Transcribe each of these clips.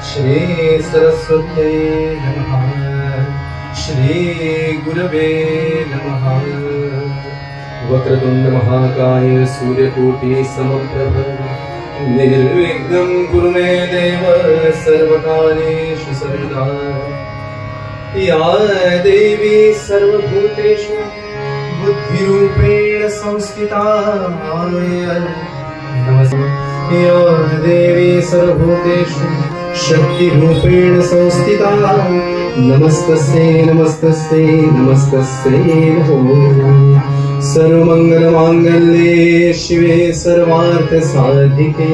श्री सरस्वत्यै नमः। श्री गुरवे नमः। वक्रतुंड महाकाय सूर्यकोटि समप्रभ निर्विघ्नं कुरु मे देव सर्वकार्येषु सर्वदा। या देवी सर्वभूतेषु बुद्धिरूपेण संस्थिता नमस्ते। या देवी सर्वभूतेषु शक्तिरूपेण संस्थिता नमस्तस्यै नमस्तस्यै नमस्तस्यै नमो। सर्वमंगलमांगल्ये शिवे सर्वार्थसाधिके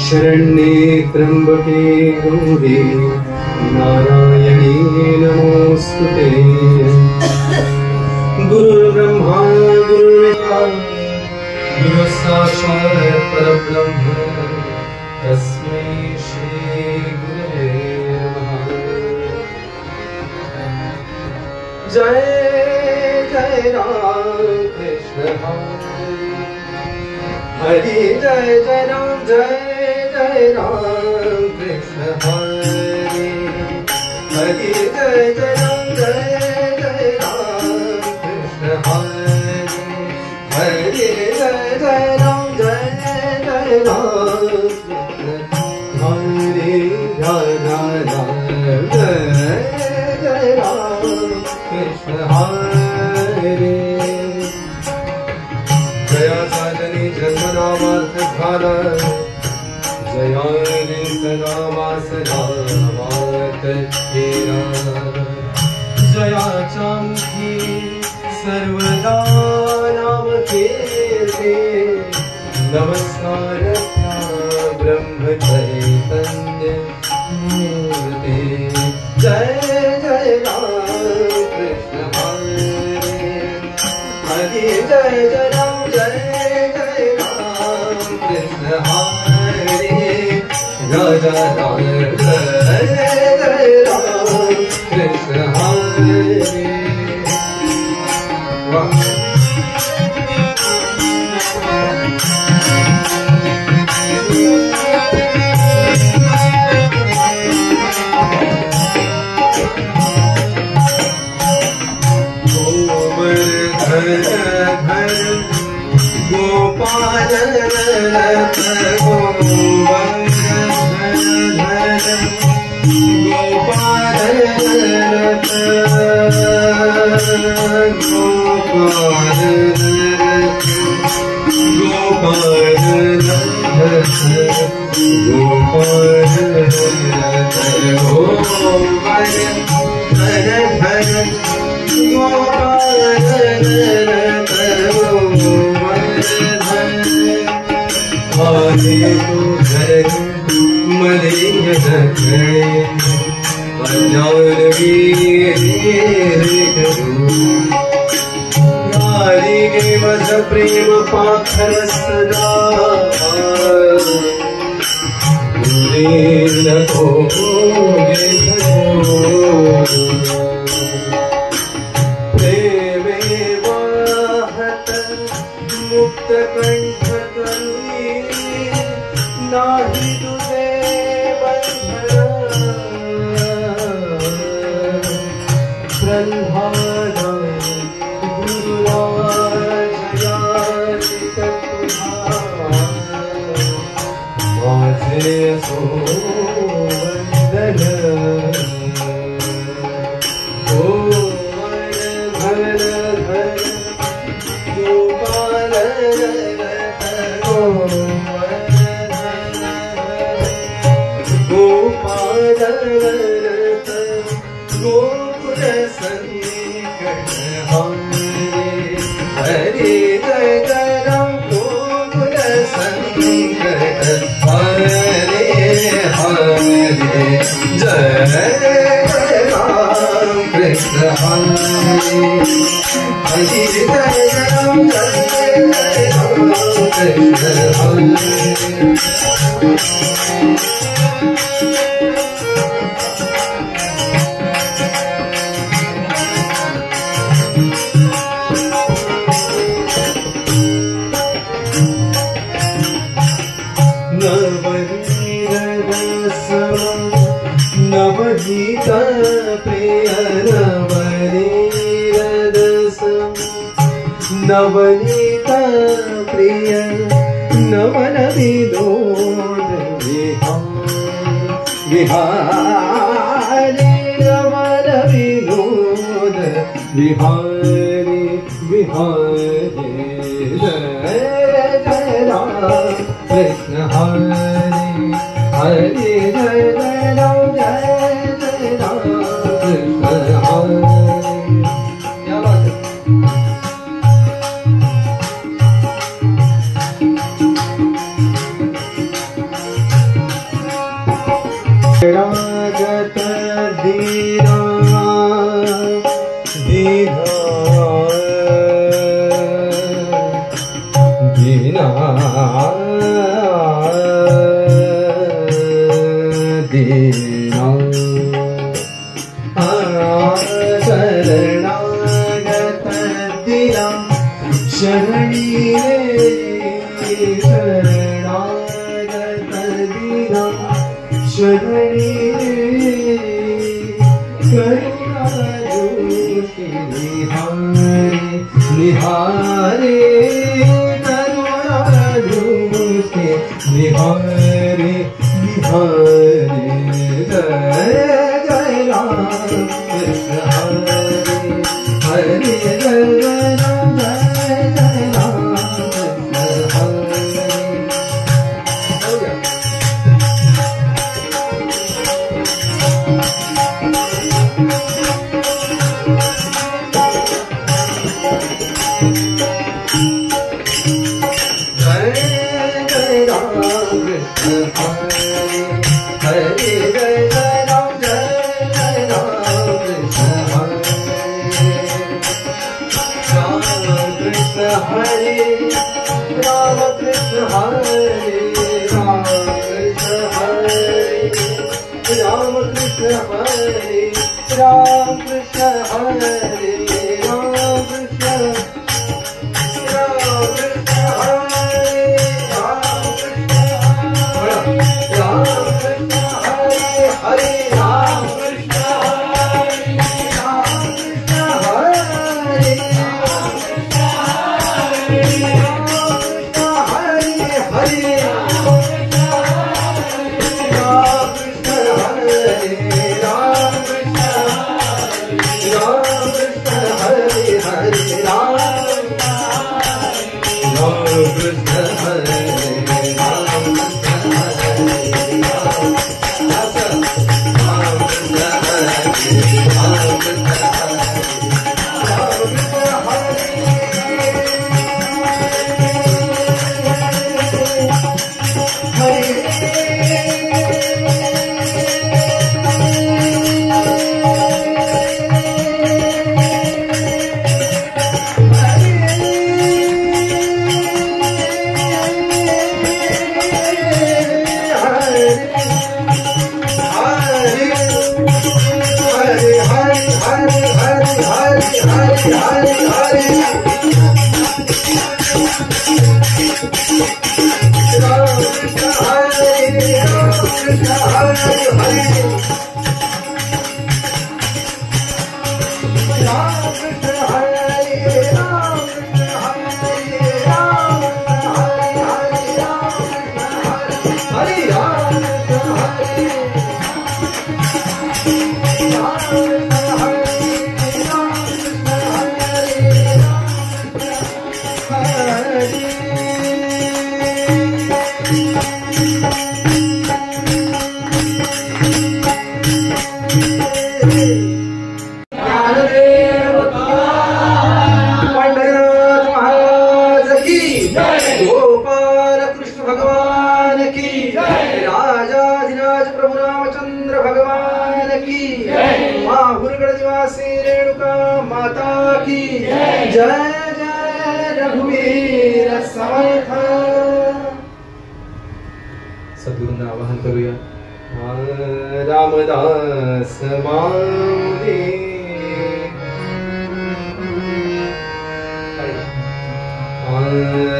शरण्ये त्र्यंबके गौरी नारायणी नमोस्तुते। गुरुर्ब्रह्मा गुरुर्विष्णु गुरुः साक्षात् परब्रह्म तस्मै श्री गुरवे नमः। जय जय राम कृष्ण हरि जय जय राम कृष्ण हरि हरि जय जय राम कृष्ण हरि हरि जय जय राम हरे राधा जय राम कृष्ण हरे। जया साजनी जन्मनामार्थधार जयानि सनामासनामात जया चामुखी सर्वदा नाम कीर्ते नमस्कार ब्रह्म चैतन्य मूर्ते। जय जय राम कृष्ण हरे हरि जय जय राम कृष्ण हरे राजा राम जय जय राम कृष्ण हरे। गोपाल प्रेम पाखर सदा प्रेमे वाहत मुक्त कंठ करुणी नाही तुझे प्रल्हाद माझे सोवंदन गोपाल गोपाल गोकुल संकट हरे जय जय राम गोकुल संकट हरे हरे जय राम कृष्ण हरे हरि जय राम कृष्ण हरे। नवनीत प्रिय नवनीरदसम नवनीत प्रिय नवन विनोद विहारी नवन विनोद विहारी विहारी जय जय राम कृष्ण हरे हरे जय जय राम जय जय राम कृष्ण हरे। क्या बात है। रागत दीना दीना दीना दीना शरणागत दीना शरणी शरणागत दीना शरणी करुणा ज्योति निहारे करुणा ज्योति निहारे निहारे जय जय राम कृष्ण हरे हरे जय जय राम जय जय राम कृष्ण हरे। Hare Rama Krishna Hare Rama Krishna Hare Rama Krishna Hare Rama Krishna Hare Rama Krishna Rama Krishna Hare Rama Krishna Rama Krishna Hare Hare Rama Krishna Hare Rama Krishna Hare सद्गुरूंना आवाहन करूया. रामदास माऊली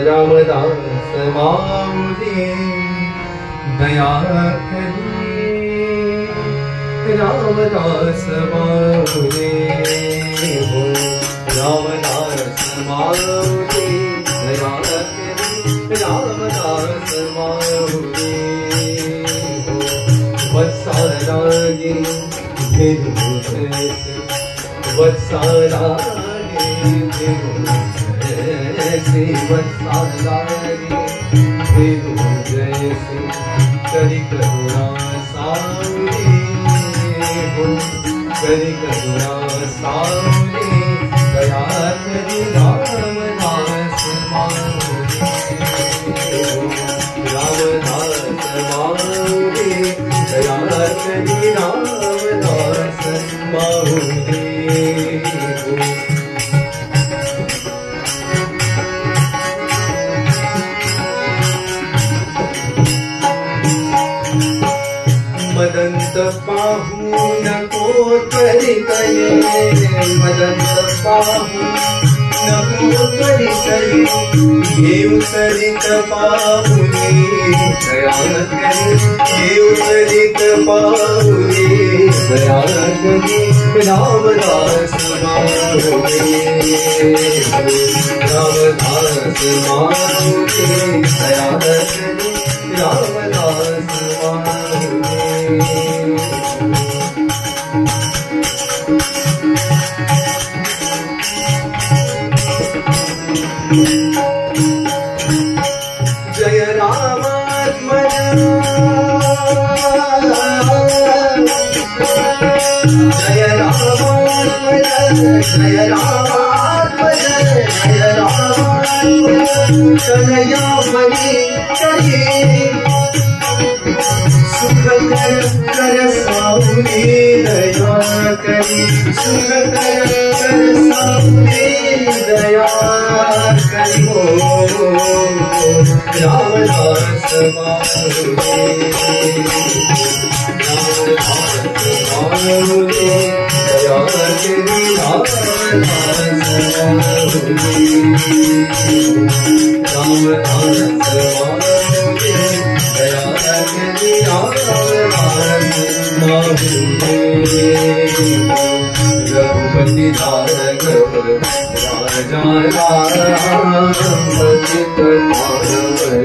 रामदास माऊली दया करी रामदास माऊली हो, रामदास माऊली दया करी, रामदास माऊली हो, वत्सालागे भेदू जैसे, वत्सालागे भेदू जैसे, वत्सालागे भेदू जैसे, करी करुणा सावली हो, करी करुणा सावली, दया करी रामदास माऊली हो, रामदास माऊली दया करी रामदास माऊली हो। मदंत पाहून कोतरित ये, मदंत पाहून कोतरित ये, घेऊ तरित पाहुनी दया करी, घेऊ तरित पाहुनी दया करी, रामदास माऊली रामदास माऊली दया करी, रामदास जय रामात्मज, जय रामात्मज, जय रामात्मज, जय रामात्मज, कन्हैयामणि करी, सुख कर सावली दया करी, सुख कर सावली दया करी हो, रामदास माऊली, रामदास माऊली दया करी, रामदास माऊली, रामदास माऊली दया करी, रामदास माऊली। रघुपति राघव राजा राम, पतित पावन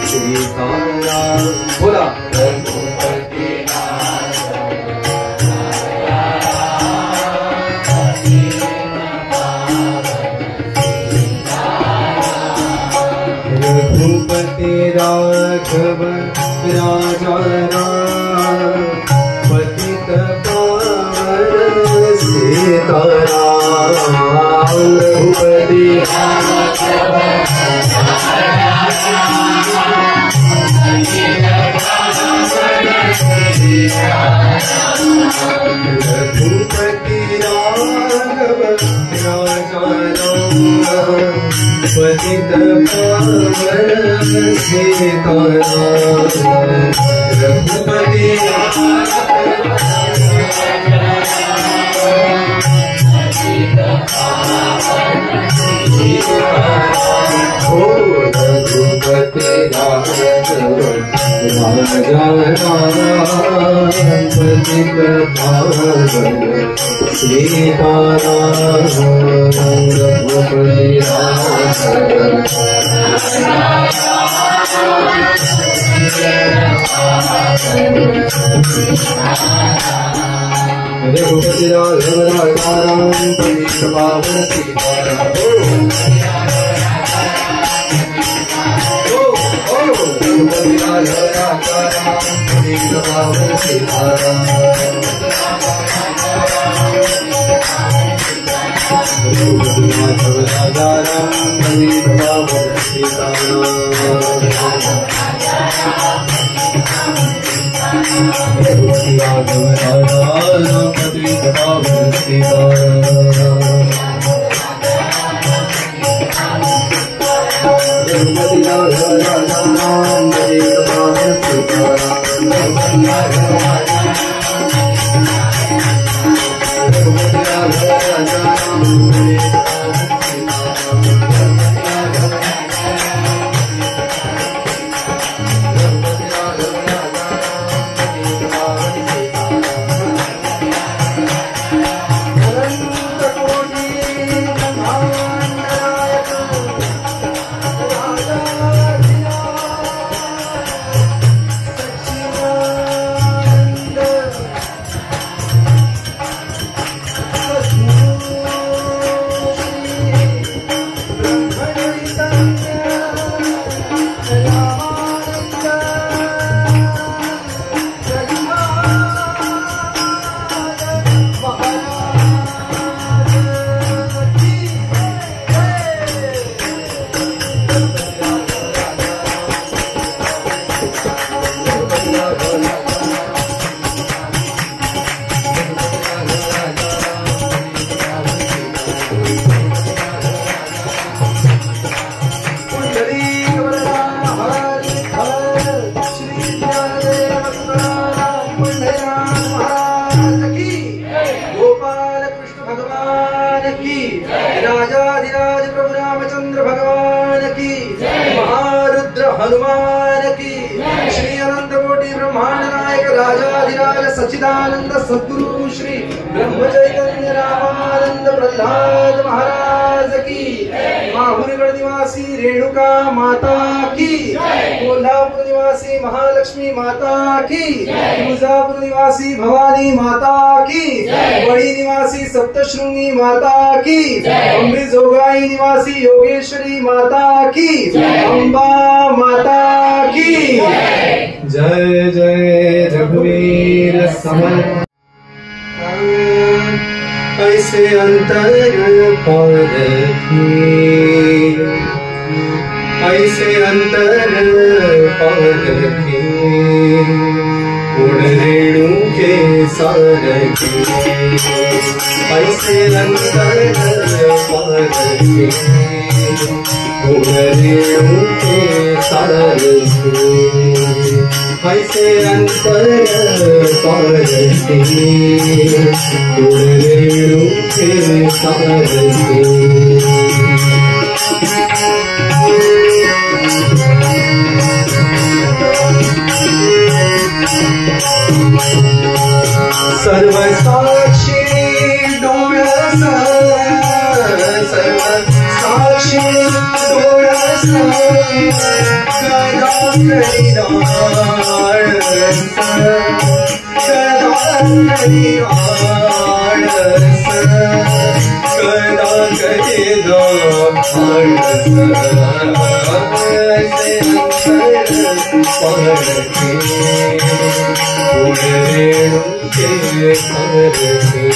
सीताराम, बोला रघुपति रघुपति राघव राजा राम, पतित पावन सीताराम, रघुपति रघुपति राघव राजा राम, पतित पावन सीताराम, रघुपति हो, रघुपति राघव राजा राम, पतित पावन सीताराम, रघुपति रघुपति राघव राजा राम, पतित पावन सीताराम, रघुपति राघव राजा राम, पतित पावन सीताराम, रघुपति राघव राजा राम, पतित पावन सीताराम, रघुपति राघव राजा राम, पतित पावन सीताराम, रघुपति राघव राजा राम, पतित पावन सीताराम, रघुपति राघव राजा राम, पतित पावन सीताराम, तुकाराम महाराज की, गोपाल कृष्ण भगवान की, राजाधिराज प्रभु रामचंद्र भगवान की, महारुद्र हनुमान की, श्री अनंत कोटि ब्रह्मांड नायक राजाधिराज सच्चिदानंद सद्गुरु श्री ब्रह्म चैतन्य रामानंद प्रहलाद महाराज की, माहुरीगढ़ निवासी रेणुका माता की, कोल्हापुर निवासी महालक्ष्मी माता की, तुळजापुर निवासी भवानी माता की, वड़ी निवासी सप्तशृंगी माता की, अमृत जोगाई निवासी योगेश्वरी माता की, अम्बा माता की जय जय रघुवीर समर्थ। ऐसे अंतर परखी, ऐसे अंतर परखी, उड़ रेणु के सारखी, ऐसे अंतर परखी, उड़ रेणु के सारखी, ऐसे अंतर परखी, उड़ रेणु के सारखी। सर्व साक्षी डोळस, सर्व साक्षी डोळस, गदा करिडाळस, गदा करिडाळस, गदा करिडाळस, ऐसे अंतर परखी, उड़ रेणु के सारखी,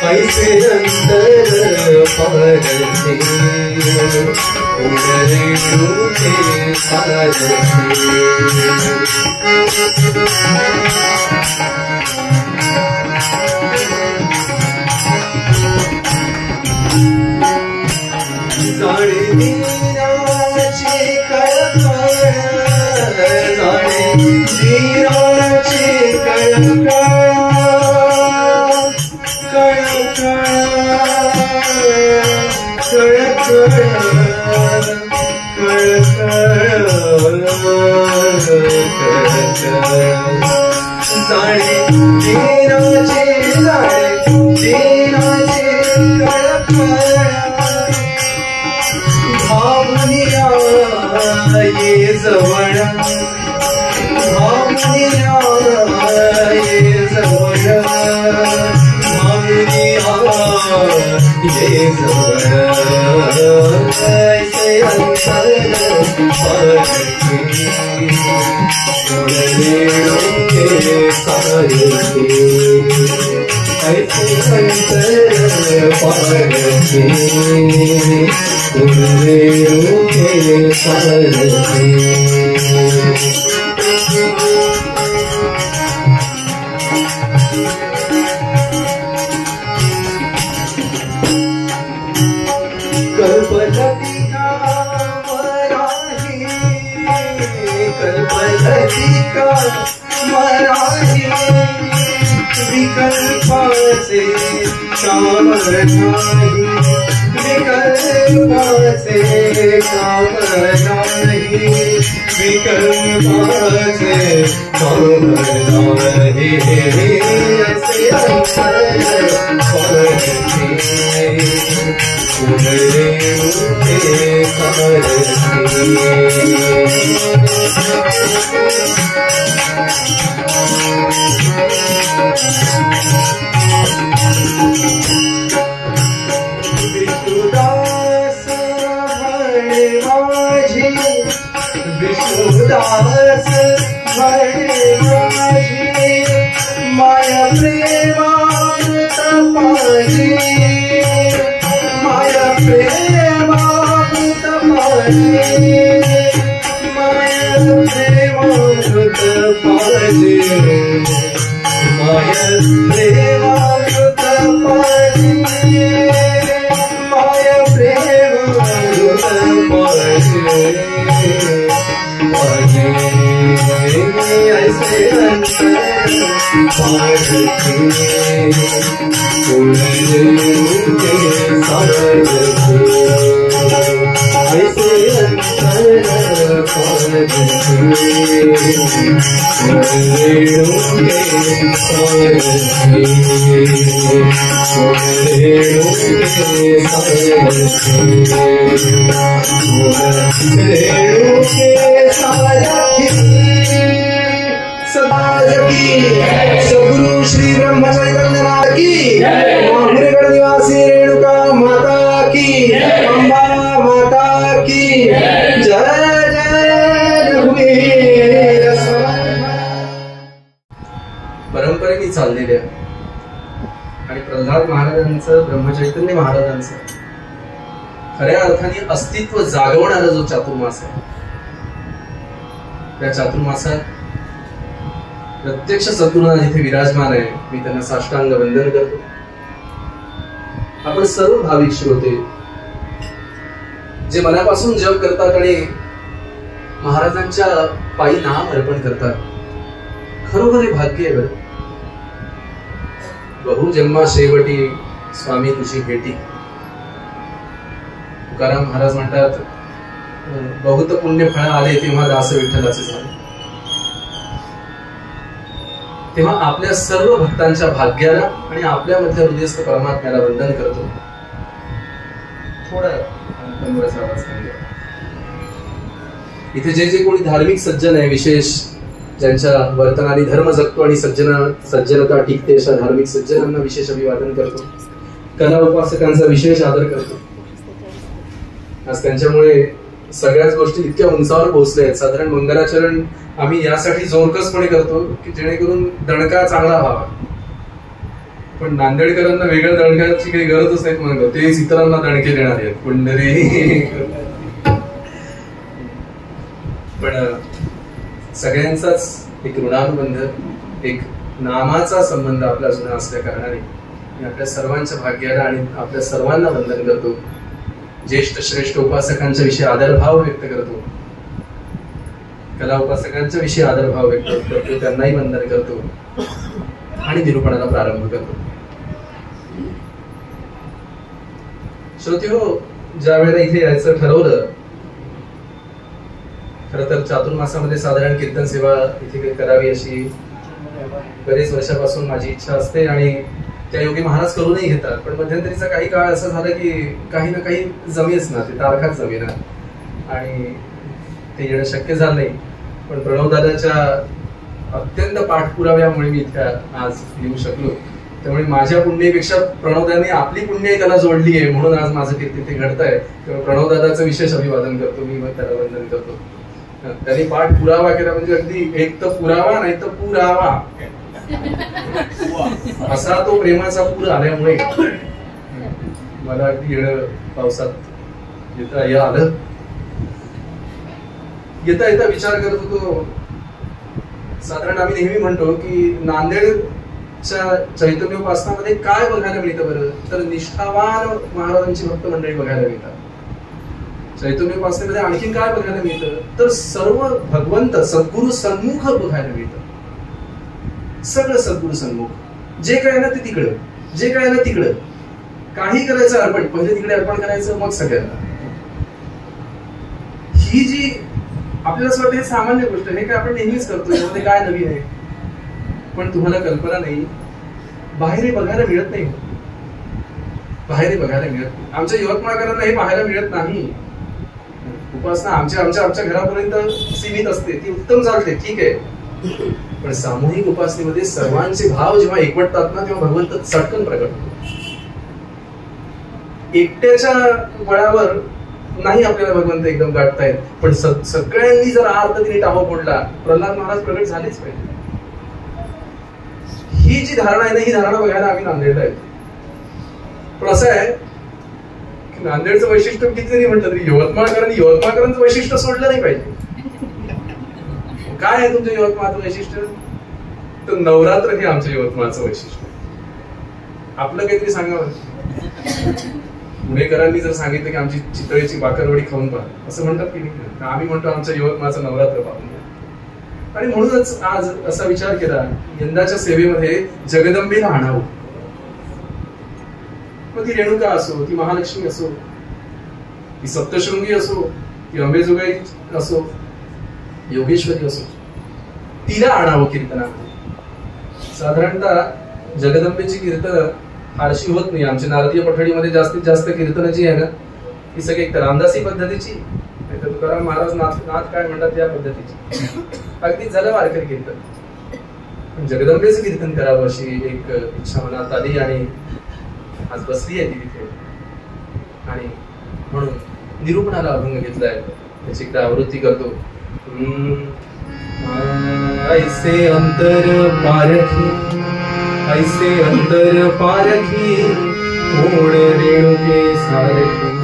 ऐसे अंतर परखी, उड़ रेणु के सारखी। जाणे वीराचे कळकळ, जाणे वीराचे कळकळ, कळकळ, जाणे वीराचे, जाणे वीराचे कळकळ, भावनिया ये जवळ, भावनिया ये जवळ, भावनिया ये जवळ, ऐसे अंतर परखी, उड़ रेणु के सारखी, ऐसे अंतर परखी, उड़ रेणु के सारखी। कल्पलतिका मराठी, कल्पलतिका मराठी, विकल्पा से काम नाही, विकल्पा से काम नाही, विकल्पा से काम नाही, ऐसे अंतर परखी, उड़ रेणु के सारखी। विष्णुदास भळे माझे, विष्णुदास भळे माझे, माया प्रेमामृत माझे, माया प्रेमामृत माझे, सद्गुरु श्री ब्रह्म चैतन्यनाथ की, माहुरगढ़ निवासी रेणुका माता की, अम्बा माता की जय जय रघुवीर। परंपरेने चाललेल्या आणि प्रल्हाद महाराजांचं, ब्रह्मचैतन्य महाराजांचं खऱ्या अर्थाने अस्तित्व जागवणारा जो चातुर्मास आहे, त्या चातुर्मासात प्रत्यक्ष सद्गुरुनाथ जिथे विराजमान आहे, मी त्यांना साष्टांग वंदन करतो। आपण सर्व भाविक श्रोते जे मनापासून जप करतात आणि महाराजांच्या पायी नाम अर्पण करतात, खरोखर हे भाग्य आहे। बहु जन्मा शेवटी स्वामी तुझी भेटी, तुकाराम महाराज म्हणतात, बहुत पुण्य फळ आले तेव्हा दास विठ्ठलाचे झाले। तेव्हा आपल्या सर्व भक्तांच्या भाग्याला आणि आपल्यामध्ये हृदयस्थ परमात्म्याला वंदन करतो। थोडा तंबूराचा आवाज कमी करा। इथे जे जे कोणी धार्मिक सज्जन आहे, विशेष ज्यांच्या वर्तनाने धर्म जगतो आणि सज्जनता टिकते, अशा धार्मिक सज्जनांना विशेष अभिवादन करतो। कला उपासकांचा विशेष आदर करतो। आज त्यांच्यामुळे सगळ्याच गोष्टी इतक्या उंचावर पोहोचल्या आहेत। साधारण मंगलाचरण आम्ही यासाठी जोरकसपणे करतो की जेणेकरून दणका चांगला व्हावा, पण नांदेडकरांना वेगळ्या दणकाची काही गरजच नाही म्हणतो, तेच इतरांना दणके देणार आहेत पुंडरी। पण सगळ्यांचाच एक ऋणानुबंध, एक नामाचा संबंध आपला जुना असल्या कारणाने मी आपल्या सर्वांच्या भाग्याला आणि आपल्या सर्वांना वंदन करतो। ज्येष्ठ श्रेष्ठ उपासकांच्या विषयी आदरभाव व्यक्त करतो, कला उपासकांच्या विषयी आदरभाव व्यक्त करतो, त्यांनाही वंदन करतो आणि निरूपणाला प्रारंभ करतो। श्रोते हो, ज्या वेळेला इथे यायचं ठरवलं, खरं तर चातुर्मासामध्ये साधारण कीर्तन सेवा इथे करावी अशी बरेच वर्षापासून माझी इच्छा असते आणि त्या योगी महाराज करूनही घेतात। पण मध्यंतरीचा काही काळ असं झालं की काही ना काही जमेच ना, ते तारखाच जमेना आणि ते येणं शक्य झालं नाही। पण प्रणवदादाच्या अत्यंत पाठपुराव्यामुळे मी इथे आज येऊ शकलो। त्यामुळे माझ्या पुण्यापेक्षा प्रणवदादांनी आपली पुण्य त्याला जोडली आहे, म्हणून आज माझं कीर्ती ते घडतंय। त्यामुळे प्रणवदादाचं विशेष अभिवादन करतो मी, मग त्याला वंदन करतो। त्यांनी पाठपुरावा केला म्हणजे अगदी एक तर पुरावा नाही तर पुरावा असा तो प्रेमाचा पूर आल्यामुळे मला अगदी येणं पावसात येता आलं। येता येता विचार करत होतो, साधारण आम्ही नेहमी म्हणतो की नांदेडच्या चैतन्योपासनामध्ये काय बघायला मिळतं बरं, तर निष्ठावान महाराजांची भक्त मंडळी बघायला मिळतात। चैतन्योपासनेमध्ये आणखीन काय बघायला मिळतं, तर सर्व भगवंत सद्गुरु सन्मुख बघायला मिळतं। सगळं सद्गुरु सन्मुख, जे काय ना ते तिकडं, जे काय ना तिकडं, काही करायचं अर्पण, पहिले तिकडे अर्पण करायचं, मग सगळ्यांना। ही जी आपल्याला असं वाटतं हे सामान्य गोष्ट, हे काय आपण नेहमीच करतो, यामध्ये काय नवीन आहे। पण तुम्हाला कल्पना नाही, बाहेर हे बघायला मिळत नाही, बाहेर हे बघायला मिळत नाही। आमच्या यवतमाळकरांना हे पाहायला मिळत नाही। उपासना आमच्या घरापर्यंत सीमित असते, ती उत्तम चालते, ठीक आहे। पण सामूहिक उपासनेमध्ये सर्वांचे भाव जेव्हा एकवटतात ना, तेव्हा भगवंत चटकन प्रकट होतो। एकट्याच्या बळावर नाही आपल्याला भगवंत एकदम गाठता येत, पण सगळ्यांनी जर अर्थ तिने टाहो फोडला, प्रल्हाद महाराज प्रकट झालेच पाहिजे। ही जी धारणा आहे ना, ही धारणा बघायला आम्ही नांदेडला येतो। पण असं आहे की नांदेडचं वैशिष्ट्य किती जरी म्हटलं तरी यवतमाळकरांचं वैशिष्ट्य सोडलं नाही पाहिजे। काय आहे तुमच्या यवतमाळचं वैशिष्ट्य, तर नवरात्र हे आमच्या यवतमाळचं वैशिष्ट्य। आपलं काहीतरी सांगावं। पुणेकरांनी जर सांगितलं की आमची चितळेची बाकरवडी खाऊन पहा, असं म्हणतात की नाही, आम्ही म्हणतो आमच्या यवतमाळचं नवरात्र पाहून। आणि म्हणूनच आज असा विचार केला, यंदाच्या सेवेमध्ये जगदंबेला आणावं. मग ती रेणुका असो, ती महालक्ष्मी असो, ती सप्तशृंगी असो, ती अंबेजोगाई असो, योगेश्वरी असो, तिला आणावं कीर्तनामध्ये. साधारणतः जगदंबेची कीर्तन फारशी होत नाही. आमच्या नारदीय पठडीमध्ये जास्तीत जास्त कीर्तन जी आहे ना, ती सगळी एक रामदासी पद्धतीची, नाही तर तुकाराम महाराज नाथ काय म्हणतात त्या पद्धतीची, अगदी झालं वारकरी कीर्तन. पण जगदंबेचं कीर्तन करावं अशी एक इच्छा मनात आली आणि आज बसली आहे ती तिथे. आणि म्हणून निरूपणाला अभंग घेतलाय, त्याची एकदा आवृत्ती करतो. ऐसे अंतर पारखी, ऐसे अंतर पारखी, कोण रेणुके सारखी,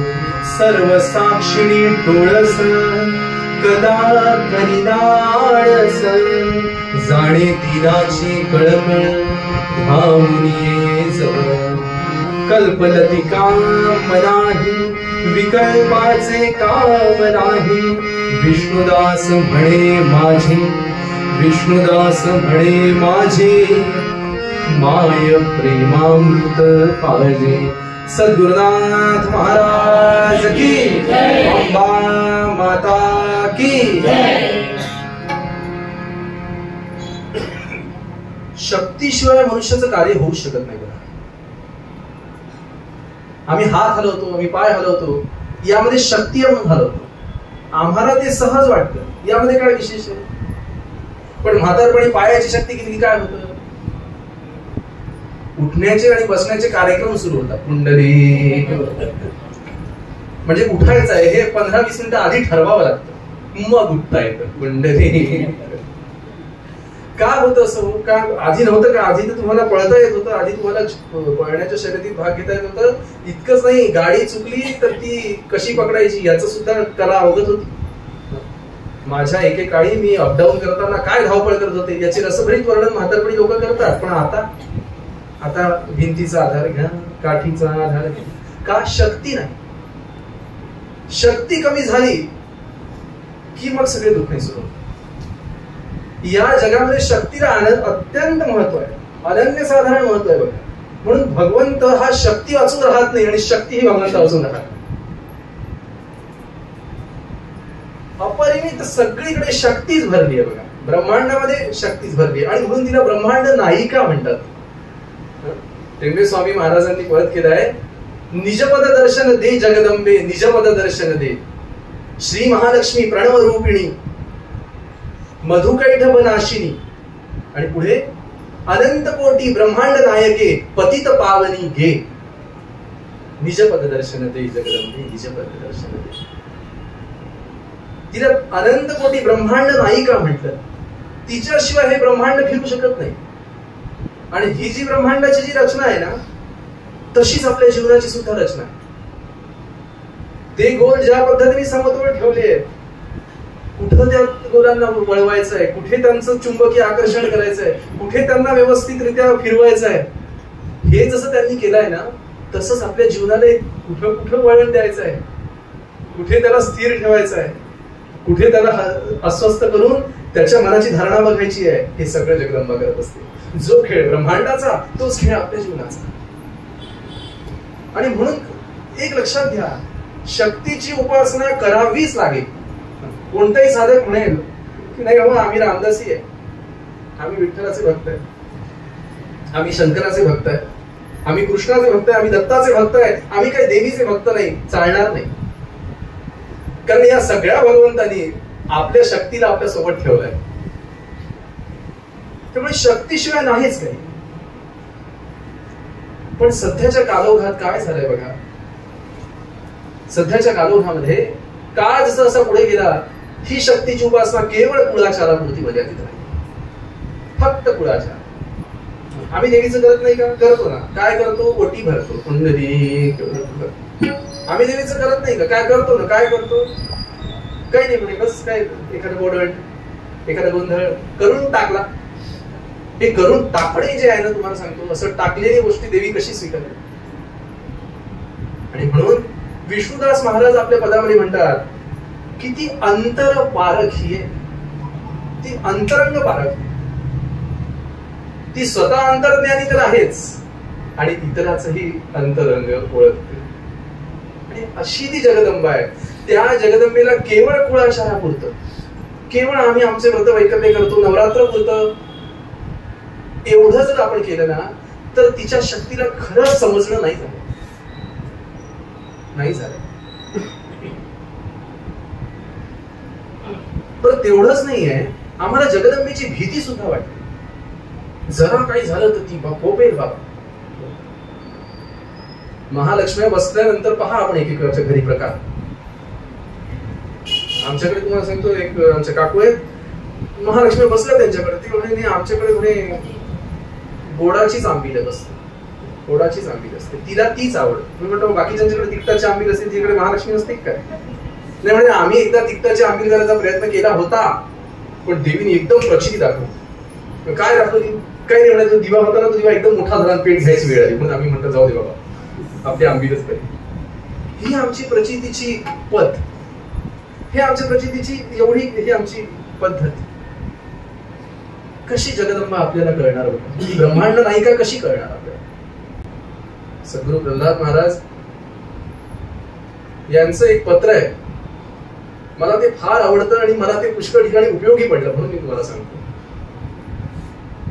सर्व साक्षिणी डोळस, कदा करिदाळस, जाणे तिनाची कळकळ, धावून ये जवळ, कल्पलतिका मनाही, विकल्पाचे काम नाही, विष्णुदास म्हणे माझे, विष्णुदास म्हणे माझे, माय प्रेमामृत पाजे. सद्गुरुनाथ महाराज की, अंबा माता की. शक्तीशिवाय मनुष्याचं कार्य होऊ शकत नाही. आम्ही हात हलवतो, आम्ही पाय हलवतो, यामध्ये शक्ती आहे म्हणून हलवतो. आम्हाला ते सहज वाटतं, यामध्ये काय विशेष आहे. पण म्हातारपणी पायाची शक्ती किती काय होतं. उठण्याचे आणि बसण्याचे कार्यक्रम सुरू होतात. कुंडली म्हणजे उठायचं आहे हे 15-20 मिनिटं आधी ठरवावं लागतं, मग उठता येतं. कुंडली का होतं असं? का आधी नव्हतं का? आधी तर तुम्हाला पळता येत होतं, आधी तुम्हाला पळण्याच्या शर्यतीत भाग घेता येत होतं. इतकंच नाही, गाडी चुकली तर ती कशी पकडायची याचं सुद्धा कला अवगत होती. माझ्या एकेकाळी मी अपडाऊन करताना काय धावपळ करत होते याचे रसभरीत वर्णन म्हातारपणी लोक करतात. पण आता भिंतीचा आधार घ्या, काठीचा आधार घ्या. का? शक्ती नाही. शक्ती कमी झाली की मग सगळे दुःख सुरू होते. या जगामध्ये शक्तीला अत्यंत महत्व आहे, अनन्यसाधारण महत्व आहे बघा. म्हणून भगवंत हा शक्ती वाचून राहत नाही आणि शक्ती ही भगवंत वाचून राहत. अपरिमित सगळीकडे शक्तीच भरली आहे बघा. ब्रह्मांडामध्ये शक्तीच भरली आहे आणि म्हणून तिला ब्रह्मांड नायिका म्हणतात. टेंबे स्वामी महाराजांनी परत केलाय, निजपद दर्शन दे जगदंबे, निजपद दर्शन दे, श्री महालक्ष्मी प्रणव रूपिणी, मधुकैटभ नाशिनी. आणि पुढे अनंत कोटी ब्रह्मांड नायके, पतित पावनी घे, निजपद दर्शन दे जगदंबे, निजपद दर्शन दे. तिला अनंत कोटी ब्रह्मांड नायिका म्हटलं. तिच्याशिवाय हे ब्रह्मांड फिरू शकत नाही. आणि ही जी ब्रह्मांडाची जी रचना आहे ना, तशीच आपल्या जीवनाची सुद्धा रचना आहे. ते गोल ज्या पद्धतीने समतोल ठेवले आहेत, कुठं त्या गोलांना वळवायचं आहे, कुठे त्यांचं चुंबकीय आकर्षण करायचं आहे, कुठे त्यांना व्यवस्थितरित्या फिरवायचं आहे, हे जसं त्यांनी केलंय ना, तसंच आपल्या जीवनाला कुठं कुठं वळण द्यायचं आहे, कुठे त्याला स्थिर ठेवायचं आहे, कुठे त्याला अस्वस्थ करून त्याच्या मनाची धारणा बघायची आहे. हे सगळं जगदंबा करत असते. जो खेळ ब्रह्मांडाचा तोच खेळ आपल्या जीवनाचा. आणि म्हणून एक लक्षात घ्या, शक्तीची उपासना करावीच लागेल. कोणताही साधक म्हणेल की नाही बाबा आम्ही रामदासी आहे, आम्ही विठ्ठलाचे भक्त आहे, आम्ही शंकराचे भक्त आहे, आम्ही कृष्णाचे भक्त आहे, आम्ही दत्ताचे भक्त आहे, आम्ही काही देवीचे भक्त नाही, चालणार नाही. कारण या सगळ्या भगवंतांनी आपल्या शक्तीला आपल्या सोबत ठेवलंय. त्यामुळे शक्तीशिवाय नाहीच काही. पण सध्याच्या कालोखात काय झालंय बघा. सध्याच्या कालोखामध्ये काळ जसं असा पुढे गेला, ही शक्तीची उपासना केवळ कुळाचारापुरती मर्यादित राहिली. फक्त कुळाचार. आम्ही देवीचं करत नाही का? करतो ना. काय करतो? ओटी भरतो, कुंडली. आम्ही देवीचं करत नाही का? काय करतो ना. काय करतो? काही नाही म्हणे, बस काय एखादं बोडण, एखादा गोंधळ करून टाकला. हे करून टाकणे जे आहे ना, तुम्हाला सांगतो, असं टाकलेली गोष्टी देवी कशी स्वीकारते. आणि म्हणून विष्णुदास महाराज आपल्या पदामध्ये म्हणतात, किती अंतर पारखीये, ती अंतरंग पारखते, ती स्वतः अंतर्ज्ञानी तर आहेच आणि इतराचही अंतरंग ओळखते. आणि अशी ती जगदंबा आहे. त्या जगदंबेला केवळ कुळाचारापुरतं, केवळ आम्ही आमचे व्रत वैकल्य करतो, नवरात्र पुरतं एवढं जर आपण केलं ना, तर तिच्या शक्तीला खरंच समजणं नाही झालं. पण तेवढंच नाहीये, आम्हाला जगदंबेची भीती सुद्धा वाटते. जरा काही झालं तर ती कोपेल बाबा. महालक्ष्मी बसल्यानंतर पहा आपण एकेकाच्या घरी प्रकार. आमच्याकडे तुम्हाला सांगतो, एक आमच्या काकू आहेत, महालक्ष्मी बसल्या त्यांच्याकडे, ती म्हणे नाही आमच्याकडे म्हणे गोडाचीच आंबील बसते, गोडाचीच आंबील असते, तिला तीच आवड. मी म्हणतो बाकीच्यांच्याकडे तिखटाची आंबील असते, तिकडे महालक्ष्मी असते काय? नाही म्हणजे आम्ही एकदा तिखटाची आंबील करायचा प्रयत्न केला होता, पण देवीने एकदम प्रचिती दाखवली. काय दाखवली? काही नाही म्हणायचं, दिवा होता ना तो दिवा एकदम मोठा झाला, पेट घ्यायची वेळ आली. म्हणून आम्ही म्हणतो जाऊ दे बाबा, आपली आंबीलच पाहिजे. ही आमची प्रचितीची पद, हे आमच्या प्रचितीची एवढी, ही आमची पद्धत. कशी जगदंबा आपल्याला कळणार होती? ब्रह्मांड नायिका कशी कळणार आपल्याला? सद्गुरु प्रल्हाद महाराज यांचं एक पत्र आहे, मला ते फार आवडतं आणि मला ते पुष्कळ ठिकाणी उपयोगी पडलं, म्हणून मी तुम्हाला सांगतो.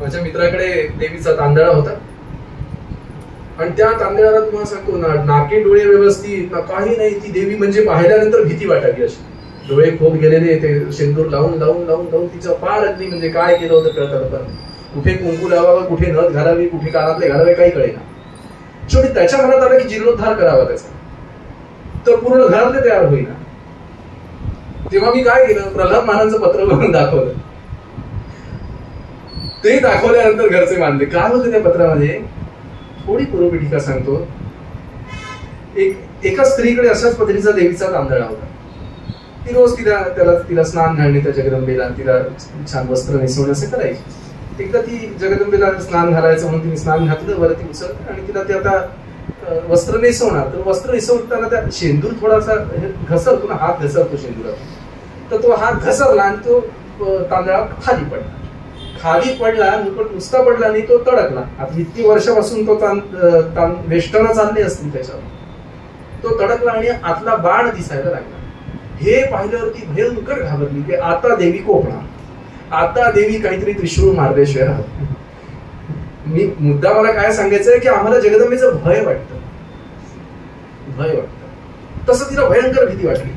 माझ्या मित्राकडे देवीचा तांदळा होता आणि त्या तांदळाला तुम्हाला सांगतो ना, नाके डोळे व्यवस्थित, काही नाही. ती देवी म्हणजे पाहिल्यानंतर भीती वाटावी अशी. डोळे खोप गेलेले, ते शेंदूर लावून लावून लावून लावून तिचं पार अगदी म्हणजे काय केलं होतं कळत, पण कुठे कुंकू लावावं, कुठे नथ घालावी, कुठे कानातले घालावे, काही कळेना. शेवटी त्याच्या मनात आलं की जीर्णोद्धार करावा त्याचा, तर पूर्ण घरातले तयार होईना. तेव्हा मी काय केलं, प्रल्हाद महाराजांचं पत्र बघून दाखवलं. ते दाखवल्यानंतर घरचे मानले. काय होतं त्या पत्रामध्ये? थोडी पूर्वपीठिका सांगतो. एका स्त्रीकडे अशाच पद्धतीचा देवीचा तांदळा होता. ती रोज तिला स्नान घालणे, त्या जगदंबेला तिला छान वस्त्र नेसवणे असं करायची. एकदा ती जगदंबेला स्नान घालायचं म्हणून तिने स्नान घातलं, वरती उचललं आणि तिला ते आता वस्त्र नेसवणार. तर वस्त्र नेसवताना त्या शेंदूर थोडासा घसरतो ना, हात घसरतो शेंदुरात, तर तो हात घसरला आणि तो तांदळा खाली पडला. खाली पडला, नुसता पडला नाही, तो तडकला. आता इतकी वर्षापासून तो वेष्टनं चालली असतील त्याच्यावर, तो तडकला आणि आतला बाण दिसायला लागला. हे पाहिल्यावरती भयंकर घाबरली की आता देवी कोपणार, आता देवी काहीतरी त्रिशूळ मारल्याशिवाय राहत. मी मुद्दा मला काय सांगायचंय की आम्हाला जगदंबेचं भय वाटतं. तसं तिला भयंकर भीती वाटली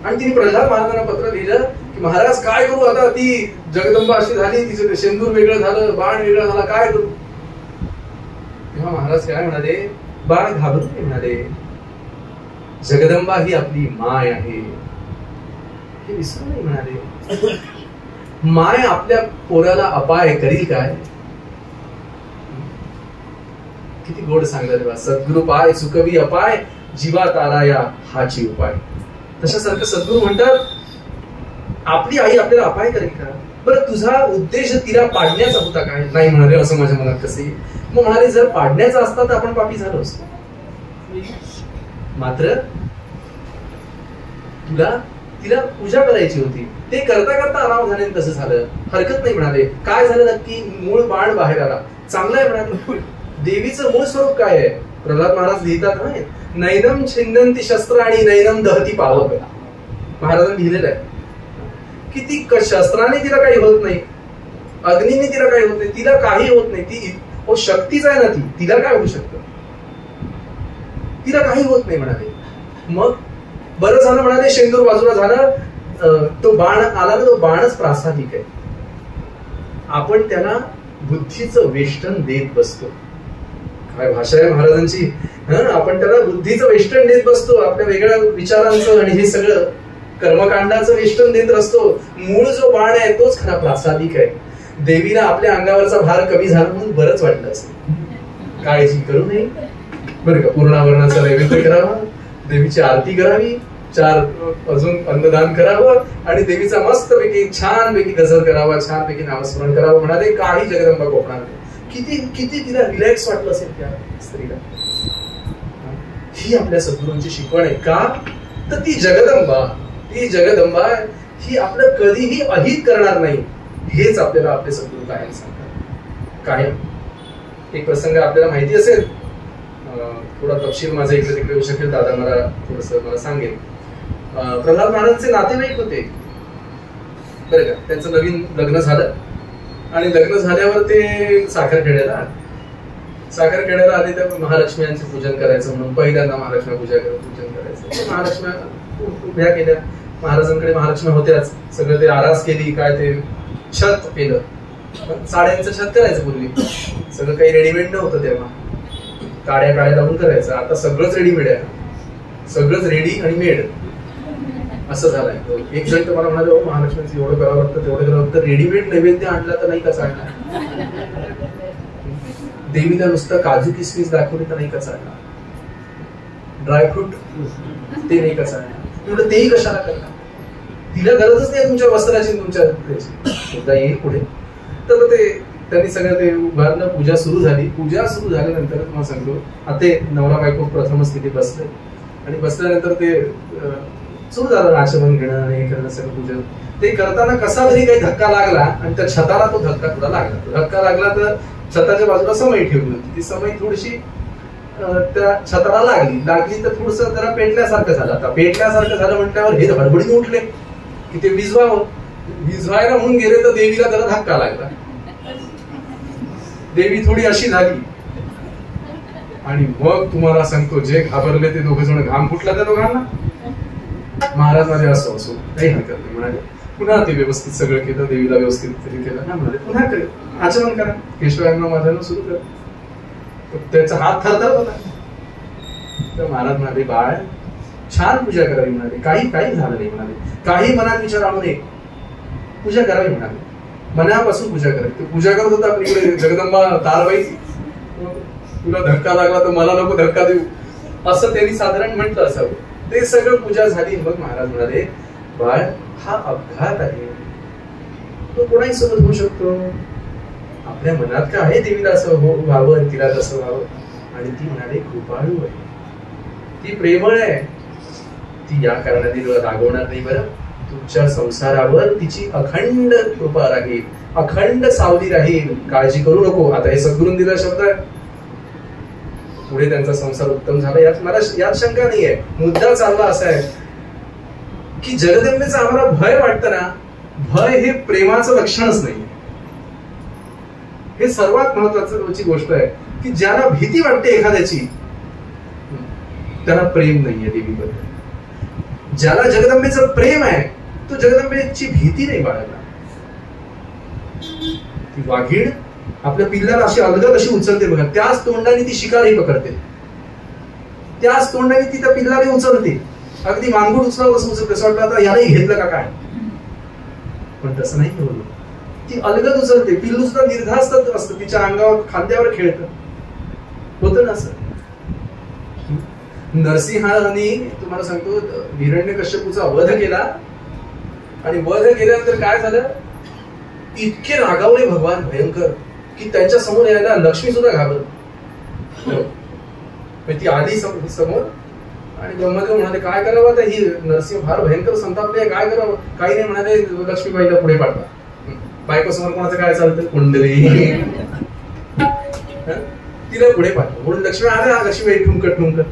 आणि तिने प्रल्हाद महाराजांना पत्र लिहिलं की महाराज काय करू आता, ती जगदंबा अशी झाली, तिचं शेंदूर वेगळं झालं, बाण वेगळं झाला, काय करू? तेव्हा महाराज काय म्हणाले, बाळ घाबरू नये म्हणाले, जगदंबा ही आपली माय आहे, हे विसरू नाही म्हणाले. माय आपल्या पोराला अपाय करील काय? किती गोड सांगतात तेव्हा. सद्गुरु पाय चुकवी अपाय, जीवा ताराया हाची उपाय. तशासारखं सद्गुरु म्हणतात, आपली आई आपल्याला अपाय करेल का? बरं तुझा उद्देश तिला पाडण्याचा होता काय? नाही म्हणाले, असं माझ्या मनात कसे. मग म्हणाले जर पाडण्याचा असता तर आपण पापी झालो असतो. मात्र तिला पूजा करायची होती, ते करता करता अनावधानाने तसं झालं, हरकत नाही म्हणाले. काय झालं नक्की? मूळ बाण बाहेर आला. चांगलं आहे म्हणाले. देवीचं मूळ स्वरूप काय आहे? प्रल्हाद महाराज लिहितात ना, नैनम छिंदंती शस्त्र आणि नैनम दहती पावक. महाराजांनी लिहिलेलं आहे की ती शस्त्राने तिला काही होत नाही, अग्नीने तिला काही होत नाही, तिला काही होत नाही. ती शक्तीच आहे ना, तिला काय होऊ शकतं? तिला काही होत नाही म्हणाले. मग बरं झालं म्हणाले, शेंदूर बाजूला झालं, तो बाण आला ना, तो बाणच प्रासादिक आहे. आपण त्याला बुद्धीचं वेष्टन देत बसतो. काय भाषा आहे महाराजांची. आपण त्याला बुद्धीचं वेष्टन देत बसतो, आपल्या वेगळ्या विचारांचं आणि हे सगळं कर्मकांडाचं वेष्टन देत असतो. मूळ जो बाण आहे तोच खरा प्रासादिक आहे. देवीला आपल्या अंगावरचा भार कमी झाला म्हणून बरंच वाटलं असेल. काळजी करू नये बरं का. पूर्णावरणाचा नैवेद्य करावा, देवीची आरती करावी, 4 अजून अन्नदान करावं आणि देवीचा मस्तपैकी छानपैकी गजर करावा, छानपैकी नामस्मरण करावं म्हणाले. काही जगदंबा कोकणात किती तिला रिलॅक्स वाटलं असेल त्या स्त्रीला. ही आपल्या सद्गुरूंची शिकवण आहे. का तर ती जगदंबा ही आपलं कधीही अहित करणार नाही. हेच आपल्याला आपले सद्गुरू कायम सांगतात. कायम एक प्रसंग आपल्याला माहिती असेल, थोडा तपशील माझा इकडे तिकडे होऊ शकेल, दादा मला सांगेल. प्रल्हाद महाराजांचे नातेवाईक होते बरं का. त्यांचं नवीन लग्न झालं आणि लग्न झाल्यावर ते साखरखेड्याला आले. तर महालक्ष्मी यांचे पूजन करायचं म्हणून पहिल्यांदा महालक्ष्मी पूजन करायचं. महालक्ष्मी उभ्या केल्या महाराजांकडे. महालक्ष्मी होत्याच. सगळं ते आरास केली, काय ते छत केलं. साड्यांचं छत करायचं पूर्वी. सगळं काही रेडीमेड नव्हतं तेव्हा. काड्या लावून करायचं. आता सगळंच रेडीमेड आहे. सगळंच रेडी आणि मेड असं झालंय. एक जण तर मला म्हणाले, महालक्ष्मीचं एवढं करावं लागतं तेवढं करावं लागतं, रेडीमेड नैवेद्य आणला तर नाही का चालणार? देवीला नुसतं काजू किसमिस दाखवली तर नाही का चालणार? ड्रायफ्रूट ते नाही का चालणार? एवढं तेही कशाला करणार? तिला गरजच नाही तुमच्या वस्त्राची, तुमच्या एकदा येईल पुढे. तर ते त्यांनी सगळं ते उभारलं. पूजा सुरू झाली. पूजा सुरू झाल्यानंतर मला सांगतो, आता नवरा बायको प्रथमच तिथे बसले आणि बसल्यानंतर ते सुरू झालं आचमन घेणं आणि हे करणं सगळं पूजा. ते करताना कसा तरी काही धक्का लागला आणि त्या छताला तो धक्का थोडा लागला. धक्का लागला तर छताच्या बाजूला समई ठेवली होती. ती समई थोडीशी त्या छताला लागली तर थोडस जरा पेटल्यासारखं झालं. आता पेटल्यासारखं झालं म्हटल्यावर हे हडबडीने उठले की ते विझवायला म्हणून गेले तर देवीला त्याला धक्का लागला. देवी थोडी अशी झाली आणि मग तुम्हाला सांगतो, जे घाबरले ते दोघे जण, घाम फुटला त्या दोघांना. महाराज मध्ये असो काही हरकत नाही म्हणाले. पुन्हा ते व्यवस्थित सगळं केलं, देवीला व्यवस्थित केलं ना म्हणाले. पुन्हा आचमन करा, केशवांना माझ्यानं सुरू करा. त्याचा हात थरथरत होता. तर महाराज म्हणाले, बाळ छान पूजा करावी म्हणाले. काही झालं नाही म्हणाले. काही मनात विचार आणू नये, पूजा करावी म्हणाले. मनापासून पूजा करावी. पूजा करत होता आपल्याकडे जगदंबा तारबाई, तुला धक्का लागला तर मला नको धक्का देऊ, असं त्यांनी साधारण म्हटलं असावं. ते सगळं पूजा झाली. मग महाराज म्हणाले, बाळ हा अपघात आहे, तो कोणाही सोबत होऊ शकतो. आपल्या मनात काय आहे, देवीला असं व्हावं, तिला तसं व्हावं. आणि ती म्हणाले, कृपाळू आहे, ती प्रेमळ आहे, ती या कारणाने रागवणार नाही. बरं, तुमच्या संसारावर तिची अखंड कृपा राहील, अखंड सावली राहील, काळजी करू नको. आता हे सद्गुरून दिला शब्द आहे. पुढे त्यांचा संसार उत्तम झाला, यात शंका नाहीये. मुद्दा चालला असा आहे की जगदंबेचं आम्हाला भय वाटतं ना, भय हे प्रेमाचं लक्षणच नाही. हे सर्वात महत्वाची गोष्ट आहे की ज्याला भीती वाटते एखाद्याची, त्याला प्रेम नाहीये देवीबद्दल. ज्याला जगदंबेचं प्रेम आहे तो जगदंबेची भीती नाही बाळगला. ती वाघीण आपल्या पिल्लाला अशी अलगद अशी उचलते बघा, त्याच तोंडाने ती शिकारही पकडते, त्याच तोंडाने ती त्या पिल्लाने उचलते. अगदी मानगुट उचलावं कसं उचलते, असं वाटतं आता यालाही घेतलं का काय. पण तसं नाही बोललो, ती अलगद उचलते. पिल्लू सुद्धा निर्धास्त असतं, तिच्या अंगावर खांद्यावर खेळतं. होतं ना असं. नरसिंहाने तुम्हाला सांगतो हिरण्यकश्यपूचा वध केला आणि वध केल्यानंतर काय झालं, इतके रागावले भगवान भयंकर की त्यांच्या समोर यायला लक्ष्मी सुद्धा घाबरली. ती आली समोर आणि ब्रह्मदेव म्हणाले, काय करावं आता, ही नरसिंह फार भयंकर संतापले, काय करावं. काही नाही म्हणाले, लक्ष्मीबाईला पुढे पाठवा. बायको समोर कोणाचं काय चालतं, कुंडली, तिला पुढे पाठवा म्हणून लक्ष्मी आल्या. लक्ष्मीबाई ठुमकत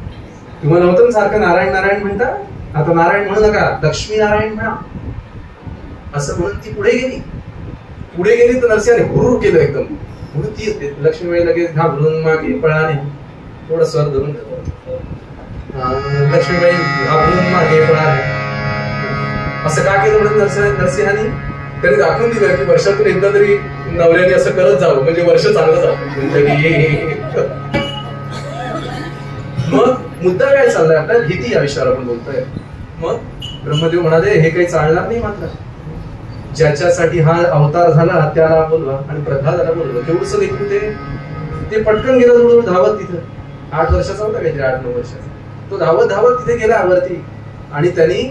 तुम्हाला होतं ना सारखं नारायण नारायण म्हणता, आता नारायण म्हणू नका, लक्ष्मी नारायण म्हणा, असं म्हणून ती पुढे गेली. तर नरसिंहाने हुरूर केलं एकदम. म्हणून ती लक्ष्मीबाई लगेच घाबरून मागे पळाली. थोडं स्वर धरून लक्ष्मीबाई घाबरून मागे पळाली. असं का केलं म्हणून नरसिंहाने त्यांनी दाखवून दिलं की वर्षातून एकदा तरी नवऱ्याने असं करत जावं, म्हणजे वर्ष चांगलं जावं. मग मुद्दा काय चाललाय आपल्या, भीती या विषयावर आपण बोलतोय. मग ब्रह्मदेव म्हणाले, हे काही चालणार नाही, मात्र ज्याच्यासाठी हा अवतार झाला त्याला बोलवा आणि प्रल्हादाला बोलवा. केवढंच लेखून ते पटकन गेला जवळ धावत. तिथं 8 वर्षाचा होता, काहीतरी 8-9 वर्षाचा. तो धावत तिथे गेला वरती आणि त्यांनी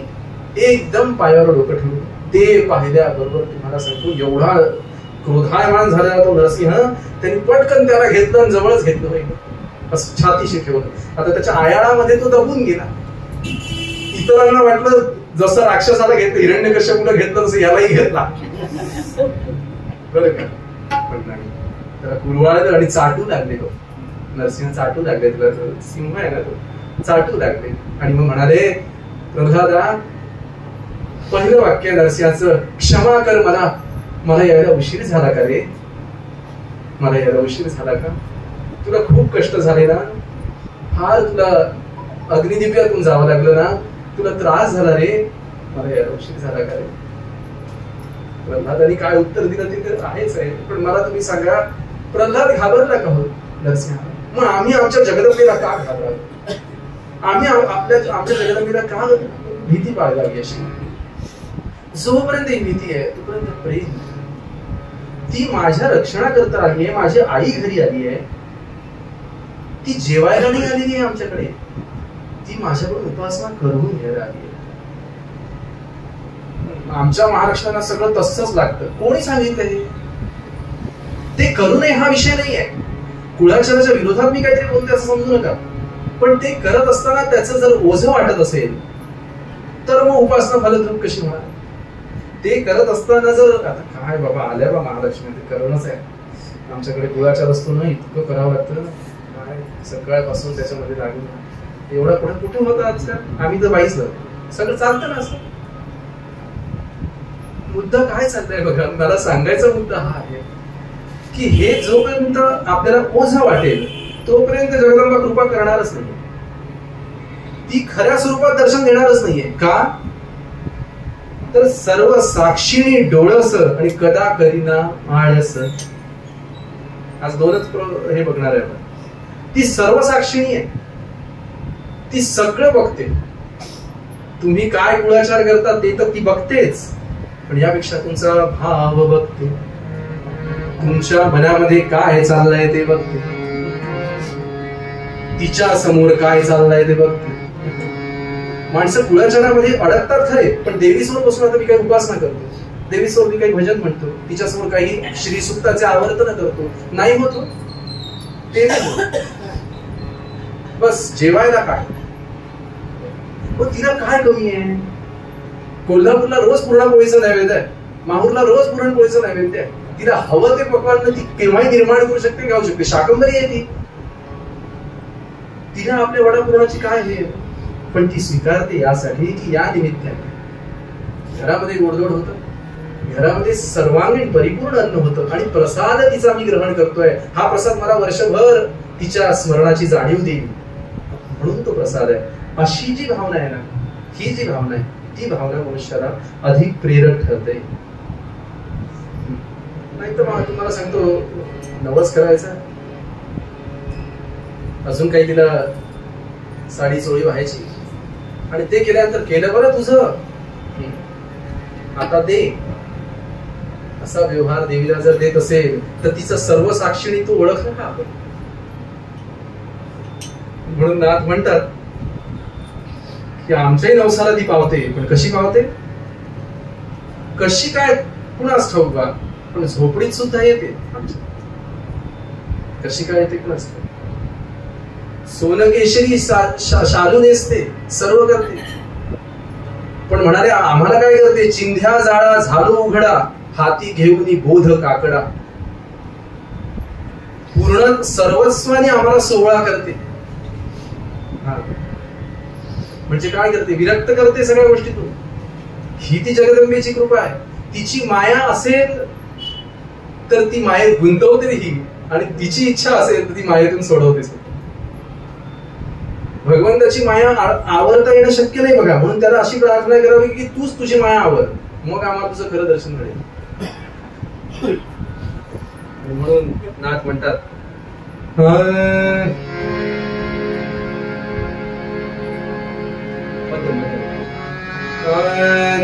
एकदम पायावर डोकं ठेवलं. ते पाहिल्याबरोबर तुम्हाला सांगतो, एवढा क्रोधायमान झालेला तो नरसिंह, त्यांनी पटकन त्याला घेतलं आणि जवळच घेतलं, असं छातीशी ठेवलं. आता त्याच्या आयाळामध्ये तो दबून गेला. इतरांना वाटलं जसं राक्षसाला घेतलं, हिरण्यकश्यपूला घेतलं तसं यालाही घेतला. बरं का. पण नाही, त्याला कुरवाळलं आणि चाटू लागले. नरसिंह चाटू लागले, तुला सिंह आहे ना तो, चाटू लागले. आणि मग म्हणाले, प्रल्हादा, पहिलं वाक्य नरसिंहाचं, क्षमा कर मला, मला यायला उशीर झाला का रे, मला यायला उशीर झाला का, तुला खूप कष्ट झाले ना, फार तुला अग्निदिव्यातून जावं लागलं ना, तुला त्रास झाला रे, मला यायला उशीर झाला का रे. प्रल्हादाने काय उत्तर दिलं ते तर आहेच आहे, पण मला तुम्ही सांगा, प्रल्हाद घाबरला का हो नरसिंह. मग आम्ही आमच्या जगदंबेला का घाबरालो, आम्ही आमच्या जगदंबेला का भीती बाळगावी अशी. जोपर्यंत ही भीती आहे तोपर्यंत प्रेम. ती माझ्या रक्षणाकरता आली आहे, माझी आई घरी आली आहे, ती जेवायला नाही आलेली आहे आमच्याकडे, ती माझ्याकडून उपासना करून घ्यायला आली आहे. आमच्या महाराष्ट्राला सगळं तसंच लागतं. कोणी सांगितलं हे, ते करू नये हा विषय नाही आहे. कुळाचाराच्या विरोधात मी काहीतरी बोलते असं समजू नका, पण ते करत असताना त्याचं जर ओझं वाटत असेल तर मग उपासना फलद्रूप कशी होणार. ते करत असताना जर आता काय बाबा आल्या बा महालक्ष्मी, ते करणंच आहे आमच्याकडे, कुळाचार असतो ना, इतकं करावं लागतं काय, सकाळपासून त्याच्यामध्ये लागून एवढा कुठे होतं आजकाल. आम्ही तर बाईच सगळं चालतं ना असं. मुद्दा काय चाललाय बघा, मला सांगायचा मुद्दा हा आहे की हे जोपर्यंत आपल्याला ओझं वाटेल तोपर्यंत जगदंबा कृपा करणारच नाही, ती खऱ्या स्वरूपात दर्शन देणारच नाहीये. का तर सर्व साक्षीणी डोळस आणि कदा करीना आळस. आज दोनच हे बघणार आहे आपण. ती सर्व साक्षीणी आहे, ती सगळं बघते. तुम्ही काय कुळाचार करता ते तर ती बघतेच, पण यापेक्षा तुमचा भाव बघते, तुमच्या मनामध्ये काय चाललंय ते बघते, तिच्या समोर काय चाललंय ते बघते. माणसं कुळाचारामध्ये अडकतात खरे, पण देवीसमोर बसून आता मी काही उपासना करतो, देवीसमोर मी काही भजन म्हणतो, तिच्यासमोर काही श्रीसुक्ताचे आवर्तन करतो, नाही होतो ते नाही होत. बस जेवायला काय, मग तिला काय कमी आहे. कोल्हापूरला रोज पुरणपोळीचं नैवेद्य आहे, माहूरला रोज पुरणपोळीचं नैवेद्य आहे. तिला हवं ते पकवान ती केव्हाही निर्माण करू शकते, खाऊ शकते. शाकंभरी आहे ती, तिला आपल्या वडापुरणाची काय हे, पण ती स्वीकारते यासाठी की या निमित्ताने घरामध्ये गोडधोड होतं, घरामध्ये सर्वांगीण परिपूर्ण अन्न होतं आणि प्रसाद तिचा मी ग्रहण करतोय. हा प्रसाद मला वर्षभर तिच्या स्मरणाची जाणीव देईल म्हणून तो प्रसाद आहे. अशी जी भावना आहे ना, ही जी भावना आहे, ती भावना मनुष्याला अधिक प्रेरक ठरते. नाही तर मग तुम्हाला सांगतो, नवस करायचा, अजून काही तिला साडी चोळी व्हायची आणि ते केल्यानंतर केलं बरं तुझं, आता दे, असा व्यवहार देवीला जर देत असेल तर तिचं सर्व साक्षीणी तू ओळखलं का आपण. म्हणून नाथ म्हणतात की आमच्याही नवसाला ती पावते, पण कशी पावते, कशी काय कुणास ठाऊक बा, पण झोपडीत सुद्धा येते आमच्या. कशी काय येते कुणास ठाऊक. सोनकेशरी शालू नेसते, सर्व करते, पण म्हणाले आम्हाला काय करते, चिंध्या जाळा झालो उघडा, हाती घेऊन बोध काकडा. पूर्ण सर्वस्वाने आम्हाला सोहळा करते. म्हणजे काय करते, विरक्त करते सगळ्या गोष्टीतून. ही ती जगदंबेची कृपा आहे. तिची माया असेल तर ती मायेत गुंतवते ही, आणि तिची इच्छा असेल तर ती मायेतून सोडवते. भगवंताची माया आवरता येणं शक्य नाही बघा, म्हणून त्याला अशी प्रार्थना करावी की तूच तुझी माया आवर, मग आम्हाला तुझं खरं दर्शन मिळेल. म्हणून नाथ म्हणतात,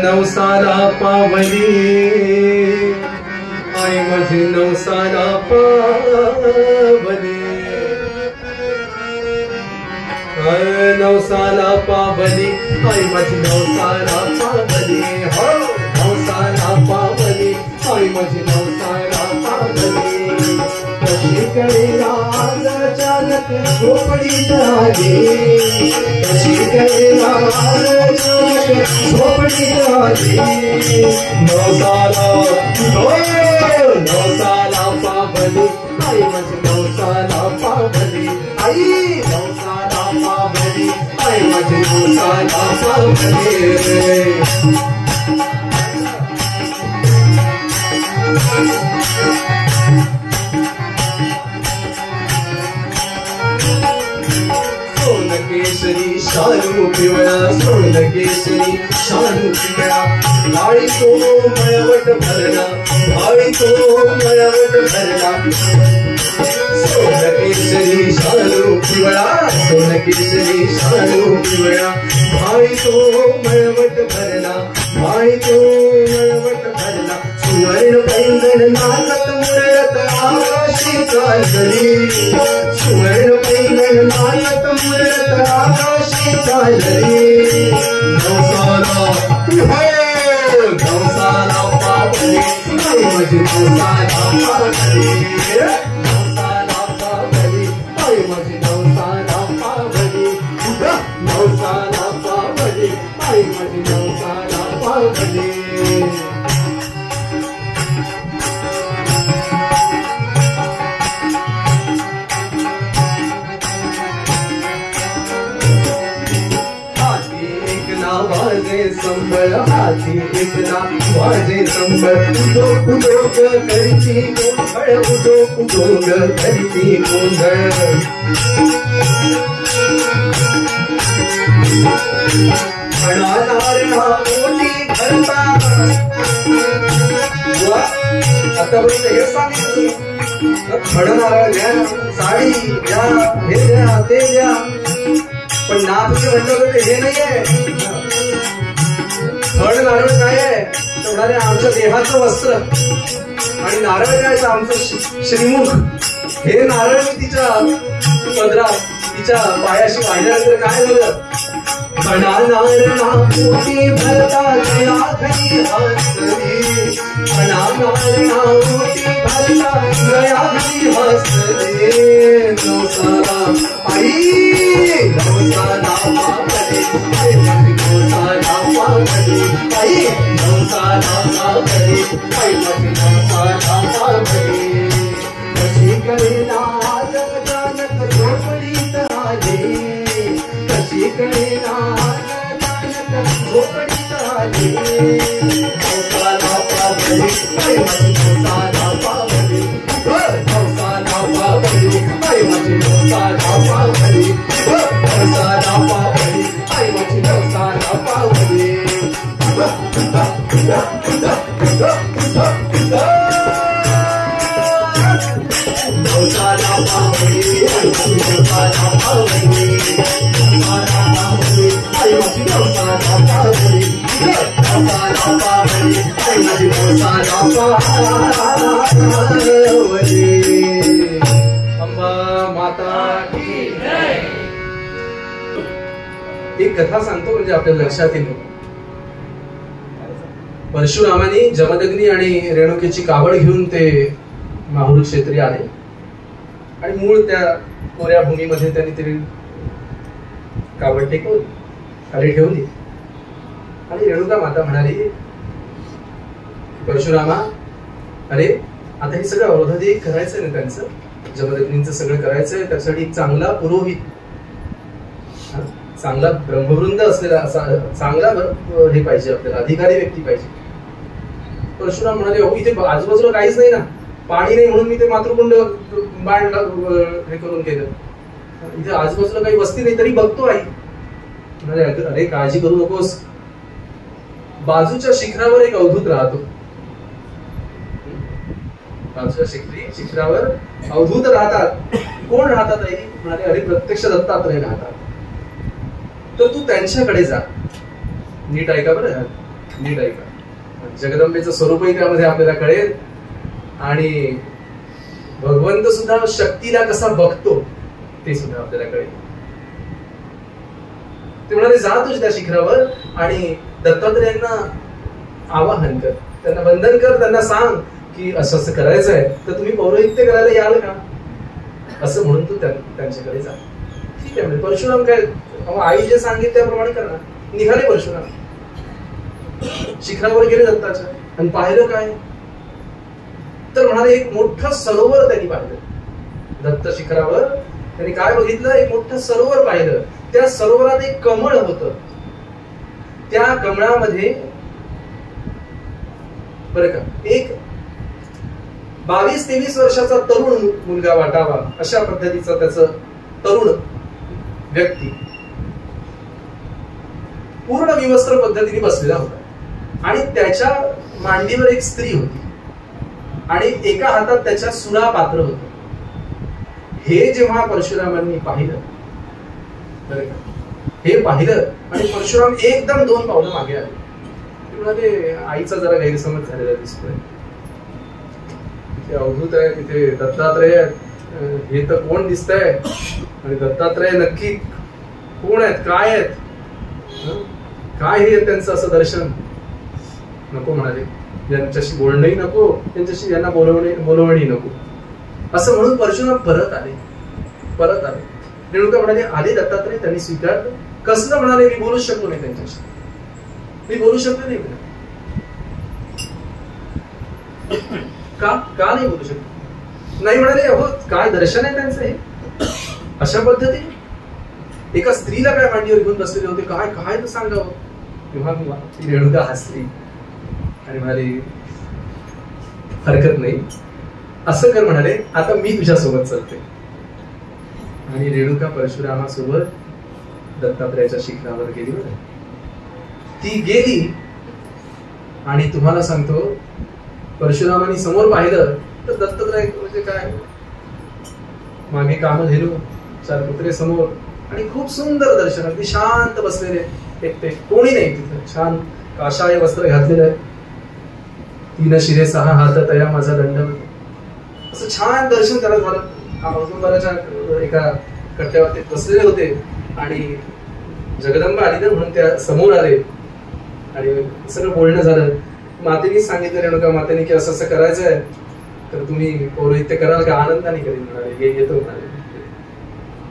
नवसाला पावली आई माझी, नवसाला पावली, नवसाला पावली आई माझी, नवसाला पावली, हो नवसाला पावली आई माझी, नवसाला पावली. कशी कळेला आजच्या अचानक झोपडीत आले, कशी कळेना अचानक झोपडीत आले. नवसाला पावली, आई माझी नवसाला पावली, आई नवसाला पावली, आई माझी नवसाला पावली. सोनकेशरी शालू पिवळा, सोनकेशरी शालू पिवळा, भाळी तो मळवट भरला, भाळी तो मळवट भरला. सोनकेशरी शालू पिवळा, सोनकेशरी शालू पिवळा, भाळी तो मळवट भरला, भाळी तो मळवट भरला. सुवर्ण पैंजण नाचत मुरळत आकाशी चालली, सुवर्ण पैंजण नाचत मुरळत आकाशी चालली. नवसाला पावली, आई माझी नवसाला पावली, नवसाला पावली, आई माझी नवसाला पावली, नवसाला पावली, आई माझी नवसाला पावली. वाजे संबळ, हाती एकला वाजे संबळ, उदो उदो करती गोंधळ, उदो उदो करती गोंधळ. म्हणाणार हा मोठी भरता, आतापर्यंत हे सांगितलं, म्हणणार घ्या साडी घ्या, हे द्या ते द्या, पण नाथचे म्हणलं होतं हे नाहीये. फळ नारळ काय आहे तर म्हणाले आमच्या देहाचं वस्त्र, आणि नारळ काय तर आमचं श्रीमुख. हे नारळ मी तिच्या पदरात तिच्या पायाशी वाढल्यानंतर काय झालं, म्हणाणार पोटी भरता गया घरी हसली, म्हणाणार पोटी भरता गया घरी हसली. नवसाला आई नवसाला पावली, आई माझी नवसाला पावली, आई नवसाला पावली, आई माझी नवसाला पावली. कशी कळेना अचानक झोपडीत आले, कशी कळेना अचानक झोपडीत आले. नवसाला पावली, आई माझी नवसाला पावली, नवसाला पावली, आई माझी नवसाला पावली, नवसाला पावली, आई माझी नवसाला पावली. नवसाला पावली, आई माझी नवसाला पावली, नवसाला पावली, आई माझी नवसाला पावली, नवसाला पावली, आई माझी नवसाला पावली. अंबा माता की जय. एक कथा सांगतो म्हणजे आपल्या लक्षात येईल. परशुरामाने जमदग्नी आणि रेणुकेची कावड घेऊन ते माहुर क्षेत्री आले, आणि मूळ त्या कोऱ्या भूमीमध्ये त्यांनी ते कावड टेकवली, खाली ठेवली, आणि रेणुका माता म्हणाली परशुरामा, अरे आता हे सगळं अवरोधी करायचंय ना, त्यांचं जमदग्नींचं सगळं करायचंय, त्यासाठी एक चांगला पुरोहित, चांगला ब्रह्मवृंद असलेला असा चांगला हे पाहिजे, आपल्याला अधिकारी व्यक्ती पाहिजे. परशुराम म्हणाले, अहो इथे आजूबाजूला काहीच नाही ना, पाणी नाही म्हणून मी ते मातृकुंड बाण हे करून केलं, इथे आजूबाजूला काही वस्ती नाही तरी बघतो आई. म्हणाले, अरे काळजी करू नकोस, बाजूच्या शिखरावर एक अवधूत राहतो, बाजूच्या शिखरावर अवधूत राहतात. कोण राहतात आई? म्हणाले, अरे प्रत्यक्ष दत्तात्रय राहतात, तर तू त्यांच्याकडे जा. नीट ऐका बरं, नीट ऐका. जगदंबेचं स्वरूपही त्यामध्ये आपल्याला कळेल, आणि भगवंत सुद्धा शक्तीला कसा बघतो ते सुद्धा आपल्याला कळेल. ते म्हणाले, जा तुझ्या त्या शिखरावर आणि दत्तात्रयांना आवाहन कर, त्यांना वंदन कर, त्यांना सांग की असं असं करायचंय, तर तुम्ही पौरोहित्य करायला याल का? असं म्हणून तू त्यांच्याकडे जा. ठीक आहे म्हणजे परशुराम काय आई जे सांगितलं त्याप्रमाणे करणार. निघाले परशुराम, शिखरावर गेले दत्ताच्या आणि पाहिलं काय तर म्हणाले एक मोठं सरोवर त्यांनी पाहिलं. दत्त शिखरावर त्यांनी काय बघितलं, एक मोठं सरोवर पाहिलं. त्या सरोवरात एक कमळ होतं. त्या कमळामध्ये बरं का एक 22-23 वर्षाचा तरुण मुलगा वाटावा अशा पद्धतीचा त्याचं तरुण व्यक्ती पूर्ण विवस्त्र पद्धतीने बसलेला होता आणि त्याच्या मांडीवर एक स्त्री होती आणि एका हातात त्याच्या सुरा पात्र होत. हे जेव्हा परशुरामांनी पाहिलं बरं का, हे पाहिलं आणि परशुराम एकदम 2 पावलं मागे आले. ते म्हणाले आईचा जरा गैरसमज झालेला दिसतोय. ते अवधूत आहे, तिथे दत्तात्रय आहेत, हे तर कोण दिसतंय आणि दत्तात्रय नक्की कोण आहेत, काय आहेत, काय हे त्यांचं असं दर्शन नको. म्हणाले यांच्याशी बोलणंही नको, त्यांच्याशी यांना बोलवणंही नको. असं म्हणून परशुराम परत आले. रेणुका म्हणाले आले दत्तात्रय, त्यांनी स्वीकारलं. कसलं म्हणाले मी बोलू शकलो नाही त्यांच्याशी, मी बोलू शकलो नाही. का नाही बोलू शकलो? नाही म्हणाले अहो काय दर्शन आहे त्यांचं हे, अशा पद्धतीने एका स्त्रीला काय मांडीवर घेऊन बसलेले होते, काय काय तर सांगावं. तेव्हा ती रेणुका हसली आणि म्हणाली हरकत नाही, असं कर म्हणाले आता मी तुझ्यासोबत चालते. आणि रेणुका परशुरामासोबत दत्तात्रयाच्या शिखरावर गेली. ती गेली आणि तुम्हाला सांगतो परशुरामांनी समोर पाहिलं तर दत्तात्रय म्हणजे काय मागे कामधेनू 4 कुत्रे समोर आणि खूप सुंदर दर्शन, अगदी शांत बसलेले एकटे, कोणी नाही तिथं. छान काशाय वस्त्र घातलेलं आहे, 3 शिरे 6 हात तया माझा दंडवत, असं छान दर्शन त्याला झालं. औदुंबराच्या एका कट्ट्यावर ते बसलेले होते आणि जगदंबा आली म्हणून त्या समोर आले आणि सगळं बोलणं झालं. मातेनी सांगितलं रेणुका मातेने की असं असं करायचं आहे तर तुम्ही पौरोहित्य कराल का? आनंदाने करेन म्हणाले, हे येतो म्हणाले.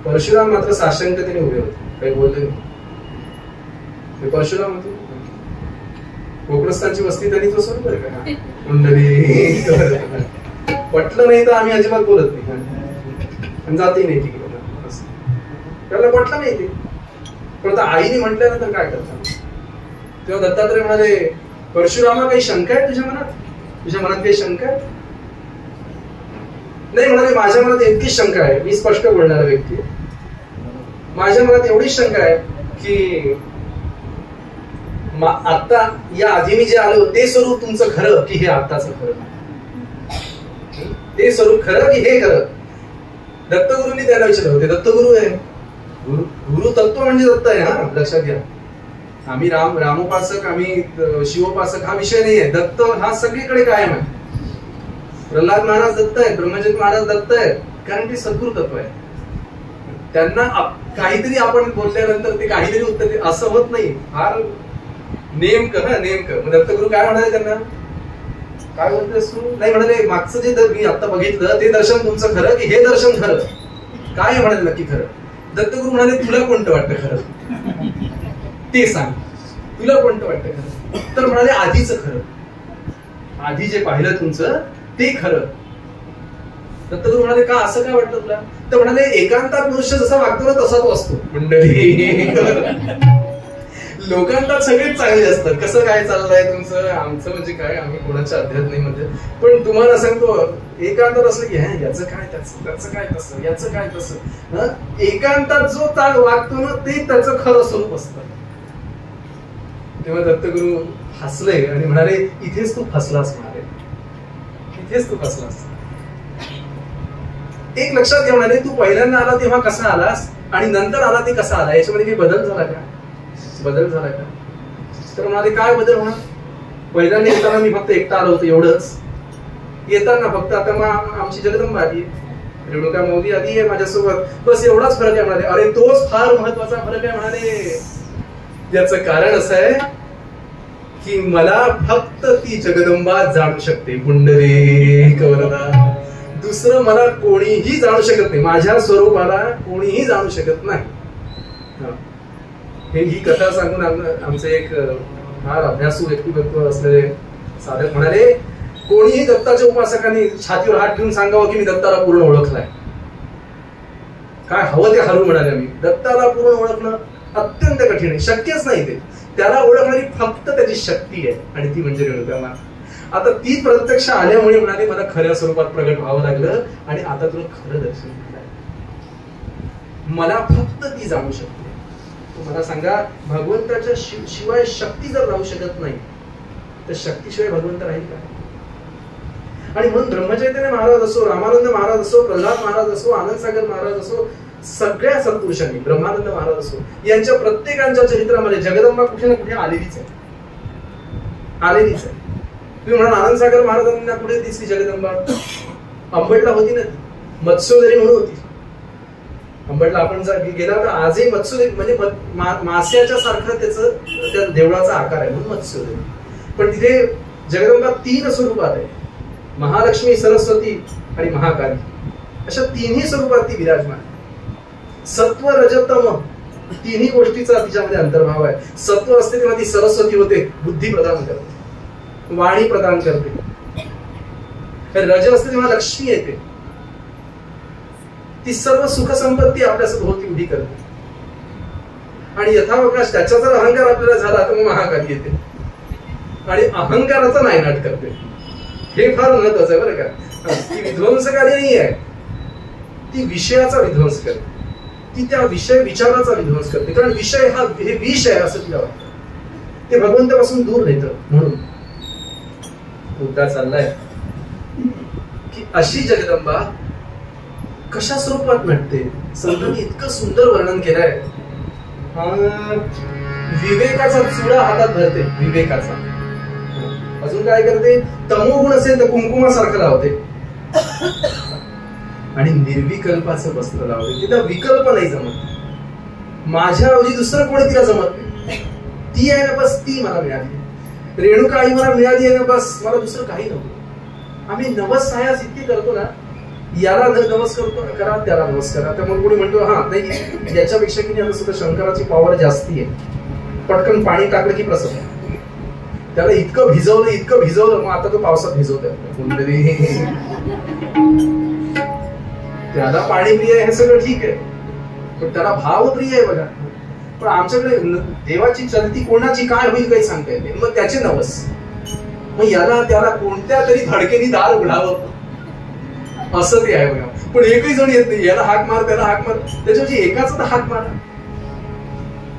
परशुराम मात्र साशंकतेने उभे होते, काही बोलले नाही. परशुराम होते कोकणस्थानची वस्ती त्यांनी तो सोड बरं का मंडळी, पटलं नाही तर आम्ही अजिबात बोलत नाही, जातही नाही तिकडे. त्याला पटलं नाही ते, पण आता आईने म्हटल्यानंतर काय करतात. तेव्हा दत्तात्रय म्हणाले परशुरामा काही शंका आहे तुझ्या मनात? तुझ्या मनात काही शंका आहे? नाही म्हणाले माझ्या मनात इतकीच शंका आहे, मी स्पष्ट बोलणारा व्यक्ती, माझ्या मनात एवढीच शंका आहे की आता या आधी मी जे आलो ते स्वरूप तुमचं खरं की हे आत्ताचं खरं? ते स्वरूप खरं की हे खरं? दत्तगुरूंनी त्याला विचारलं होते. दत्तगुरु आहे, गुरु तत्व म्हणजे दत्त आहे. हा लक्षात घ्या, आम्ही रामोपासक आम्ही शिवोपासक हा विषय नाहीये. दत्त हा सगळीकडे कायम आहे. प्रल्हाद महाराज दत्त आहे, ब्रह्मजित महाराज दत्त आहे, कारण ते सद्गुरु तत्व आहे. त्यांना काहीतरी आपण बोलल्यानंतर ते काहीतरी उत्तर असं होत नाही, फार नेमकं नेमकं. मग दत्तगुरु काय म्हणाले त्यांना, काय बोलतोस तू? नाही म्हणाले मागचं जे मी आता बघितलं ते दर्शन तुमचं खरं की हे दर्शन खरं? काय म्हणाले नक्की खरं? दत्तगुरु म्हणाले तुला कोणतं वाटतं खरं ते सांग, तुला कोणतं वाटतं खरं? तर म्हणाले आधीचं खरं, आधी जे पाहिलं तुमचं ते खरं. दत्तगुरु म्हणाले का असं काय वाटतं तुला? तर म्हणाले एकांतात मनुष्य जसा वागतो ना तसा तो असतो. मंडळी लोकांतात सगळेच चांगले असतात. कसं काय चाललंय तुमचं, आमचं म्हणजे काय, आम्ही कोणाच्या अध्यात्मिकमध्ये. पण तुम्हाला सांगतो एकांतात असलं की याचं काय त्याचं काय तसं, याचं काय तसं. एकांतात जो ताळ वागतो ना ते त्याचं खरं स्वरूप असतं. तेव्हा दत्तगुरु हसले आणि म्हणाले इथेच तू फसलास. म्हणाले इथेच तू फसलास. एक लक्षात घे म्हणाले, तू पहिल्यांदा आला तेव्हा कसा आलास आणि नंतर आला ते कसा आला, याच्यामध्ये काही बदल झाला का? बदल झाला का? तर म्हणाले काय बदल होणार? पहिल्यांदा येताना मी फक्त एकटा आलो होतो एवढंच. येताना फक्त आता मग आमची जगदंबा आली, रेणुका माऊली आली आहे माझ्यासोबत, बस एवढाच फरक आहे. म्हणाले अरे तोच फार महत्वाचा फरक आहे. म्हणाले याचं कारण असं आहे की मला फक्त ती जगदंबा जाणू शकते. पुंडरीक वरदा दुसरं मला कोणीही जाणू शकत नाही, माझ्या स्वरूपाला कोणीही जाणू शकत नाही. ही कथा सांगून आमचे एक फार अभ्यासू व्यक्तिमत्व असलेले साधक म्हणाले, कोणीही दत्ताच्या उपासकांनी छातीवर हात घेऊन सांगावं की मी दत्ताला पूर्ण ओळखलाय. काय हवं ते हरवू म्हणाले मी. दत्ताला पूर्ण ओळखणं अत्यंत कठीण आहे, शक्यच नाही ते. त्याला ओळखणारी फक्त त्याची शक्ती आहे आणि ती म्हणजे रेणुका माता. आता ती प्रत्यक्ष आल्यामुळे म्हणाले मला खऱ्या स्वरूपात प्रगट व्हावं लागलं आणि आता तुला खरं दर्शन मिळालं. मला फक्त ती जाणू शकते. मला सांगा, भगवंताच्या शिवाय शक्ती जर राहू शकत नाही तर शक्तीशिवाय भगवंत राहील का? आणि म्हणून ब्रह्मचैतन्य महाराज असो, रामानंद महाराज असो, प्रल्हाद महाराज असो, आनंदसागर महाराज असो, सगळ्या सत्पुरुषांनी, ब्रह्मानंद महाराज असो, यांच्या प्रत्येकांच्या चरित्रामध्ये जगदंबा कुठे ना कुठे आलेलीच आहे. आलेलीच आहे. तुम्ही म्हणा आनंदसागर महाराजांना कुठे दिसली जगदंबा? अंबडला होती ना, मत्स्योदरी म्हणून होती. अंबडला आपण जर गेला तर आजही मत्स्योदरी म्हणजे मास्याच्या सारखा त्या देवळाचा आकार आहे, म्हणून मत्स्योदरी. पण तिथे जगदंबा 3 स्वरूपात आहे, महालक्ष्मी, सरस्वती आणि महाकाली. अशा 3ही स्वरूपात ती विराजमान. सत्व, रज, तम 3ही गोष्टीचा तिच्यामध्ये अंतर्भाव आहे. सत्व असते तेव्हा ती सरस्वती होते, बुद्धी प्रदान करते, वाणी प्रदान करते. रज असते तेव्हा लक्ष्मी येते, ती सर्व सुख संपत्ती आपल्या सभोवती उभी करते. आणि यथावकाश त्याचा जर अहंकार आपल्याला झाला तर मग महाकाली येते आणि अहंकाराचा नायनाट करते. हे फार महत्वाचं आहे बरं का. ती विध्वंसकारी नाही आहे, ती विषयाचा विध्वंस करते. ती त्या विषय विचाराचा विध्वंस करते, कारण विषय हा हे विष आहे असं तिला वाटतं. ते भगवंतापासून दूर नेतं. म्हणून मुद्दा चाललाय की अशी जगदंबा कशा स्वरूपात नटते. संतांनी इतकं सुंदर वर्णन केलंय. विवेकाचा चुडा हातात धरते, विवेकाचा. अजून काय करते? तमोगुण असेल तर कुंकुमासारखं लावते आणि निर्विकल्पाचं वस्त्र लावते. तिला विकल्प नाही जमत. माझ्या ऐवजी दुसरं कोणी तिला जमत नाही. ती आहे ना बस, ती मला मिळाली. रेणुका आई मला मिळाली आहे ना बस, मला दुसरं काही नको. आम्ही नवस सायास इतके करतो ना, याला नमस करतो करा, त्याला नमस करा. त्यामुळे कोणी म्हणतो हा नाही याच्यापेक्षा की नाही सुद्धा शंकराची पॉवर जास्ती आहे. पटकन पाणी टाकलं की प्रसन्न. त्याला इतकं भिजवलं मग आता तो पावसात भिजवतोय. त्याला पाणी प्रिय आहे हे सगळं ठीक आहे, पण त्याला भाव प्रिय आहे बघा. पण आमच्याकडे देवाची चलती कोणाची काय होईल काही सांगता येत नाही. मग त्याचे नवस, मग याला त्याला कोणत्या तरी धडकेनी दार उघडावं असं ते आहे बघा. पण एकही जण येत नाही. याला हाक मार, त्याला हाक मार, त्याच्यावरची एकाच तर हाक मार.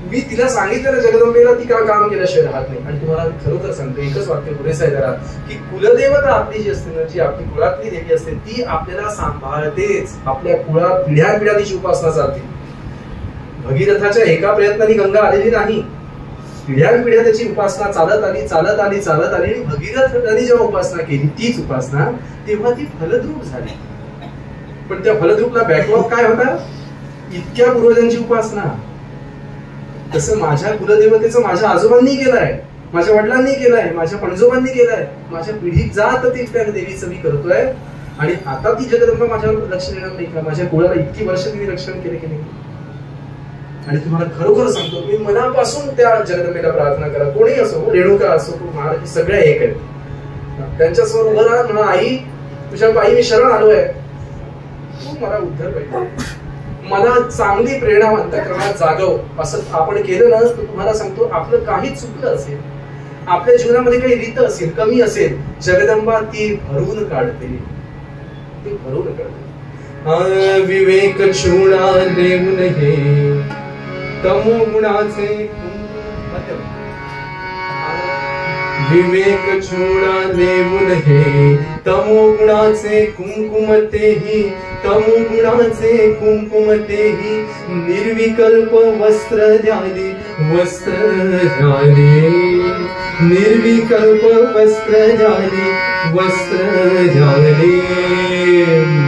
मी तिला सांगितलं जगदंबेला, ती काय काम केल्याशिवाय राहत नाही. आणि तुम्हाला खरोखर सांगतो, एकच वाक्य पुरेसं आहे जरा, की कुलदेवता आपली जी असते ना, जी आपली कुळातली देवी असते, ती आपल्याला सांभाळतेच. आपल्या कुळात पिढ्या तिची उपासना चालते. भगीरथाच्या एका प्रयत्नाने गंगा आलेली नाही. पिढ्या त्याची उपासना चालत आली आणि भगीरथाने जेव्हा उपासना केली, तीच उपासना, तेव्हा ती फलद्रूप झाली. पण त्या फलद्रूपला बॅकलॉग काय होता? इतक्या पूर्वजांची उपासना. तसं माझ्या कुलदेवतेचं माझ्या आजोबांनी केलंय, माझ्या वडिलांनी केलंय, माझ्या पणजोबांनी केलंय. माझ्या पिढीत जात ते त्या देवीचं मी करतोय. आणि आता ती जगदंबा माझ्यावर लक्ष देणार नाही का? माझ्या कुळाला इतकी वर्ष तिने रक्षण केले की नाही? आणि तुम्हाला खरोखर सांगतो, मी मनापासून त्या जगदंबेला प्रार्थना करा. कोणी असो, रेणुका असो, महाराज, सगळ्या एक आहेत. त्यांच्यासमोर उभं राहा, म्हणा आई तुझ्या पायी मी शरण आलोय, तू मला उद्धार पाहिजे. मला चांगली प्रेरणा अंतःकरणात जागव. असं आपण केलं ना, तर तुम्हाला सांगतो, आपलं काही चुकलं असेल, आपल्या जीवनामध्ये काही रीत असेल, कमी असेल, जगदंबा ती भरून काढते. ती भरून काढते. विवेक चूडा देऊन हे तमो गुणाचे, विवेक चूडा देऊन हे तमो गुणाचे कुंकुम तेही, तमो गुणाचे कुंकुम तेही, निर्विकल्प वस्त्र द्याले, निर्विकल्प वस्त्र द्याले,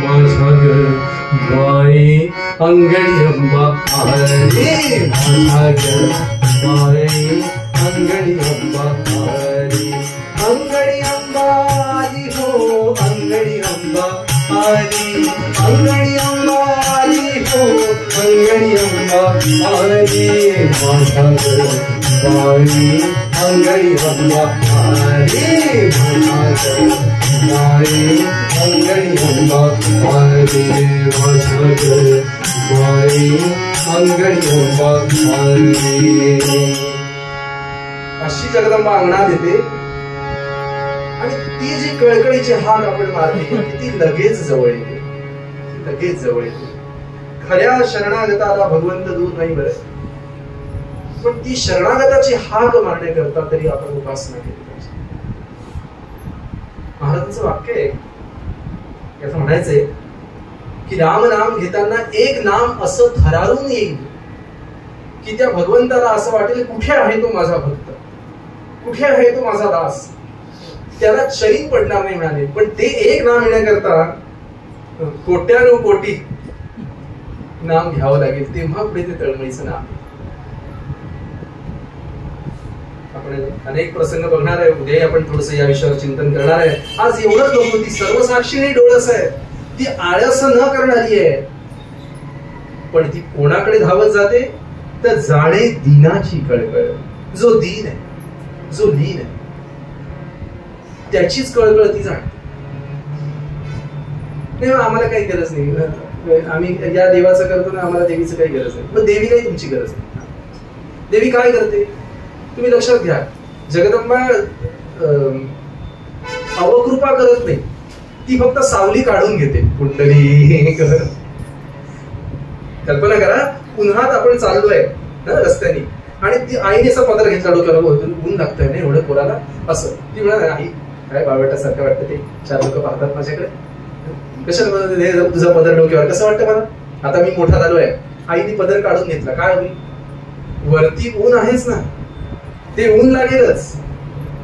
माझ्या गाई अंगडी अंबा आली, माझ्या गाई अंगडी अंबा आली, अंगडी अंबा आली हो, अंगडी अंबा आली. अंगणी अंबा आली माझ्याकडे बाई अंगणी अंबा आली माझ्याकडे बाई अंगणी अंबा आली माझ्याकडे बाई अंगणी अंबा आली. अशी जगदंबा अंगणात येते आणि ती जी कळकळीची हाक आपण मारली ती लगेच जवळ येते, लगेच जवळ येते. खऱ्या शरणागताला भगवंत दूर नाही बरं, पण ती शरणागताची हाक मारण्याकरता तरी आपण उपासना केली पाहिजे. महाराजांचं वाक्य आहे, याचं म्हणायचंय की राम नाम घेताना एक नाम असं थरारून येईल की त्या भगवंताला असं वाटेल कुठे आहे तो माझा भक्त, कुठे आहे तो माझा दास. त्याला चैन पडणार नाही म्हणाले, पण ते एक नाम येण्याकरता कोट्यानो कोटी नाम घ्यावं लागेल, तेव्हा पुढे ते तळमळीचं नाम. आपण अनेक प्रसंग बघणार आहे, उद्या आपण थोडस या विषयावर चिंतन करणार आहे. आज एवढंच नको, ती सर्वसाक्षिणी डोळस आहे, ती आळस न करणारी आहे, पण ती कोणाकडे धावत जाते तर जाणे दिनाची कळकळ. जो दीन आहे, जो लीन आहे, त्याचीच कळकळ ती जाणते. तेव्हा आम्हाला काही गरज नाही, आम्ही या देवाचं करतो ना, आम्हाला देवीचं काही गरज नाही. पण देवीलाही तुमची गरज नाही. देवी काय करते तुम्ही लक्षात घ्या. जगदंबा अवकृपा करत नाही, ती फक्त सावली काढून घेते. कुंडली कल्पना करा, उन्हात आपण चाललोय रस्त्याने आणि ती आईने असा पदर घेतला डोक्याला, ऊन लागतंय ना एवढं पोराला, असं. ती म्हणाल आई काय बावटासारखं वाटतं, ते चार लोक पाहतात माझ्याकडे, कशाला तुझा पदर डोक्यावर, कसं वाटतं मला, आता मी मोठा झालोय. आईने पदर काढून घेतला, काय होईल, वरती ऊन आहेच ना, ते ऊन लागेलच.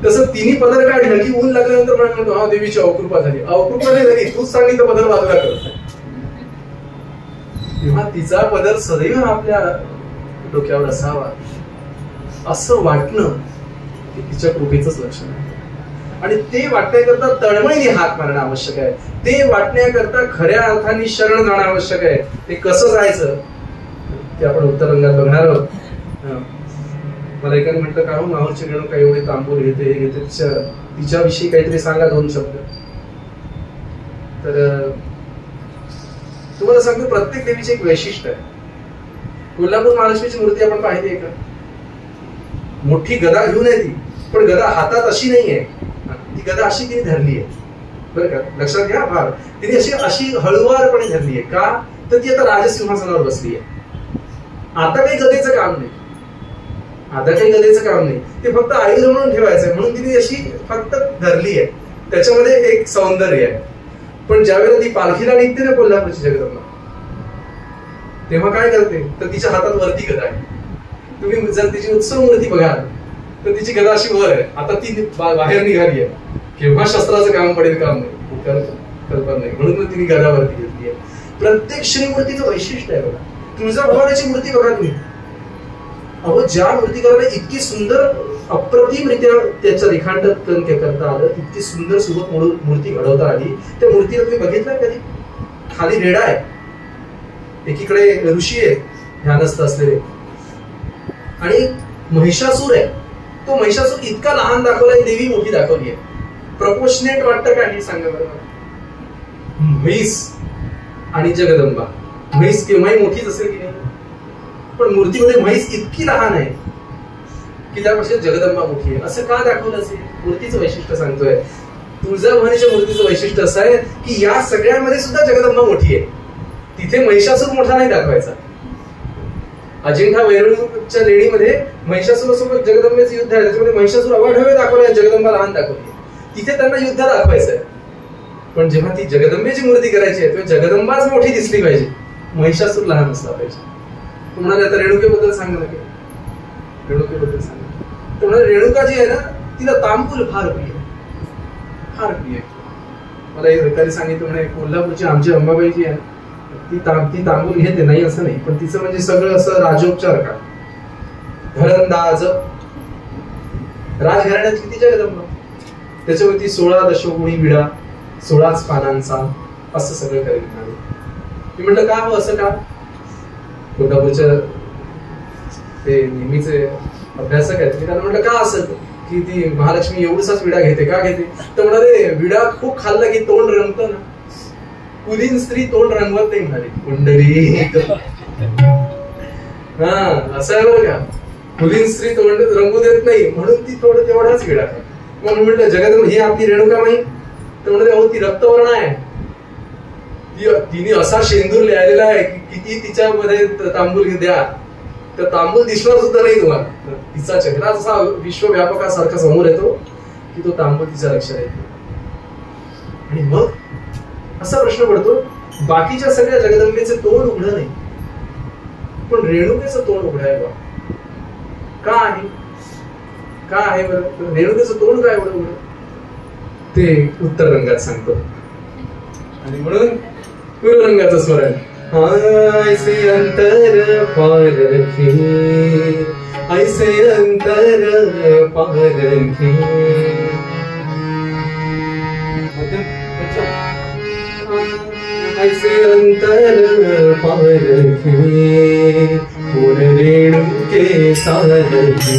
तसं तिने पदर काढलं की ऊन लागल्यानंतर म्हणतो हा देवीची अवकृपा झाली. अवकृपा नाही झाली, तूच सांगितलं पदर बाजूला करत. तेव्हा तिचा पदर सदैव आपल्या डोक्यावर असावा असं वाटणं तिच्या कृपेचंच लक्षण आहे. आणि ते वाटण्याकरता तळमळीने हाक मारणं आवश्यक आहे. ते वाटण्याकरता खऱ्या अर्थाने शरण जाणं आवश्यक आहे. ते कसं जायचं ते आपण उत्तरंगात बघणार आहोत. मला एकाने म्हटलं का माहूरची रेणुका एवढे तांबूल घेते हे घेते, तिच्याविषयी काहीतरी सांगा, 2 शब्द. तर तुम्हाला सांगतो, प्रत्येक देवीचे एक वैशिष्ट्य आहे. कोल्हापूर महालक्ष्मीची मूर्ती आपण पाहिली आहे का, मोठी गदा घेऊन आहे ती, पण गदा हातात अशी नाहीये, ती गदा अशी तिने धरली आहे बरं का, लक्षात घ्या. फार तिने अशी हळुवारपणे धरली आहे. का तर ती आता राजसिंहासनावर बसली आहे. आता काही गदेचं काम नाही, आता काही गदेचं काम नाही, ते फक्त आयुध म्हणून ठेवायचंय म्हणून तिने अशी फक्त धरली आहे. त्याच्यामध्ये एक सौंदर्य आहे. पण ज्यावेळेला ती पालखीला निघते ना कोल्हापूरची जगदंबा, तेव्हा काय करते तर तिच्या हातात वरती गदा आहे. तुम्ही जर तिची उत्सव मूर्ती बघाल तर तिची गदा अशी वर आहे. आता ती बाहेर निघाली आहे, केव्हा शस्त्राचं काम पडेल काम नाही, कल्पना नाही, म्हणून तिने गदावरती घेतली आहे. प्रत्येक श्रीमूर्तीचं वैशिष्ट्य आहे बघा. तुळजाभवानीची मूर्ती बघा तुम्ही, अहो ज्या मूर्तिकाराने इतकी सुंदर अप्रतिमरित्या त्याचं रेखाटन करता आलं, इतकी सुंदर सुबक मूर्ती घडवता आली, त्या मूर्तीला तुम्ही बघितलं कधी? खाली रेडा आहे, एकीकडे ऋषी आहे ध्यानस्थ असलेले, आणि महिषासूर आहे. तो महिषासूर इतका लहान दाखवलाय, देवी मोठी दाखवली आहे. प्रपोर्शनेट वाटतं का हे सांगा बरं. म्हैस आणि जगदंबा, म्हैस केव्हाही मोठीच असेल की नाही, पण मूर्तीमध्ये म्हैस इतकी लहान आहे की त्यापेक्षा जगदंबा मोठी आहे. असं का दाखवलं असेल? मूर्तीचं वैशिष्ट्य सांगतोय. तुळजाभवानीच्या मूर्तीचं वैशिष्ट्य असं आहे की या सगळ्यांमध्ये सुद्धा जगदंबा मोठी आहे. तिथे महिषासूर मोठा नाही दाखवायचा. अजिंठा वेरूळच्या लेणीमध्ये महिषासूरासोबत जगदंबेचं युद्ध आहे, त्याच्यामध्ये महिषासूर अवाढव्य दाखवलाय, जगदंबा लहान दाखवली. तिथे त्यांना युद्ध दाखवायचंय. पण जेव्हा ती जगदंबेची मूर्ती करायची आहे तेव्हा जगदंबाच मोठी दिसली पाहिजे, महिषासूर लहान असला पाहिजे. तुम्हाला आता रेणुकेबद्दल सांगा, रेणुकेबद्दल सांगा. तर म्हणजे रेणुका जी आहे ना, तिला तांबूल फार प्रिय, फार प्रिय. मला एक एकाने सांगितलं, म्हणे कोल्हापूरची आमची अंबाबाई जी आहे ती तांबूल घेते, नाही असं नाही, पण तिचं म्हणजे सगळं असं राजोपचार का, घरंदाज राजघराण्यातली ती जगदंबा. त्याच्यावरती 16 दशगुणी विडा, 16च पानांचा, असं सगळं करेल. मी म्हटलं का हो असं का? कोल्हापूरच्या ते नेहमीचे अभ्यासक आहेत, त्यांना म्हटलं का असं की ती महालक्ष्मी एवढाच विडा घेते, का घेते? तर म्हणाले विडा खूप खाल्ला की तोंड रंगतं ना, कुलीन स्त्री तोंड रंगवत नाही म्हणाली. कुंडली हा असं आहे बरं का, कुलीन स्त्री तोंड रंगू देत नाही म्हणून ती थोडं तेवढाच विडा खाते. म्हणून म्हटलं जगत ही आपली रेणुका माई, तर म्हणाले अहो ती रक्तवर्ण आहे, तिने असा शेंदूर लिहिलेला आहे की किती तिच्यामध्ये तांबूल द्या तर तांबूल दिसणार सुद्धा नाही तुम्हाला. तिचा चेहरा जसा विश्वव्यापकासारखा समोर येतो की तो तांबूल तिच्या लक्षात येतो. आणि मग असा प्रश्न पडतो, बाकीच्या सगळ्या जगदंबेचे तोंड उघडं नाही पण रेणुकेचं तोंड उघड आहे बा, का आहे? का आहे बरं? रेणुकेचं तोंड काय एवढं उघड? ते उत्तर रंगात सांगतो. आणि म्हणून पूर्व रंगाचं स्मरण. ऐसे अंतर पारखी, ऐसे अंतर पारखी, ऐसे अंतर पारखी, पूर्ण रेणुके सारखी,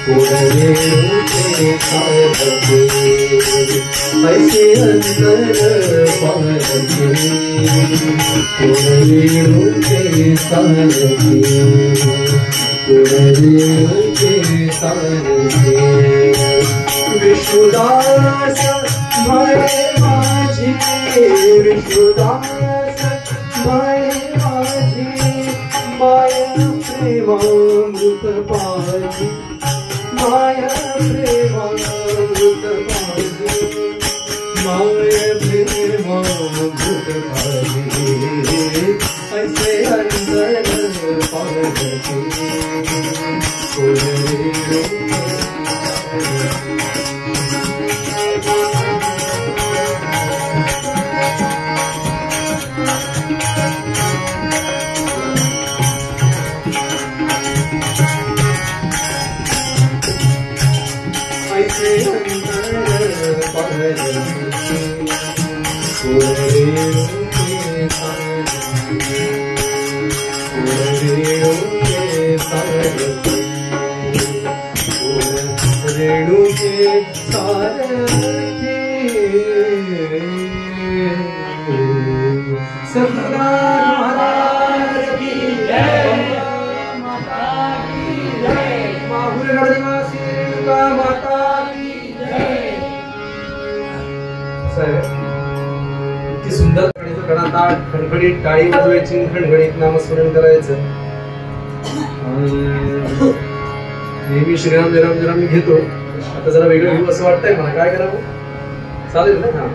पूर्ण रेणुके सारखी, ऐसे अंतर पारखी, पूर्ण रेणुके सारखी, पूर्ण रेणुके सारखी. विष्णुदास म्हणे माझी, विष्णुदास म्हणे माझी, माया प्रेमामृत पाजी, माया प्रेमामृत पाजी, माया प्रेमामृत पाजी, ऐसे अंतर पारखी, सुंदर खणखणीत टाळी वाजवायची, खणखणीत नामस्मरण करायचं. नेहमी श्रीराम जय राम जय राम मी घेतो, आता जरा वेगळं घेऊ असं वाटतंय मला, काय करावं? चालेल ना? हा,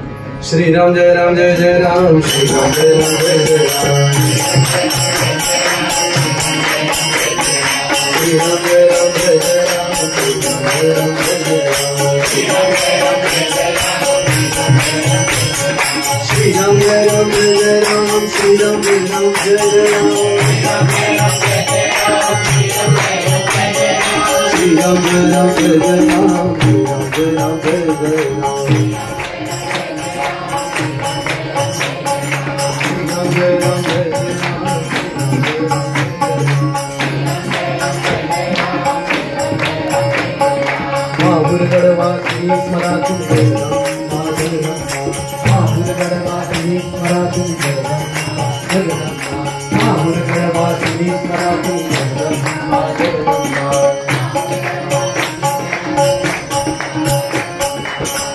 श्रीराम जय राम जय जय राम, श्रीराम जय राम जय जय राम, श्रीराम जय राम जय जय राम, श्रीराम जय राम जय जय राम, श्रीराम जय राम जय जय राम, श्रीराम जय राम जय जय राम, श्रीराम जय राम जय जय राम, श्रीराम जय राम जय जय राम, श्रीराम जय राम जय जय राम, श्रीराम जय राम जय जय राम, महागुरुगणवासी स्मरातु महागुरुगणवासी स्मरातु महागुरुगणवासी स्मरातु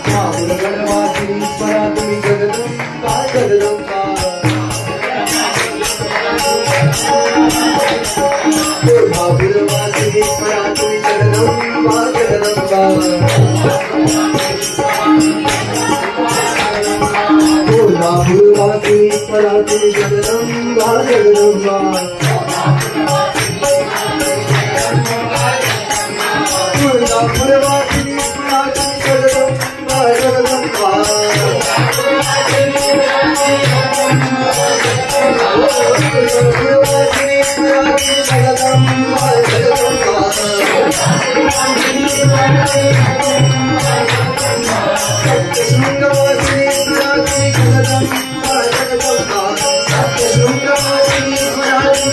महागुरुगणवासी स्मरातु जगदम्बा जगदम्बा, महागुरुवासी स्मरातु जगदम्बा जगदम्बा, महागुरुवासी स्मरातु जगदम्बा जगदम्बा, महागुरुवासी स्मरातु जगदम्बा जगदम्बा, महागुरुवासी स्मरातु जगदम्बा जगदम्बा, सत्यशृंगवासी स्मरातु जगदम्बा जगदम्बा, सत्यशृंगवासी स्मरातु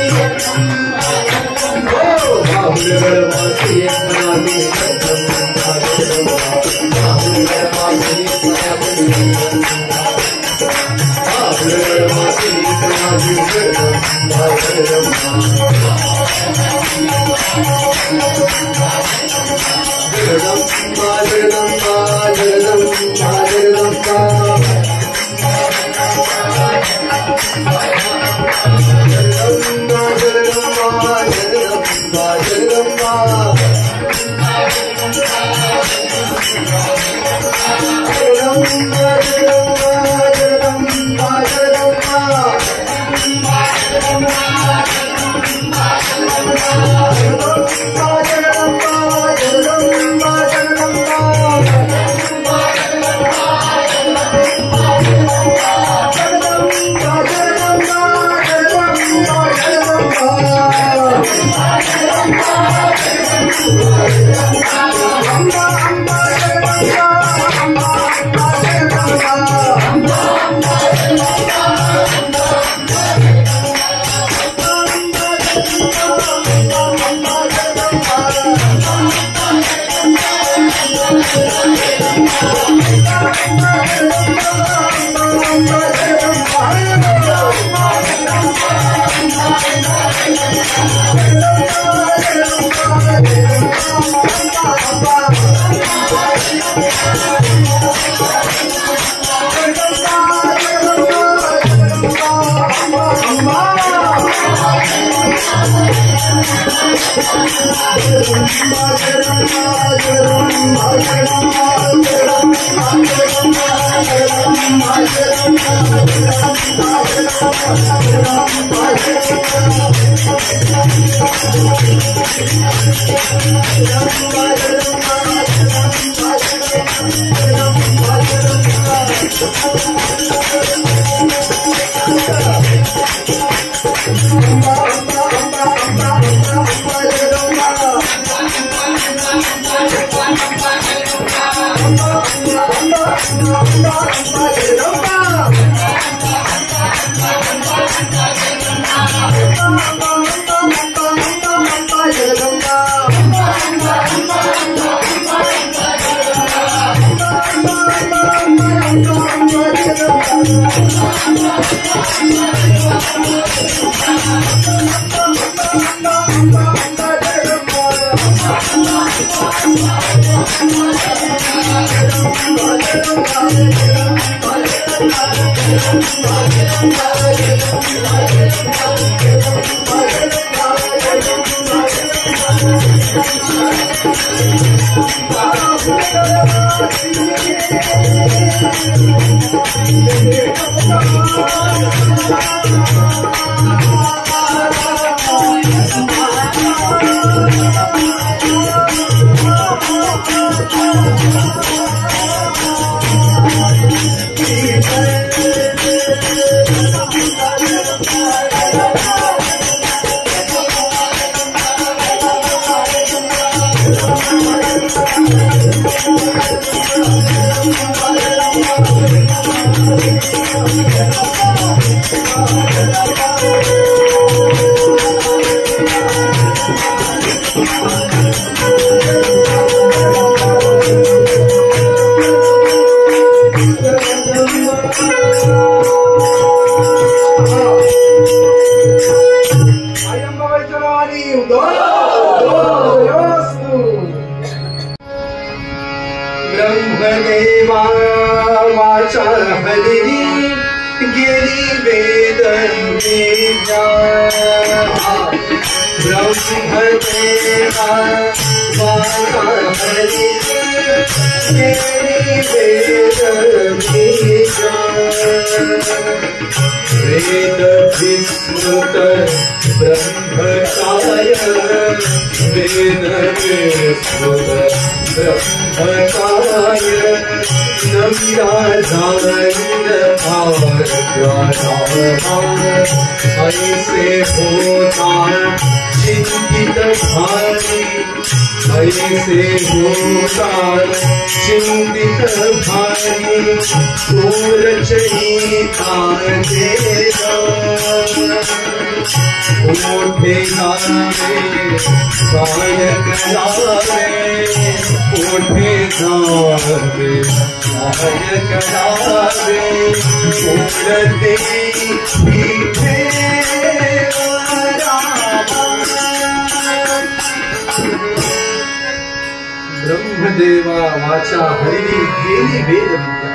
जीवा वाचा हरिणी गेली वेद विद्या.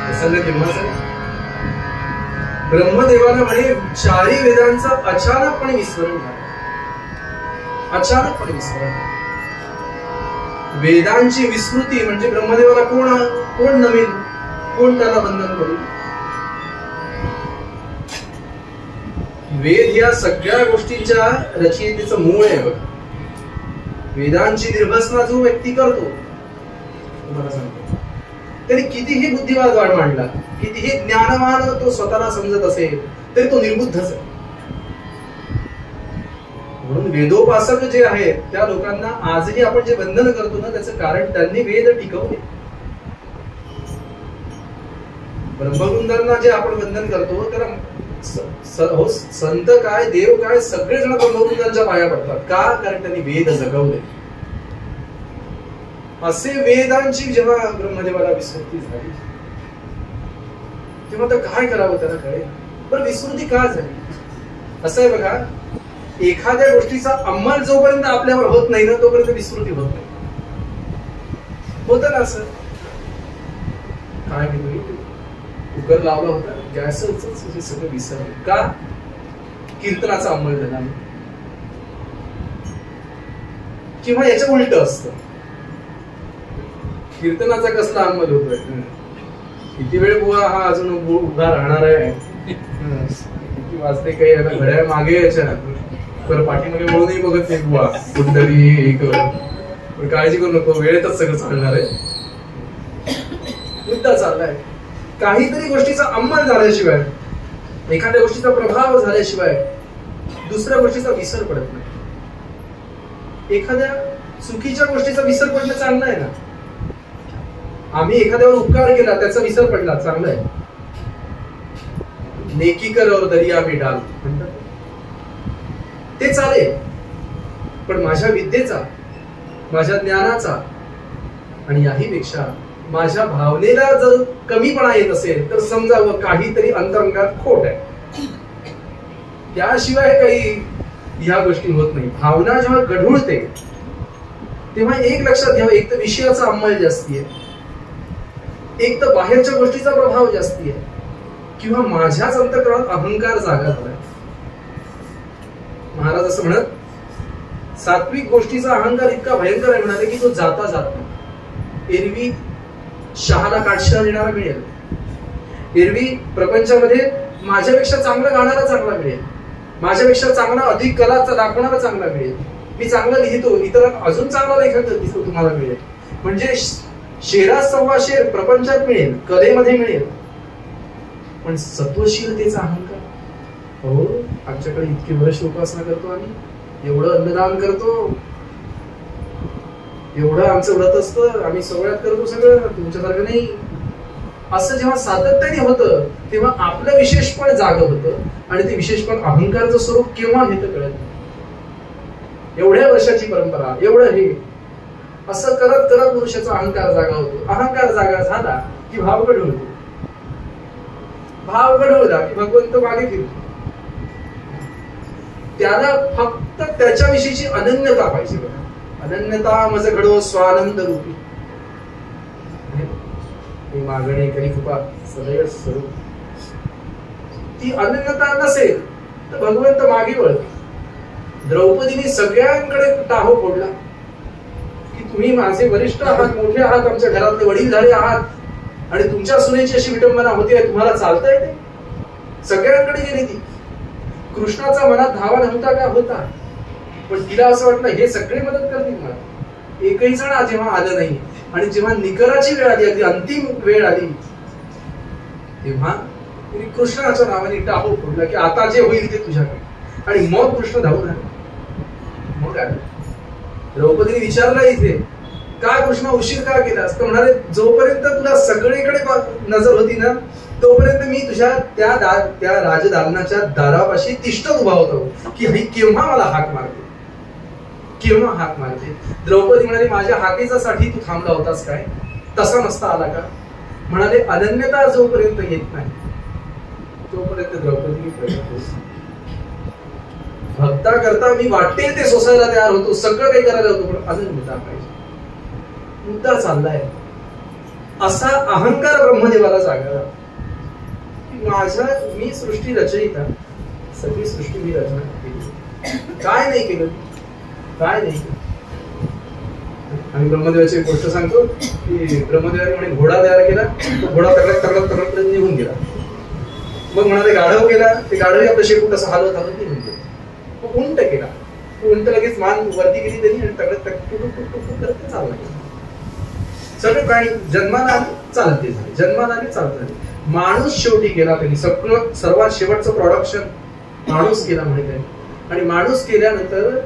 प्रसंग केव्हाचा आहे? ब्रह्मदेवाला म्हणे 4 वेदांचं अचानकपणे विस्मरण झालं. अचानकपणे विस्मरण झालं. वेदांची विस्मृती म्हणजे ब्रह्मदेवाला कोण नवीन, कोण त्याला बंधन करू? वेद या सगळ्या गोष्टींच्या रचनेचं मूळ आहे बघा. वेदांची निर्भसना जो व्यक्ती करतो, तुम्हाला सांगतो, त्याने कितीही बुद्धिवाद मांडला, कितीही ज्ञानवान तो स्वतःला समजत असेल तरी तो निर्बुद्धच आहे. म्हणून वेदोपासक जे आहेत त्या लोकांना आजही आपण जे बंधन करतो ना, त्याचं कारण त्यांनी वेद टिकवले. ब्रह्मवृंदांना जे आपण बंधन करतो त्याला संत काय, देव काय, सगळेजण ब्रह्मवृंदांच्या पाया पडतात. का? कारण त्यांनी वेद जगवले. असे वेदांची जेव्हा ब्रह्मदेवाला विस्मृती झाली तेव्हा तर काय करावं त्याला कळेल. पण विस्मृती का झाली? असं आहे बघा, एखाद्या गोष्टीचा अंमल जोपर्यंत आपल्यावर होत नाही ना तोपर्यंत विस्मृती होत नाही. होत ना असं? काय कुकर लावला होता, गॅसच सगळं विसरलं. का? कीर्तनाचा अंमल झाला. किंवा याच्या उलट असतं, कीर्तनाचा कसला अंमल होतोय, किती वेळ बुवा हा अजून उभा राहणार आहे, किती वाजते काही याला घड्याळ मागे याच्या तर पाठीमागे वळूनही बघत नाही बुवा, कुठतरी पण काळजी करू नको, वेळेतच सगळं चालणार आहे. मुद्दा चाललाय. काहीतरी गोष्टीचा अंमल झाल्याशिवाय, एखाद्या गोष्टीचा प्रभाव झाल्याशिवाय दुसऱ्या गोष्टीचा विसर पडत नाही. एखाद्या चुकीच्या गोष्टीचा विसर पडणं चांगलं आहे ना. आम्ही एखाद्यावर उपकार केला, त्याचा विसर पडला, चांगलं आहे. नेकी कर और दरिया में डाल म्हणतात ते चालेल. पण माझ्या विद्येचा, माझ्या ज्ञानाचा आणि याहीपेक्षा माझ्या भावनेला जर कमीपणा येत असेल तर समजावं काहीतरी अंतरंगात खोट आहे. त्याशिवाय काही ह्या गोष्टी होत नाही. भावना जेव्हा गढूळते तेव्हा एक लक्षात घ्यावं, एक तर विषयाचा अंमल जास्ती आहे, एक तर बाहेरच्या गोष्टीचा प्रभाव जास्ती आहे, किंवा माझ्याच अंतःकरणात अहंकार जागा झालाय. महाराज असं म्हणत, सात्विक गोष्टीचा अहंकार इतका भयंकर आहे म्हणाले की तो जाता जात नाही. एरवी शहाला काटशा देणारा मिळेल, एरवी प्रपंचामध्ये माझ्यापेक्षा चांगलं गाणारा चांगला मिळेल, माझ्यापेक्षा चांगला अधिक कला दाखवणारा चांगला मिळेल, मी चांगलं लिहितो, इतरांना अजून चांगला लेखक दिसतो तुम्हाला मिळेल. म्हणजे शेरात सव्वा शेर प्रपंचात मिळेल, कलेमध्ये मिळेल. पण सत्वशीलतेचा अहंकार, हो आमच्याकडे इतके वर्ष उपासना करतो आम्ही, एवढं अन्नदान करतो, एवढं आमचं व्रत असतं, आम्ही सगळ्यात करतो सगळं, तुमच्यासारखं नाही. असं जेव्हा सातत्याने होतं तेव्हा आपलं विशेषपण जाग होतं आणि ते विशेषपण अहंकाराचं स्वरूप केव्हा घेतं कळत नाही. एवढ्या वर्षाची परंपरा, एवढं हे असं करत करत पुरुषाचा अहंकार जागा होतो. अहंकार जागा झाला की भाव गढवतो, भाव गढवला की भगवंत मागे फिरतो. त्याला फक्त त्याच्याविषयीची अनन्यता पाहिजे बघा. अनन्यता मज घडो स्वानंद रूपी, मागणे करी कृपा सदैव स्वरूप. ती अनन्यता नसेल तर भगवंत मागे वळतो. द्रौपदीने सगळ्यांकडे टाहो फोडला की तुम्ही माझे वरिष्ठ आहात, मोठे आहात, आमच्या घरातले वडील झाले आहात आणि तुमच्या सुनेची अशी विटंबना होते, तुम्हाला चालता येते. सगळ्यांकडे गेली ती. कृष्णाचा मनात धावा नव्हता का? होता. पण तिला असं वाटलं हे सगळे मदत करतील मला, एकही जण जेव्हा आलं नाही. आणि जेव्हा निकराची वेळ आली, अगदी अंतिम वेळ आली, तेव्हा तिने कृष्णाच्या नावाने टाहो फोडला की आता जे होईल ते तुझ्याकडे. आणि मग कृष्ण धावून आले. मग आले. द्रौपदीने विचारलं इथे का कृष्ण उशीर का केला? असं म्हणाले जोपर्यंत तुला सगळीकडे नजर होती ना तोपर्यंत मी तुझ्या त्या राजदालनाच्या दारापाशी तिष्ठत उभा होतो की ही केव्हा मला हाक मारते, केव्हा हाक मारते. द्रौपदी म्हणाली माझ्या हाकेसाठी तू थांबला होतास काय? तसा नसता आला का? म्हणाले अनन्यता जोपर्यंत येत नाही तोपर्यंत द्रौपदी प्रगत होत. भक्ता करता मी वाटेल ते सोसायला तयार होतो, सगळं काही करायला होतो, पण अनन्यता पाहिजे. मुद्दा चाललाय. असा अहंकार ब्रह्मदेवाला जागा. मी सृष्टी रचयिता, सगळी सृष्टी मी रचना केली, काय नाही केलं, काय नाही केलं. आणि ब्रह्मदेवाची एक गोष्ट सांगतो की ब्रह्मदेवाने म्हणे घोडा तयार केला, तो घोडा तगडक तगडक तगडक निघून गेला. मग म्हणाले गाढव केला, ते गाढव आपलं शेपूट असं हलवत हलवत निघून गेलं. मग उंट केला, तो उंट लगेच मान वरती गेली त्यांनी आणि तगडक तगडक करत चालला. सगळे प्राणी जन्माला आले चालते झाले, जन्माला आले चालत झाले. माणूस शेवटी केला त्यांनी, सगळं सर्वात शेवटचं प्रोडक्शन माणूस केला म्हणे त्यांनी. आणि माणूस केल्यानंतर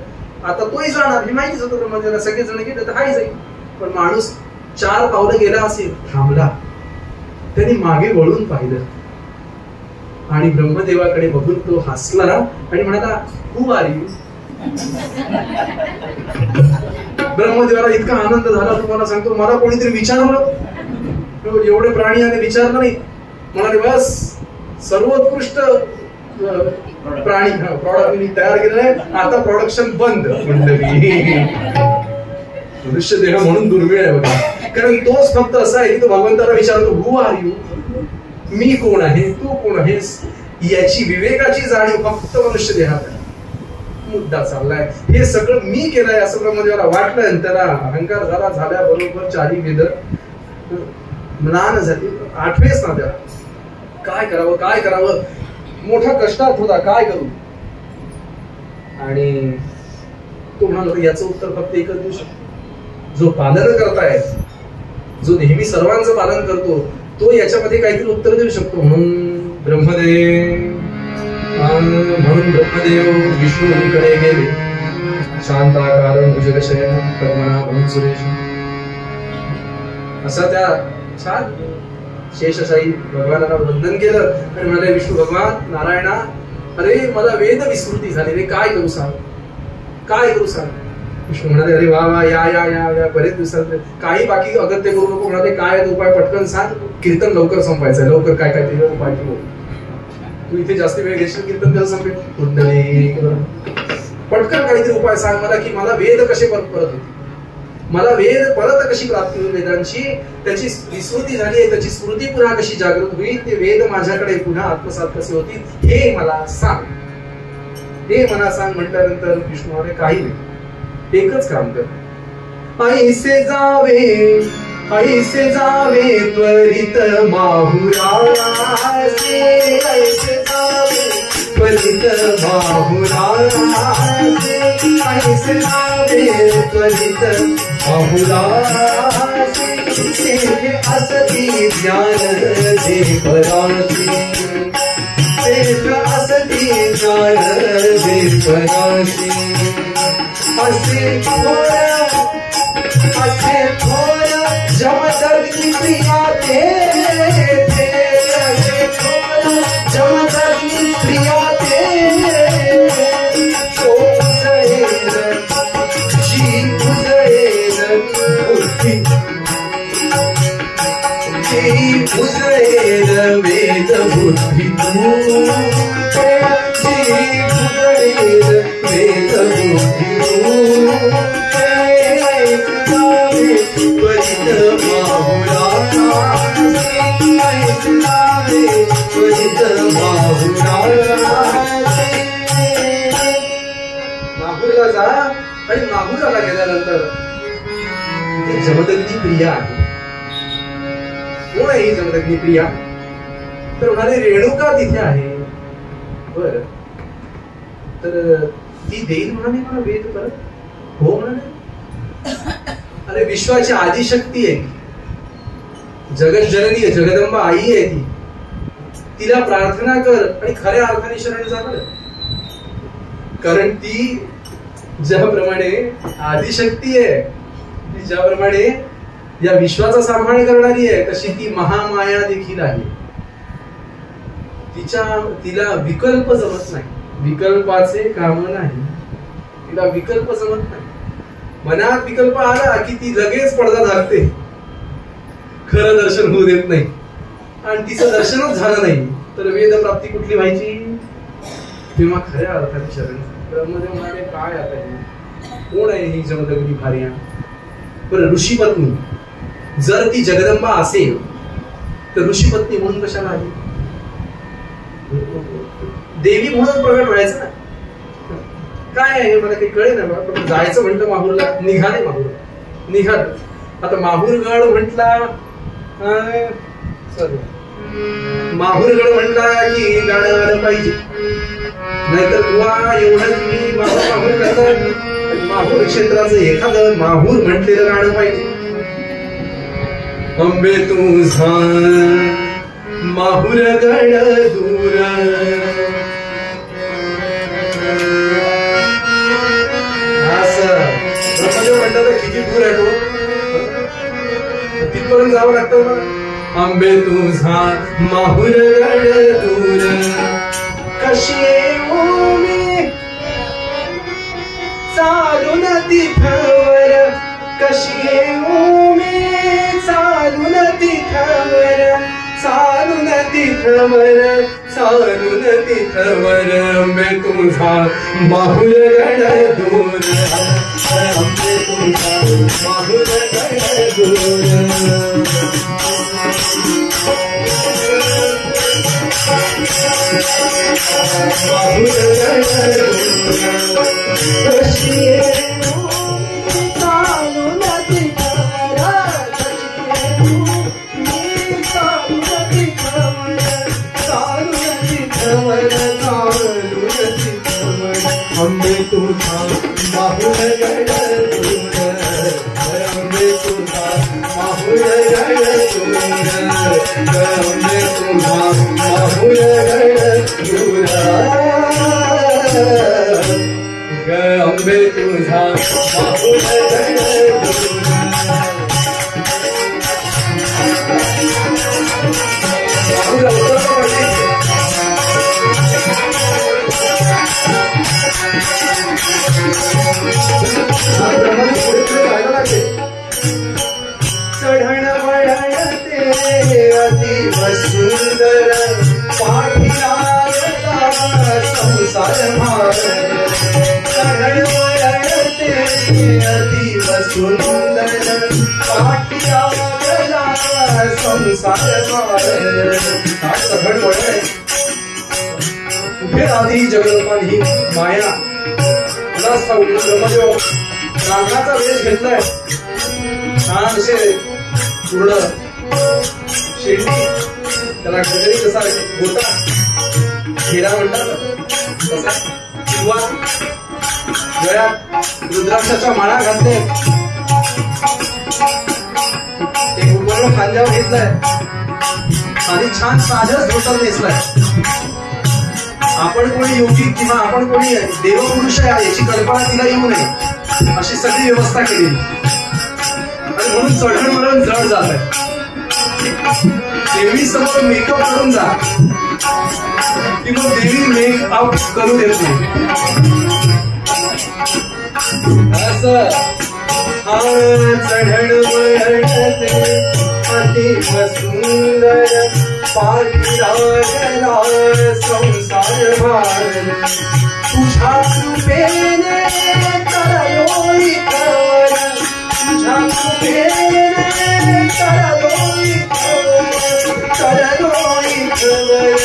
आता तोही जाणार हे माहितीच होतं ब्रह्मदेवाला, सगळे जण गेले तर हाय जाईल. पण माणूस 4 पावलं गेला असेल, थांबला, त्यांनी मागे वळून पाहिलं आणि ब्रह्मदेवाकडे बघून तो हसला आणि म्हणाला, हू आर यू? ब्रह्मदेवाला इतका आनंद झाला, तुम्हाला सांगतो, मला कोणीतरी विचारलं, एवढे प्राणी आणि विचारलं नाही. म्हणाले बस सर्वोत्कृष्ट प्राणी प्रॉडक्ट मी तयार केलेलं आहे, आता प्रोडक्शन बंद. मंडळी, मनुष्य देह म्हणून दुर्मिळ आहे बघा, कारण तोच फक्त असा आहे की तो भगवंताला विचारतो, हू आर यू? मी कोण आहे, तू कोण आहेस? याची विवेकाची जाणीव फक्त मनुष्य देहात आहे. मुद्दा चाललाय, हे सगळं मी केलंय असं ब्रह्मदेवाला वाटलं आणि त्याला अहंकार झाला. झाल्याबरोबर 4 वेद म्लान झाली, आठवेच ना त्याला. काय करावं, काय करावं, मोठा कष्टात होता, काय करू? आणि तो म्हणाला, याचं उत्तर फक्त एकच देऊ शकतो, जो पालन करताय, जो नेहमी सर्वांचं पालन करतो, तो याच्यामध्ये काहीतरी उत्तर देऊ शकतो. म्हणून ब्रह्मदेव विष्णूकडे गेले. शांताकार भुजगशयन कर्मणा भूम सुरेश. असा त्या छान शेषशाही भगवानाला वंदन केलं आणि म्हणाले, विष्णू भगवान नारायणा, अरे मला वेद विस्मृती झाली रे, काय करू सांग, काय करू सांग? विष्णू म्हणाले, अरे वा वा, या या या या, बरेच दिवसात काही बाकी अगत्य करू नको. म्हणाले, काय उपाय पटकन सांग, कीर्तन लवकर संपायचंय, लवकर काय काय ते उपाय बोल. तू इथे जास्त वेळ घेशील, कीर्तन कसं संपेल? कुंडली, पटकन काहीतरी उपाय सांग मला, की मला वेद कसे परत होते, मला वेद परत कशी प्राप्ती होईल, वेदांची त्याची विस्मृती झाली आहे, त्याची स्मृती पुन्हा कशी जागृत होईल, ते वेद माझ्याकडे पुन्हा आत्मसात कसे होतील, हे मला सांग, हे मला सांग. म्हटल्यानंतर विष्णू म्हणाले, काही नाही, एकच काम कर. ऐसे जावे त्वरित माहुरासे, ऐसे जावे त्वरित माहुरासे, ऐसे जावे त्वरित माहुरासे. तेथे असती ज्ञान दे परासी, तेथे असती ज्ञान दे परासी. असे थोर जमदग्नि प्रिया ते, असे थोर जमदग्नि प्रिया ते. तो उजळेल जी उजळेल बुद्धी, ती उजळेल वेद बुद्धी तू, जी उजळेल वेद बुद्धी तू. माहूरला जा आणि माहूराला गेल्यानंतर जमदग्नी प्रिया आहे. कोण आहे ही जमदग्नी प्रिया? तर म्हणाले, रेणुका तिथे आहे. बर, तर ती देईल म्हणाले मला वेद परत? हो म्हणाले. अरे विश्वाची आदिशक्ती आहे, जगत जननी आहे, जगदंबा आई आहे ती, तिला प्रार्थना कर आणि खऱ्या अर्थाने शरण जा बरं. कारण ती ज्याप्रमाणे आदिशक्ती आहे, ती ज्याप्रमाणे या विश्वाचा सांभाळ करणारी आहे, तशी ती महामाया देखील आहे. तिला विकल्प जमत नाही, विकल्पाचे काम नाही, तिला विकल्प जमत नाही. मनात विकल्प आला की ती लगेच पडदा घालते, खरं दर्शन होऊ देत नाही. आणि तिचं दर्शनच झालं नाही तर वेद प्राप्ती कुठली व्हायची? तेव्हा खऱ्या अर्थाने शरण. ब्रह्मदेव म्हणाले, काय आता कोण आहे ही जमदग्नी भार्या? बरं, ऋषी पत्नी जर ती जगदंबा असेल तर ऋषीपत्नी म्हणून कशाला आली? देवी म्हणून प्रगट व्हायचं ना. काय आहे मला काही कळे ना. पण जायचं म्हटलं माहूरला, निघाले माहूर, निघाल. आता माहूरगड म्हटला, माहूरगड म्हटला की गाणं आलं पाहिजे, नाहीतर बुवा एवढं मी माहूर करतात. माहूर क्षेत्राचं एखादं माहूर म्हटलेलं गाणं पाहिजे. अंबे तुझा माहूरगड दूर, असं ब्रह्मदेव म्हणतात किती दूर आहे तो, तिथपर्यंत जावं लागतं मला. आंबे तुझा माहूरगड दूर, कशी मी चालून तिथवर, कशी मी चालून तिथवर, चालून तिथवर, चालून तिथवर. आंबे तुझा माहूरगड दूर, आंबे तुझा माहूरगड दूर. अंबे तुझा माहूरगड दूर, अंबे तुझा माहूरगड दूर, अंबे तुझा माहूरगड दूर, अंबे तुझा माहूरगड दूर. चढण वळणते अतीव सुंदर, पाठी लागला संसार भार. चढण वळणते अतीव सुंदर, पाठी लागला संसार भार. काय चढण वळण, कुठे आधी जगदंबाने ही माया कुणास ठाऊक. ब्रह्मदेव नागाचा वेश घेतलाय, छान असे पूर्ण शेंडी, त्याला गजरी कसा गोटा घेरा म्हणतात तसा, किंवा गळ्यात रुद्राक्षाच्या माळा घातले, एक उपकरण खांद्यावर घेतलाय आणि छान साधच धोतर नेसलाय. आपण कोणी योगी किंवा आपण कोणी देवपुरुष आहे याची कल्पना तिला येऊ नये अशी सगळी व्यवस्था केली, आणि म्हणून चढण वळण जड जात आहे. देवी समोर मेकअप करून जा की मग देवी मेकअप करू देत नाही. असं हा चढण वळणते अतीव सुंदर, पाठी लागला संसार भार. तुझ्या कृपेने तरलो इथवर, तुझ्या कृपेने तरलो इथवर, तरलो इथवर,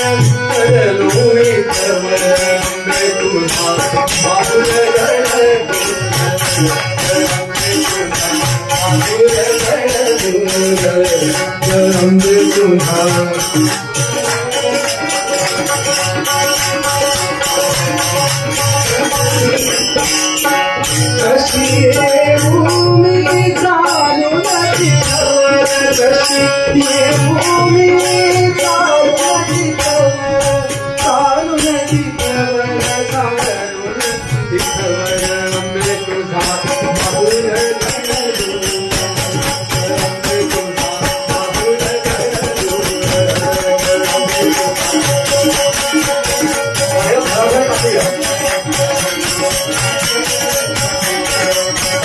तरलो इथवर. अंबे तुझा माहूरगड दूर, माहूरगड दूर, अंबे तुझा. कशी मी चालून तिथवर, कशी मी चालून तिथवर, चालून तिथवर, चालून तिथवर. अंबे तुझा माहूरगड दूर, अंबे तुझा माहूरगड दूर,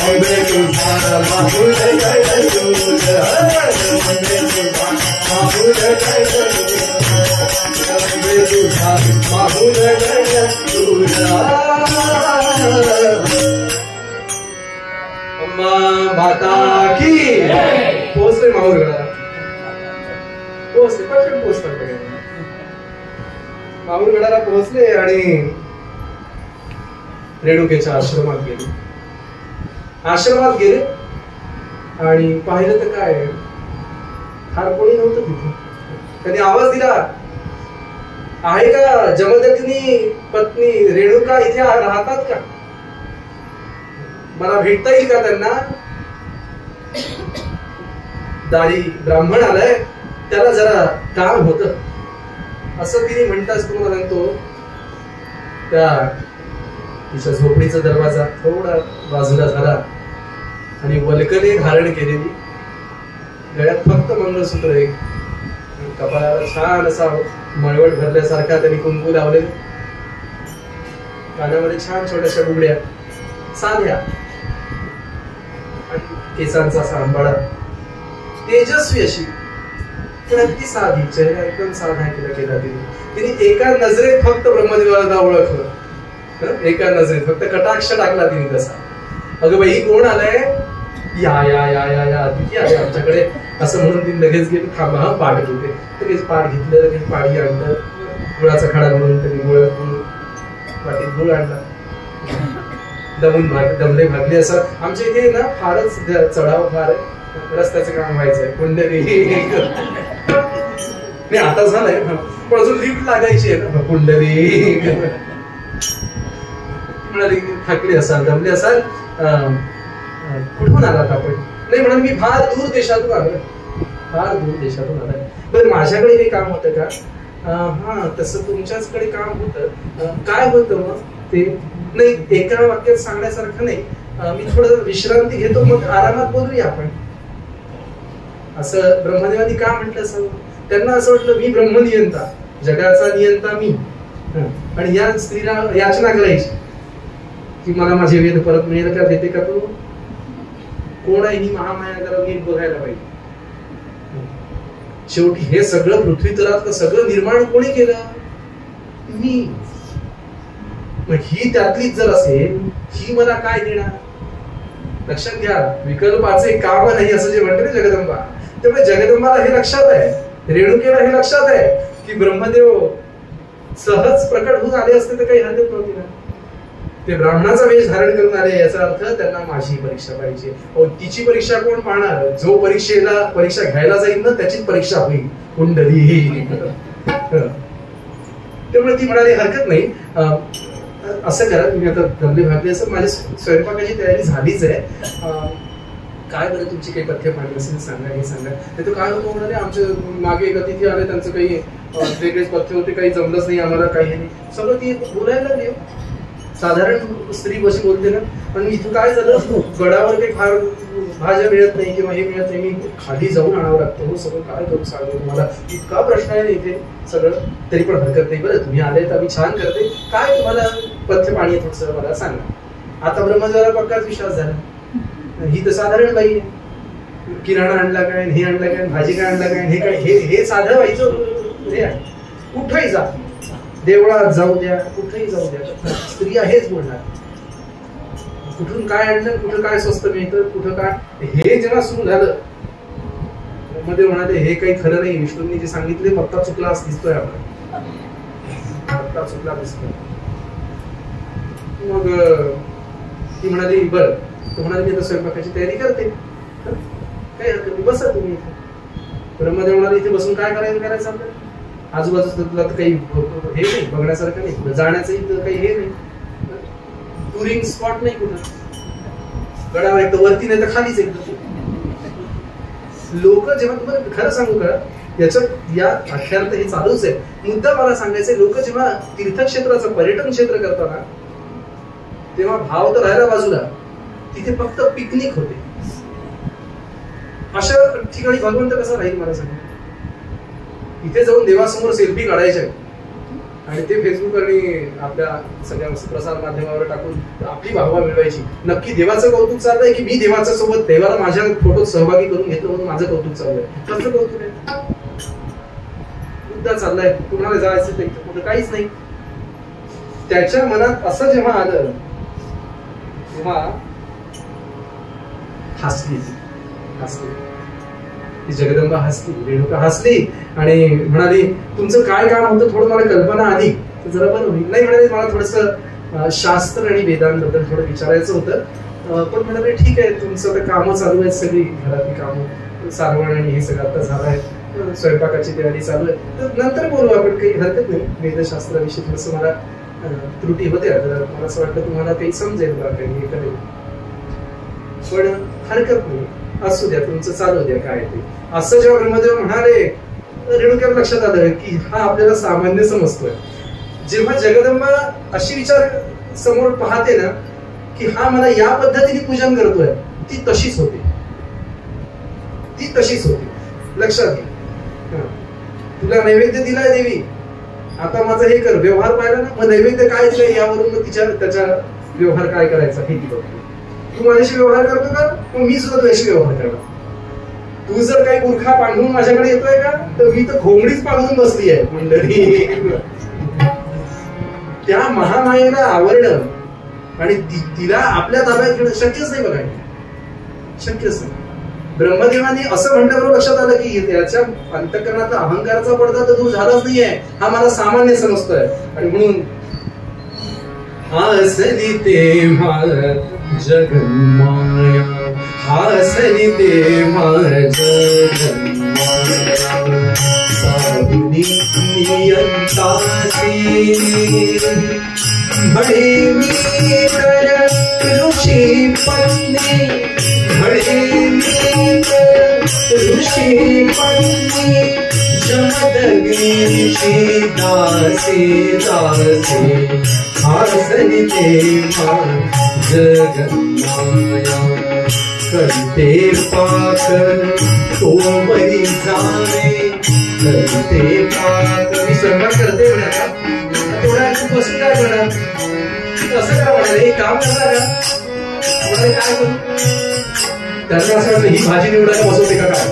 अंबे तुझा माहूरगड दूर, अंबे तुझा माहूरगड दूर, अंबे तुझा माहूरगड दूर. अम्मा माता की पोहोचले माहूरगडाला. पोहोचले, पटकन पोहोचतात बघा. माहूरगडाला पोहोचले आणि रेणुकेच्या आश्रमात गेले. आश्रमात गेले आणि पाहिलं तर काय, फार कोणी नव्हतं तिथे. त्यांनी आवाज दिला, आहे का जमदग्नी पत्नी रेणुका इथे राहतात का? मला भेटता येईल का त्यांना? दारी ब्राह्मण आलाय, त्याला जरा काम होत. असं तिने म्हणताच तुम्हाला सांगतो, त्या तिच्या झोपडीचा दरवाजा थोडा बाजूला झाला आणि वल्कले धारण केलेली, गळ्यात फक्त मंगळसूत्र एक, कपाळाला छान असा मळवट भरल्यासारखा त्यांनी कुंकू लावले, कानामध्ये छान छोट्याशा बुगड्या साध्या आणि केसांचा असा अंबाडा, तेजस्वी अशी पण अगदी साधी, चेहरा एकदम साधा केला तिने एका नजरेत फक्त ब्रह्मदेवाला ओळखलं. एका नजरेत फक्त कटाक्ष टाकला तिने तसा. अगं बाई कोण आलंय? या या या या या अतिथी आले आमच्याकडे, असं म्हणून तिने लगेच गेली. थांबा हा पाठ घेते. लगेच पाठ घेतलं, लगेच पाणी आणलं, गुळाचा खडा म्हणून त्यांनी गुळ वाटीत गुळ आणला. दमले भागले. असं आमच्या इथे ना फारच चढाव फार आहे, रस्त्याचं काम व्हायचंय, कुंडली नाही आता झालंय पण अजून लिफ्ट लागायची आहे ना. कुंडली म्हणाली, थकली असाल, दमले असाल, कुठून आलात आपण? नाही म्हणाल, मी फार दूर देशातून आलोय, फार दूर देशातून आलोय. बरं माझ्याकडे काही काम होतं का? हा तसं तुमच्याचकडे काम होतं. काय होतं मग ते? नाही एका वाक्यात सांगण्यासारखं नाही, मी थोडं विश्रांती घेतो, मग आरामात बोलूया आपण. असं ब्रह्मदेवानी का म्हटलं असावं? त्यांना असं वाटलं मी ब्रह्मनियंता, जगाचा नियंता मी, आणि या स्त्रीला याचना करायची की मला माझे वेद परत मिळेल का, देते का तू? कोण आहे ही महामाया, जरा नीट बघायला पाहिजे. शेवटी हे सगळं पृथ्वी तलातलं सगळं निर्माण कोणी केलं? मी. मग ही त्यातलीच जर असेल, ही मला काय देणार? लक्षात घ्या, विकल्पाचे काम नाही असं जे म्हणते ना जगदंबा, त्यामुळे जगदंबाला हे लक्षात आहे, रेणुकेला हे लक्षात आहे की ब्रह्मदेव सहज प्रकट होऊन आले असते तर काही हरकत नव्हती ना. ते ब्राह्मणाचा वेश धारण करून आले, याचा अर्थ त्यांना माझी परीक्षा पाहिजे. तिची परीक्षा कोण पाहणार? जो परीक्षा घ्यायला जाईल ना त्याचीच परीक्षा होईल. कुंडली. त्यामुळे ती म्हणाली हरकत नाही, असं करा तुम्ही आता दमले भागले असं, माझ्या स्वयंपाकाची तयारी झालीच आहे, काय बरं तुमची काही पथ्य पाणी असेल सांगा, हे सांगा. नाही तर काय होतं म्हणाले, आमच्या मागे एक अतिथी आले, त्यांचं काही वेगळेच पथ्य होते, काही जमलंच नाही आम्हाला, काही नाही. सगळं ती बोलायला लागली. साधारण स्त्री कशी बोलते ना. पण इथं काय झालं, गडावर काही फार भाज्या मिळत नाही किंवा हे मिळत नाही, मी खाली जाऊन आणावं लागतं. हो सगळं काय करू सांगतो तुम्हाला, इतका प्रश्न आहे ना इथे सगळं. तरी पण हरकत नाही, बरं तुम्ही आले तर मी छान करते. काय तुम्हाला पथ्य पाणी थोडस मला सांगा. आता ब्रह्मदेवाला पक्काच विश्वास झाला, ही तर साधारण बाई आहे, किराणा आणला काय, हे आणलं काय, भाजी काय आणला काय, हे काय, हे साधं व्हायचं हे आहे. कुठेही जा, देवळात जाऊ द्या, कुठेही जाऊ द्या, स्त्रिया हेच बोलणार. कुठून काय आणलं, कुठं काय स्वस्त मिळतं, कुठं काय. हे जेव्हा सुरू झालं मध्ये म्हणाले हे काही खरं नाही, विष्णूंनी जे सांगितले पत्ता चुकला दिसतोय, आपण पत्ता चुकला दिसतोय. मग ती म्हणाली बरं, तो म्हणाली मी आता स्वयंपाकाची तयारी करते, काही हरकत नाही, बसा तुम्ही इथे. ब्रह्मदेव म्हणाले इथे बसून काय करायचं आपल्याला, आजूबाजूला तर काही हे नाही बघण्यासारखं नाही, जाण्याचं इथं काही हे नाही, टुरिंग स्पॉट नाही कुठं, गडावर एक तर वरती नाही तर खालीच एकदम. लोक जेव्हा, तुम्हाला खरं सांगू का, याच्यात या आख्यात हे चालूच आहे, मुद्दा मला सांगायचंय, लोक जेव्हा तीर्थक्षेत्राचं पर्यटन क्षेत्र करताना तेव्हा भाव तर राहिला बाजूला, तिथे फक्त पिकनिक होते. अशा ठिकाणी भगवंत कसा राहील मला सांगा. इथे जाऊन देवासमोर सेल्फी काढायचे आणि ते फेसबुक आणि आपल्या सगळ्या प्रसार माध्यमावर टाकून आपली वाहवा मिळवायची. नक्की देवाचं कौतुक चाललंय की मी देवाच्या सोबत देवाला माझ्या फोटोत सहभागी करून घेतलं म्हणून माझं कौतुक चाललंय? कसं कौतुक आहे? मुद्दा चाललाय, कुणाला जायचं ते कुठं काहीच नाही. त्याच्या मनात असं जेव्हा आलं तेव्हा हसली. ती जगदंबा हसली, रेणुका हसली आणि म्हणाली, तुमचं काय काम होतं थोडं मला कल्पना आली तर जरा बरं होईल. नाही म्हणाले, मला थोडंसं शास्त्र आणि वेदांबद्दल थोडं विचारायचं होतं. पण म्हणाले ठीक आहे, तुमचं तर कामं चालू आहेत, सगळी घरातली कामं, सारवण आणि हे सगळं आता झालं आहे, स्वयंपाकाची तयारी चालू आहे, तर नंतर बोलू आपण, काही हरकत नाही. वेदशास्त्राविषयी थोडंसं मला त्रुटी होत्या, तर मला असं वाटतं तुम्हाला काही समजेल का, काही हे करेल, पण हरकत नाही, असू द्या, तुमचं चालू द्या काय ते. असं जेव्हा ब्रह्मदेव म्हणाले, रेणुकाला लक्षात आलं की हा आपल्याला सामान्य समजतोय. जेव्हा जगदंबा अशी विचार समोर पाहते ना की हा मला या पद्धतीने पूजन करतोय, ती तशीच होते, ती तशीच होती. लक्षात घे, तुला नैवेद्य दिलाय देवी, आता माझं हे कर, व्यवहार पाहिला ना, मग नैवेद्य काय दिलंय यावरून मग त्याचा व्यवहार काय करायचा हे ती बघते. तू माझ्याशी व्यवहार करतो का, मग मी सुद्धा तुझ्याशी व्यवहार करणार. तू जर काही मूर्खा पांघरून माझ्याकडे येतोय का, तर मी तर घोंगडीच पांघरून बसली आहे मंडळी. त्या महामायेला आवरणं आणि तिला आपल्या ताब्यात घेणं शक्यच नाही बघा, शक्यच नाही. ब्रह्मदेवाने असं म्हटल्याबरोबर लक्षात आलं की त्याच्या अंतःकरणातला अहंकाराचा पडदा तर दूर झालाच नाहीये, हा मला सामान्य समजतोय. आणि म्हणून हसली तेव्हा जगन्माया, हसली तेव्हा जगन्माया, साधुनी नियंतासी म्हणे मी तर ऋषी पत्नी, म्हणे मी तर ऋषी पत्नी, जमदग्नीची दासी दासी, हसली तेव्हा जगन्माया, करते पाक तोमरी जाणे, करते पाक. मी स्वयंपाक करते म्हणा, थोडा बसून काय म्हणा, असं करा म्हणा, हे काम करणार का, काय करू. त्यांना असं वाटतं ही भाजी निवडायला बसवते का काय,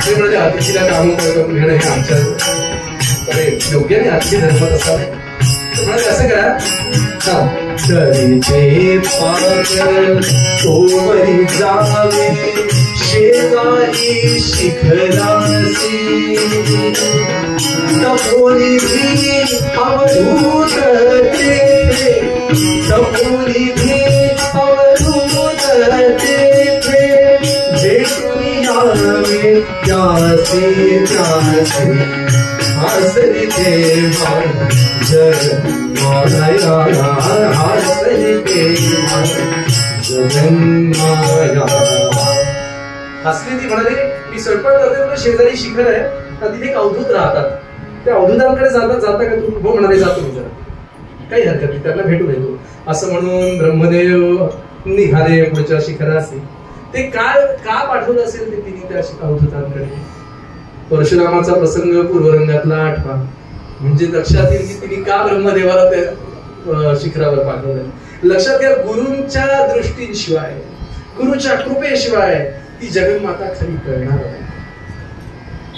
ते म्हणजे अतिथीला काम करून घेणं हे आमच्या योग्य नाही, अतिथी धर्मात असावे. असं करा, करीचे पाक तोमरी जावे, शेजारी शिखरासी, तपोनिधी अवधूत तेथे, तपोनिधी अवधूत तेथे, भेटून यावे त्याचे त्याचे, हसली तेव्हा जगन्माया, हसली तेव्हा जगन्माया. हसली ती म्हणाली, मी स्वयंपाक करते, शेजारी शिखर आहे, तिथे एक अवधूत राहतात, त्या अवधूतांकडे जाता का तू. हो म्हणाले, जातो मी जरा, काही हरकत नाही, त्यांना भेटून येतो. असं म्हणून ब्रह्मदेव निघाले पुढच्या शिखराशी. ते का पाठवलं असेल ते तिने त्या अवधूतांकडे. परशुरामाचा प्रसंग पूर्वरंगातला आठवा, म्हणजे लक्षात येईल की तिने का ब्रह्मदेवाला त्या शिखरावर पाठवलं. लक्षात घ्या, गुरूंच्या दृष्टीशिवाय, गुरुच्या कृपेशिवाय ती जगन्माता खरी कळणार नाही.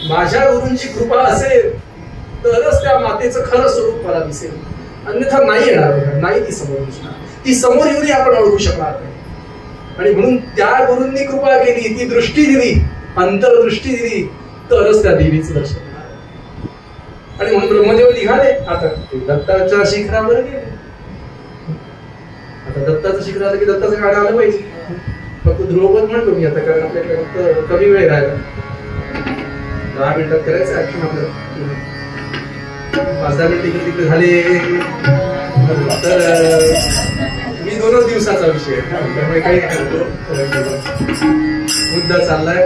माझ्या गुरूंची कृपा असेल तरच त्या मातेचं खरं स्वरूप मला दिसेल, अन्यथा नाही येणार, नाही ती समोर दिसणार, ती समोर येऊन आपण ओळखू शकणार नाही. आणि म्हणून त्या गुरूंनी कृपा केली, ती दृष्टी दिली, अंतरदृष्टी दिली, तरच त्या देवीचं दर्शन होणार. आणि म्हणून ब्रह्मदेव निघाले, आता दत्ताच्या शिखरावर गेले. आता दत्ताचं शिखर आलं की दत्ताचं गाणं आलं पाहिजे. फक्त ध्रुवपद म्हणतो मी आता, कारण आपल्याकडे फक्त कमी वेळ राहिला, 10 मिनिटात करायचं ऍक्शन आपल्याला. 5-10 मिनिट इकडे तिकडे झाले तर मी 2 दिवसाचा विषय, त्यामुळे काही मुद्दा चाललाय.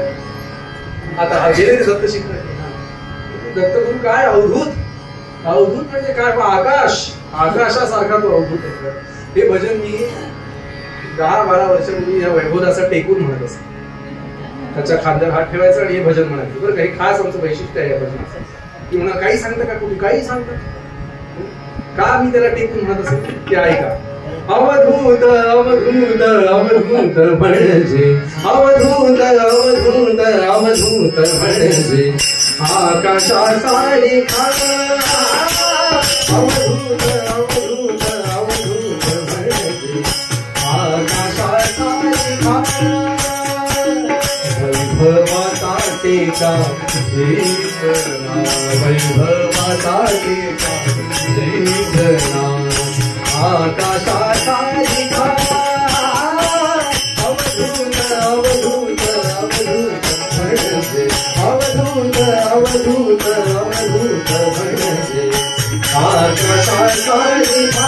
आता हा गेले ते दत्त शिखर, दत्तगुरु काय अवधूत, अवधूत म्हणजे काय, आकाश, आकाशासारखा तो अवधूत आहे. हे भजन मी 10-12 वर्षापूर्वी या वैभवदासा टेकून म्हणत असतो. त्याच्या खांद्यावर हात ठेवायचा आणि हे भजन म्हणायचं. बरं, काही खास आमचं वैशिष्ट्य आहे या भजनाचं की म्हणा काही सांगतं का, कुठे काही सांगतं का, मी त्याला टेकून म्हणत असेल ते ऐका. अवधूत अवधूत अवधूत म्हणजे, अवधूत अवधूत अवधूत म्हणजे, आकाशासारी खा, अवधूत अवधूत अवधूत म्हणजे, आकाशासारी खा, वैभवाचा टेका घेतला, वैभवाचा टेका घेतला, आकाशाचा लिखा अवधूत अवधूत अवधूत म्हणजे, अवधूत अवधूत अवधूत म्हणजे, आकाशाचा लिखा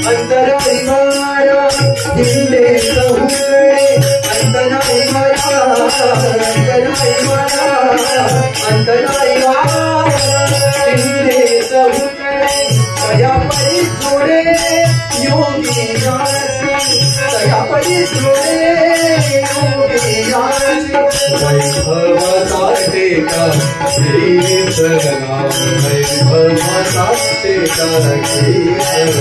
अंतराळी माया हिंडे चहुकडे, अंतराळी माया, अंतराळी माया, अंतराळी माया हिंडे चहुकडे, तया परी थोडे योगी जासी, तया परी थोडे योगी जासी, वैभवाचा टेका घेतला, वैभवाचा टेका घेतला,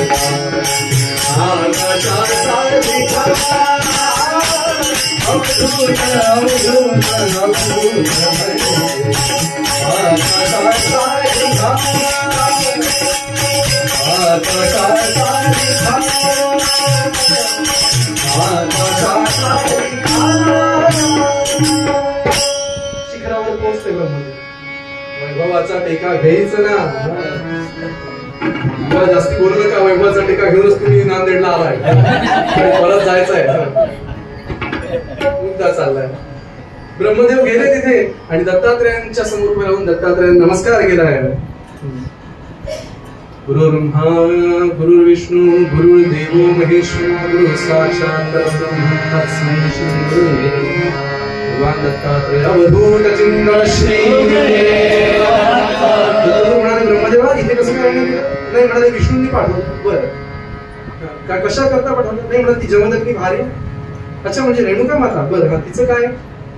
आकाशाचा लिखा अवधूत अवधूत अवधूत म्हणजे, आकाशाचा लिखा, आकाशाचा लिखा, आकाशाचा लिखा. शिखरावर पोहोचते ब्रह्मदेव, वैभवाचा टेका घ्यायचं ना. मला जास्ती बोलू नका, वैभवाचा टेका घेऊनच तुम्ही नांदेडला आलाय, परत जायचंय, मुद्दा चाललाय. ब्रह्मदेव गेले तिथे आणि दत्तात्रेयांच्या समोर उभे राहून दत्तात्रेयांना नमस्कार केलाय. गुरुर्ब्रह्मा गुरुर्विष्णू गुरुर्देवो महेश्वरो गुरु साक्षात् परब्रह्म तस्मै श्री गुरुवे नमः. भगवान दत्तात्रेय अवधूत चिंतन श्री ब्रह्मदेवा इथे कसं काय नाही म्हणाले, विष्णूंनी पाठवलं. बरं काय कशा करता पाठवलं? नाही म्हणा ती जमदग्नी भारी. अच्छा म्हणजे रेणुका माता. बरं हा तिचं काय?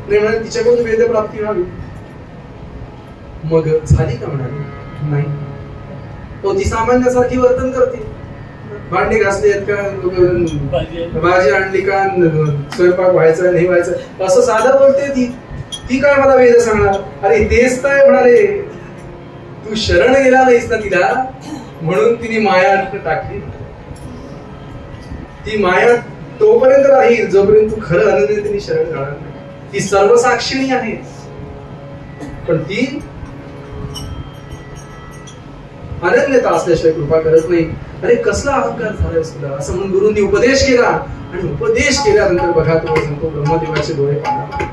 नाही म्हणाले तिच्याकडून वेद प्राप्ती व्हावी. मग झाली का म्हणाली? नाही. तो ती सामान्यासारखी वर्तन करते, भांडे घासले आहेत का, भाजी आणली का, स्वयंपाक व्हायचा नाही व्हायचा, असं साधं बोलते ती. ती काय मला वेद सांगणार? अरे तेच काय म्हणाले, तू शरण गेला नाहीस ना तिला, म्हणून तिने माया टाकली. ती माया तोपर्यंत राहील जोपर्यंत तू खरं अनन्यतेने शरण जाणार नाही. ती सर्वसाक्षिणी आहे, पण ती अनन्यता असल्याशिवाय कृपा करत नाही. अरे कसला अहंकार झालाय तुला, असं म्हणून गुरूंनी उपदेश केला. आणि उपदेश केल्यानंतर बघा तो संतो ब्रह्मदेवाचे डोळे पाहणार.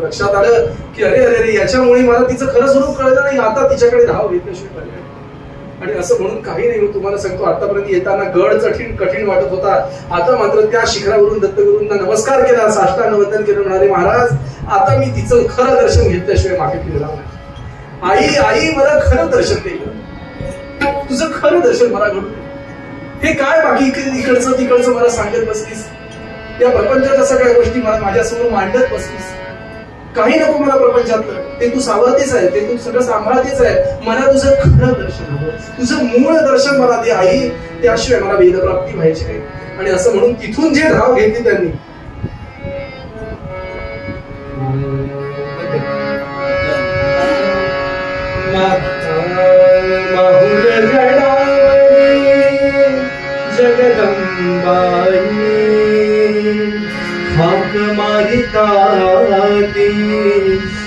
लक्षात आलं की अरे अरे अरे याच्यामुळे मला तिचं खरं स्वरूप कळलं नाही, आता तिच्याकडे धाव घेतल्याशिवाय पर्याय. आणि असं म्हणून काही नाही. तुम्हाला सांगतो आतापर्यंत येताना गड कठीण वाटत होता, आता मात्र त्या शिखरावरून दत्तगुरूंना नमस्कार केला, साष्टांग वंदन केलं. म्हणाले महाराज आता मी तिचं खरं दर्शन घेतल्याशिवाय मागे फिरणार नाही. आई आई मला खरं दर्शन दे, तुझं खरं दर्शन मला घडून. हे काय बाकी इकडचं तिकडचं मला सांगत बसलीस, या प्रपंचाच्या सगळ्या गोष्टी मला माझ्यासमोर मांडत बसलीस. काही नको मला प्रपंचातलं, ते तू सावरतेच आहे, ते तू सगळं सांभाळतेच आहे. मला तुझं खरं दर्शन हवं, तुझं मूळ दर्शन मला दे आई, त्याशिवाय मला वेदप्राप्ती व्हायची नाही. आणि असं म्हणून तिथून जे धाव घेतली त्यांनी, माहुर गडावरी जगदंबाई हाक मारिता ती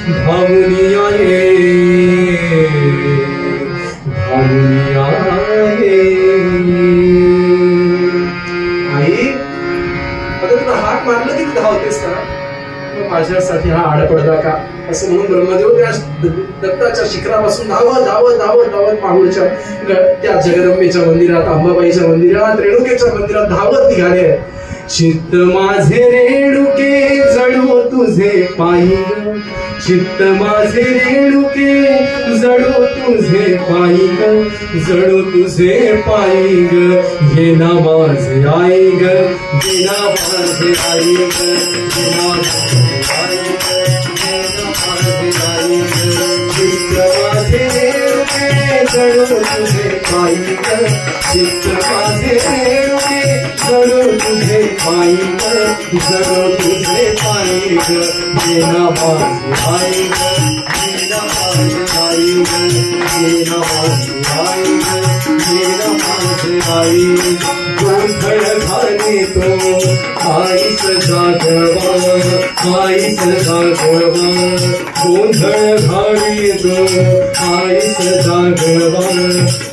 धावून आये, धावून आये. आई आता तुला हाक मारलं की तू धावतेस का? माझ्यासाठी हा आडपडदा का? असं म्हणून ब्रह्मदेव त्या दत्ताच्या शिखरापासून धावत धावत धावत धावत माहूरच्या त्या जगदंबेच्या मंदिरात, अंबाबाईच्या मंदिरात, रेणुकेच्या मंदिरात धावत निघाले. चित्त माझे रेणुके जळो तुझे पायी, चित्त माझे रेणुके जळो तुझे पायी ग, जळो तुझे पायी ग. ये ना माझे आई ग, ये ना माझे आई ग, ये ना माझे आई ग, ये ना माझे आई ग. चित्त माझे रेणुके जळो तुझे पायी ग, चित्त माझे रेणुके जळो तुझे पायी ग, जळो तुझे पायी ग. ये ना माझे आई ग, ये ना गोंधळ घाले तो आईस जागवा आईस जागवा गोंधळ घाले तो आईस जागवा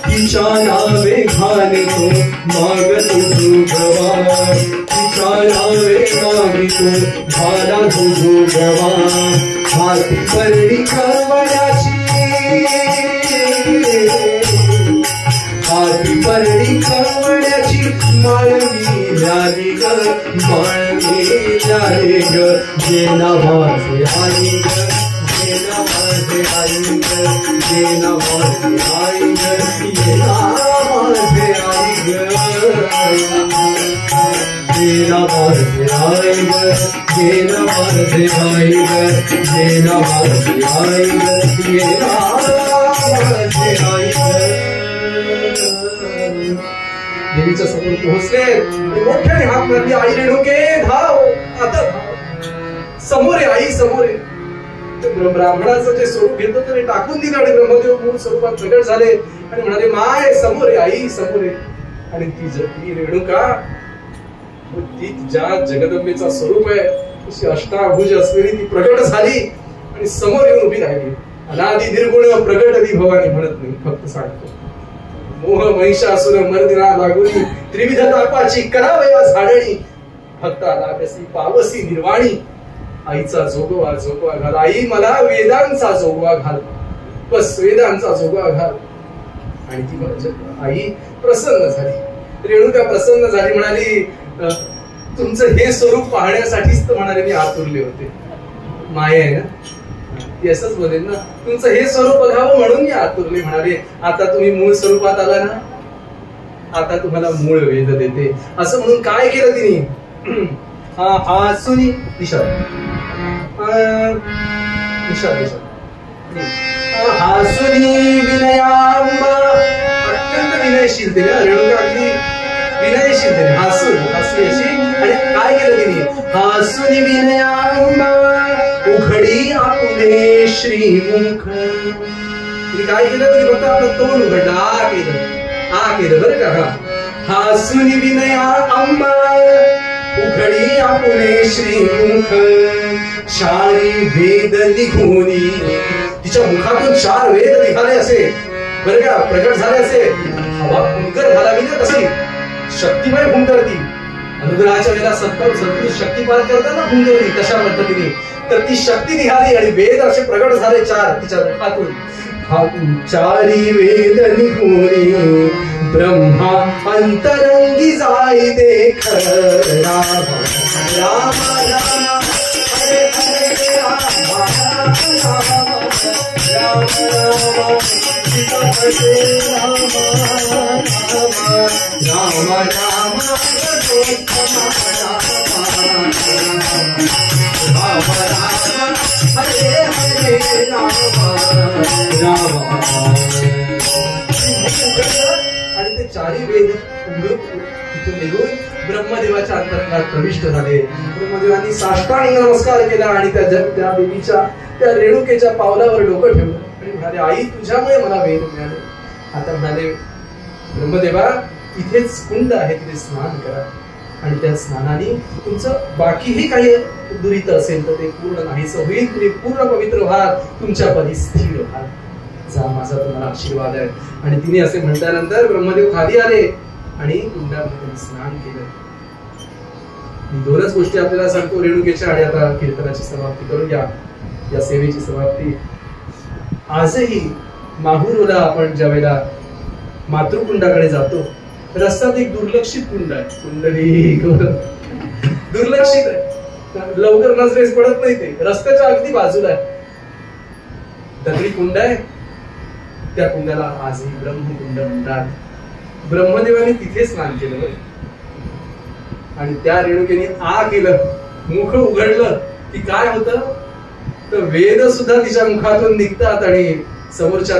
तिच्या नावे घाले तो मागतो जोगवा तिच्या नावे घाले तो घाला तो जोगवा हाती परडी कवड्याची हाती परडी कवड्याची माळवी झाली ग माळवी झाली ग जे नावाचे आई ग जे नावाचे आई ग जे नावाचे आई ग जे नावाचे आई ग जे नावाचे आई ग जे नावाचे आई ग जे नावाचे आई ग जे नावाचे आई ग देवीच्या समोर पोहोचले आणि मोठ्याने हाक मारली आई रेणुके धाव आता धाव समोर आहे आई समोर आहे ब्राह्मणाचं जे स्वरूप घेतलं तर टाकून दिलं आणि ब्रह्मदेव मूळ स्वरूपात प्रगट झाले आणि म्हणाले माय समोर आहे आई समोर आहे आणि ती रेणुका ती ज्या जगदंबेचा स्वरूप आहे तशी अष्टाभुज असलेली ती प्रगट झाली आणि समोर येऊन उभी राहिली अनादि निर्गुण प्रगट ती भवानी म्हणत नाही फक्त सांगतो मोह महिषासुर मर्दिना लागून त्रिविध तापाची करावया झाडणी भक्ता लागसी पावसी निर्वाणी आईचा जोगवा जोगवा घाल आई मला वेदांचा जोगवा घाल बस वेदांचा जोगवा घाल आणि ती आई प्रसन्न झाली रेणुका प्रसन्न झाली म्हणाली तुमचं हे स्वरूप पाहण्यासाठीच तर म्हणाले मी आतुरले होते माया आहे ना ती असंच बोलेल ना तुमचं हे स्वरूप बघावं म्हणून मी आतुरले म्हणाले आता तुम्ही मूळ स्वरूपात आला ना आता तुम्हाला मूळ वेद देते असं म्हणून काय केलं तिने हा सुनी दिशा दिशा दिशा हा सुनी विनयाम्बा अत्यंत विनयशील ते रेणुका अगदी विनयशील ते हसू अशी आणि काय केलं तिने हासुनी विनयाम्बा उघडी आपले श्रीमुख तिने काय केलं तरी फक्त आपलं तोंड उघडलं आ केलं बरं का हासुनी विनया अंबा उघडी आपले श्रीमुख चारी वेद निघोनी तिच्या मुखातून 4 वेद निघाले असे बरं का प्रकट झाले असे हवा हुंकर घालावी ना तशी शक्तिमय हुंकर ती अनुग्रहाच्या वेळेला सत्तर शक्तिपात करताना हुंकरली तशा पद्धतीने तर ती शक्ती निघाली आणि वेद असे प्रकट झाले 4 तिच्या मुखातून चारी वेद निघोनी ब्रह्मा अंतरंगी जाई देख राम राम राम हरे हरे राम राम राम राम सीता हरे राम राम राम राम राम राम हरे हरे राम आणि ते 4 वेद तिथून निघून ब्रह्मदेवाच्या अंतरंगात प्रविष्ट झाले ब्रह्मदेवांनी साष्टांग नमस्कार केला आणि त्या देवीच्या त्या रेणुकेच्या पावलावर डोकं ठेवलं आणि म्हणाले आई तुझ्यामुळे मला वेद मिळाले आता म्हणाले ब्रह्मदेवा इथेच कुंड आहे तिथे स्नान करा आणि त्या स्नानाने तुमचं बाकीही काही दुरित असेल तर ते पूर्ण नाहीसं होईल तुम्ही पूर्ण पवित्र व्हाल तुमच्या पदी स्थिर व्हाल जा माझा तुम्हाला आशीर्वाद आहे आणि तिने असे म्हटल्यानंतर ब्रह्मदेव खाली आले आणि कुंडामध्ये स्नान केलं 2च गोष्टी आपल्याला सांगतो रेणुकेच्या आणि आता कीर्तनाची समाप्ती करून या सेवेची समाप्ती आजही माहुरला आपण ज्यावेळेला मातृकुंडाकडे जातो रस्त्यात एक दुर्लक्षित कुंड आहे कुंडली दुर्लक्षित आहे लवकर नजरेस पडत नाही ते रस्त्याच्या अगदी बाजूला आहे दगडी कुंड आहे त्या कुंडाला आजही ब्रह्मकुंड म्हणतात ब्रह्मदेवाने तिथे स्नान केलं आणि त्या रेणुकेने केलं मुख उघडलं की काय होतं तर वेद सुद्धा तिच्या मुखातून निघतात आणि समोरच्या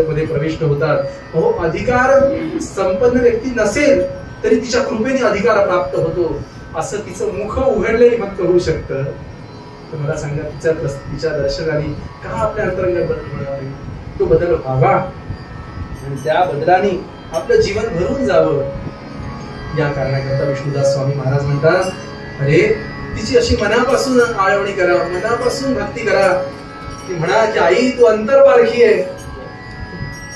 मध्ये प्रविष्ट होतात हो अधिकार संपन्न व्यक्ती नसेल तरी तिच्या कृपेने अधिकार प्राप्त होतो असं तिचं मुख उघडलेली फक्त होऊ शकतं तर मला सांगा तिच्या दर्शनाने का आपल्या अंतरंगात बदल होणार नाही? तो बदल व्हावा आणि त्या बदलाने आपलं जीवन भरून जावं या कारणाकरता विष्णुदास स्वामी महाराज म्हणतात, अरे तिची अशी मनापासून आळवणी करा, मनापासून भक्ती करा की म्हणा की आई तू अंतरपारखी आहे,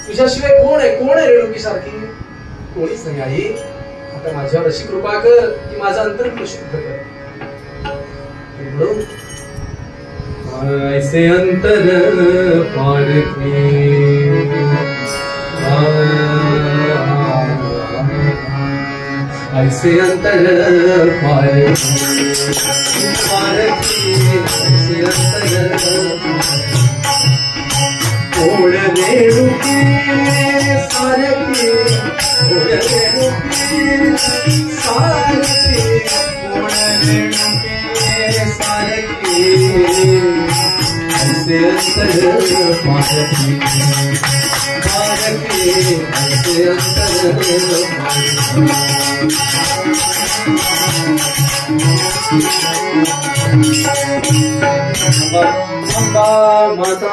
तुझ्याशिवाय कोण आहे रेणुकी सारखी? कोणीच नाही आई, आता माझ्यावर अशी कृपा कर की माझं अंतरंग शुद्ध कर. म्हणून ऐसे अंतर पारखी, ऐसे अंतर पारखी, ऐसे अंतर ओढ रेणुकी सारखी, ओढ रेणुकी सारखी, ओढ रेणुकी सारखी, ऐसे अंतर पारखी, पारखी, ऐसे अंतर अंबा माता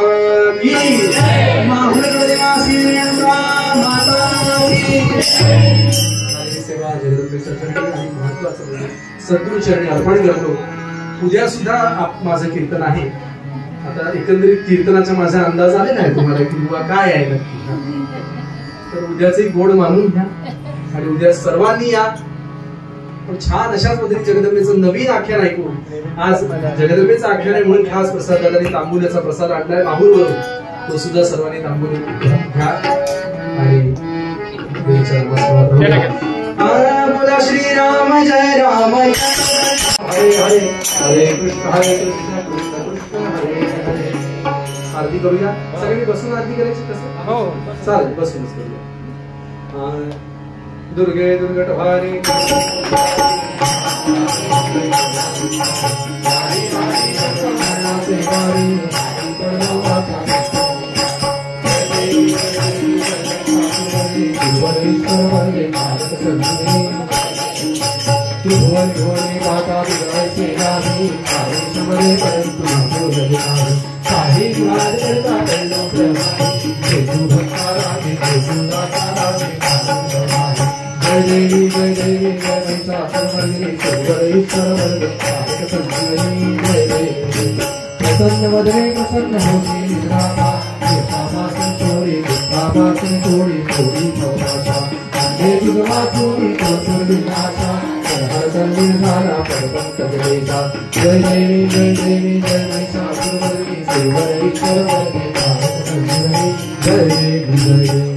की माहुरदेवासी अंबा माता की सेवा जगदंबेचं आणि महत्वाचं म्हणजे सद्गुरू चरणी अर्पण करतो. उद्या सुद्धा माझं कीर्तन आहे. आता एकंदरीत कीर्तनाचा माझा अंदाज आलेला आहे तुम्हाला की बुवा काय आहे नक्की. तर उद्याचे गोड मानून घ्या आणि उद्या सर्वांनी या. पण छान अशाच पद्धतीने जगदंबेचं नवीन आख्यान ऐकू. आज जगदंबेचं आख्यान आहे म्हणून खास प्रसाद दादांनी तांबूल्याचा प्रसाद आणलाय माहूरवरून. तो सुद्धा सर्वांनी तांबूल घ्या आणि बोला श्रीराम जय राम, हरे हरे हरे कृष्ण कृष्ण कृष्ण हरे हरे. आरती करूया सगळ्यांनी, बसून आरती करायची कसं? हो चालेल, बसूनच करूया. दुर्गे दुर्गट भारी प्रसन्न वदने प्रसन्न होती रामा, पापासून चोरी पापासून चोरी चोरी भवनाशा, अंधे तुझ वाचून चोर विनाशा, हरतन निर्धारा परपंत जगेशा. जय देवी जय देवी जय महिषासुरमर्दिनी श्रीवर ईश्वर वरदे भारत संजीवनी. जय देवी जय देवी.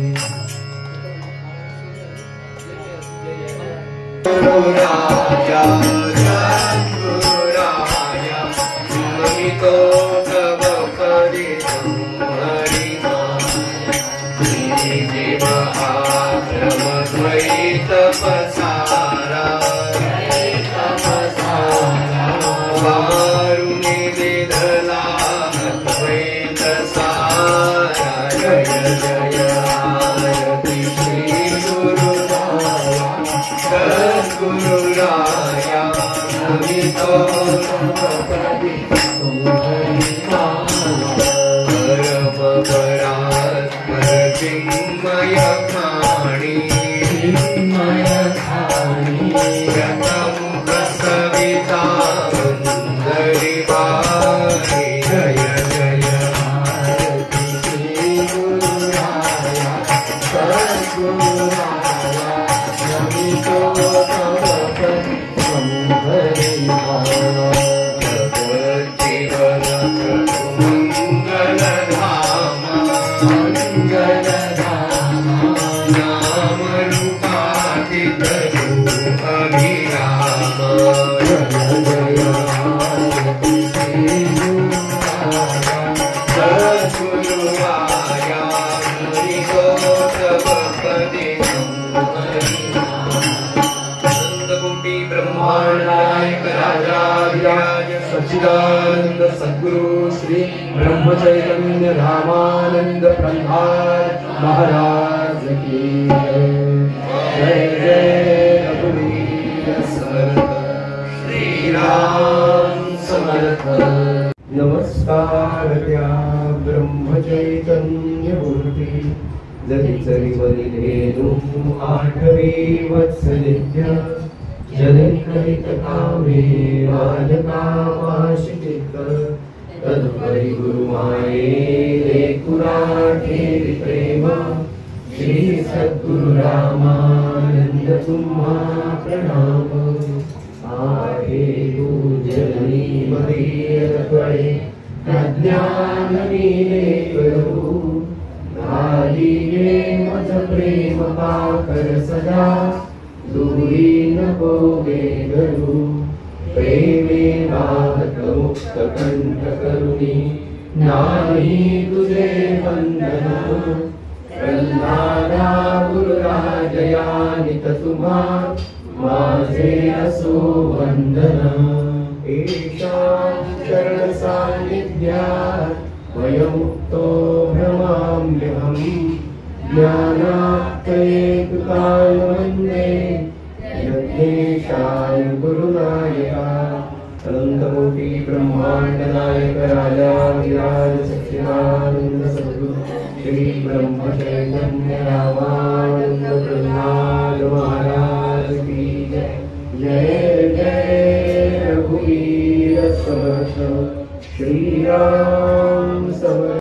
सच्चिदानंद सद्गुरु श्री ब्रह्म चैतन्य रामानंद प्रह्लाद महाराज की जय. जय रघुवीर समर्थ श्री राम समर्थ. नमस्कार त्या ब्रह्मचैतन्यमूर्ती जनिचरी वनिधेनु आठवी वत्सलिद्य जनकहितकामे बालकामाशिचित्त तदुपरि गुरुमाये लेकुराठे प्रेम श्री सद्गुरु रामानंद तुम्हा प्रणाम आहे जननी मदीय त्वळे अज्ञान नीले करू नालिये मज प्रेम पाकर सदा दूरी नको वेगरू प्रेमे राहत मुक्त कंठ करुणी नाही तुझे बंधन प्रल्हादा गुरुराजयानित तुम्हा माझे असो वंदन ईशान चरण सान्निध्यात वयमुक्तो भ्रमाम्यहं ज्ञानाप्तये कृताय वन्दे यज्ञेशाय गुरुनायका अनंतकोटि ब्रह्मांड नायक राजा विराज सच्चिदानंद सद्गुरु श्री ब्रह्म चैतन्य रामानंद प्रहलाद महाराज की जय जय जय रघुवीर समर्थ श्री राम समर्थ।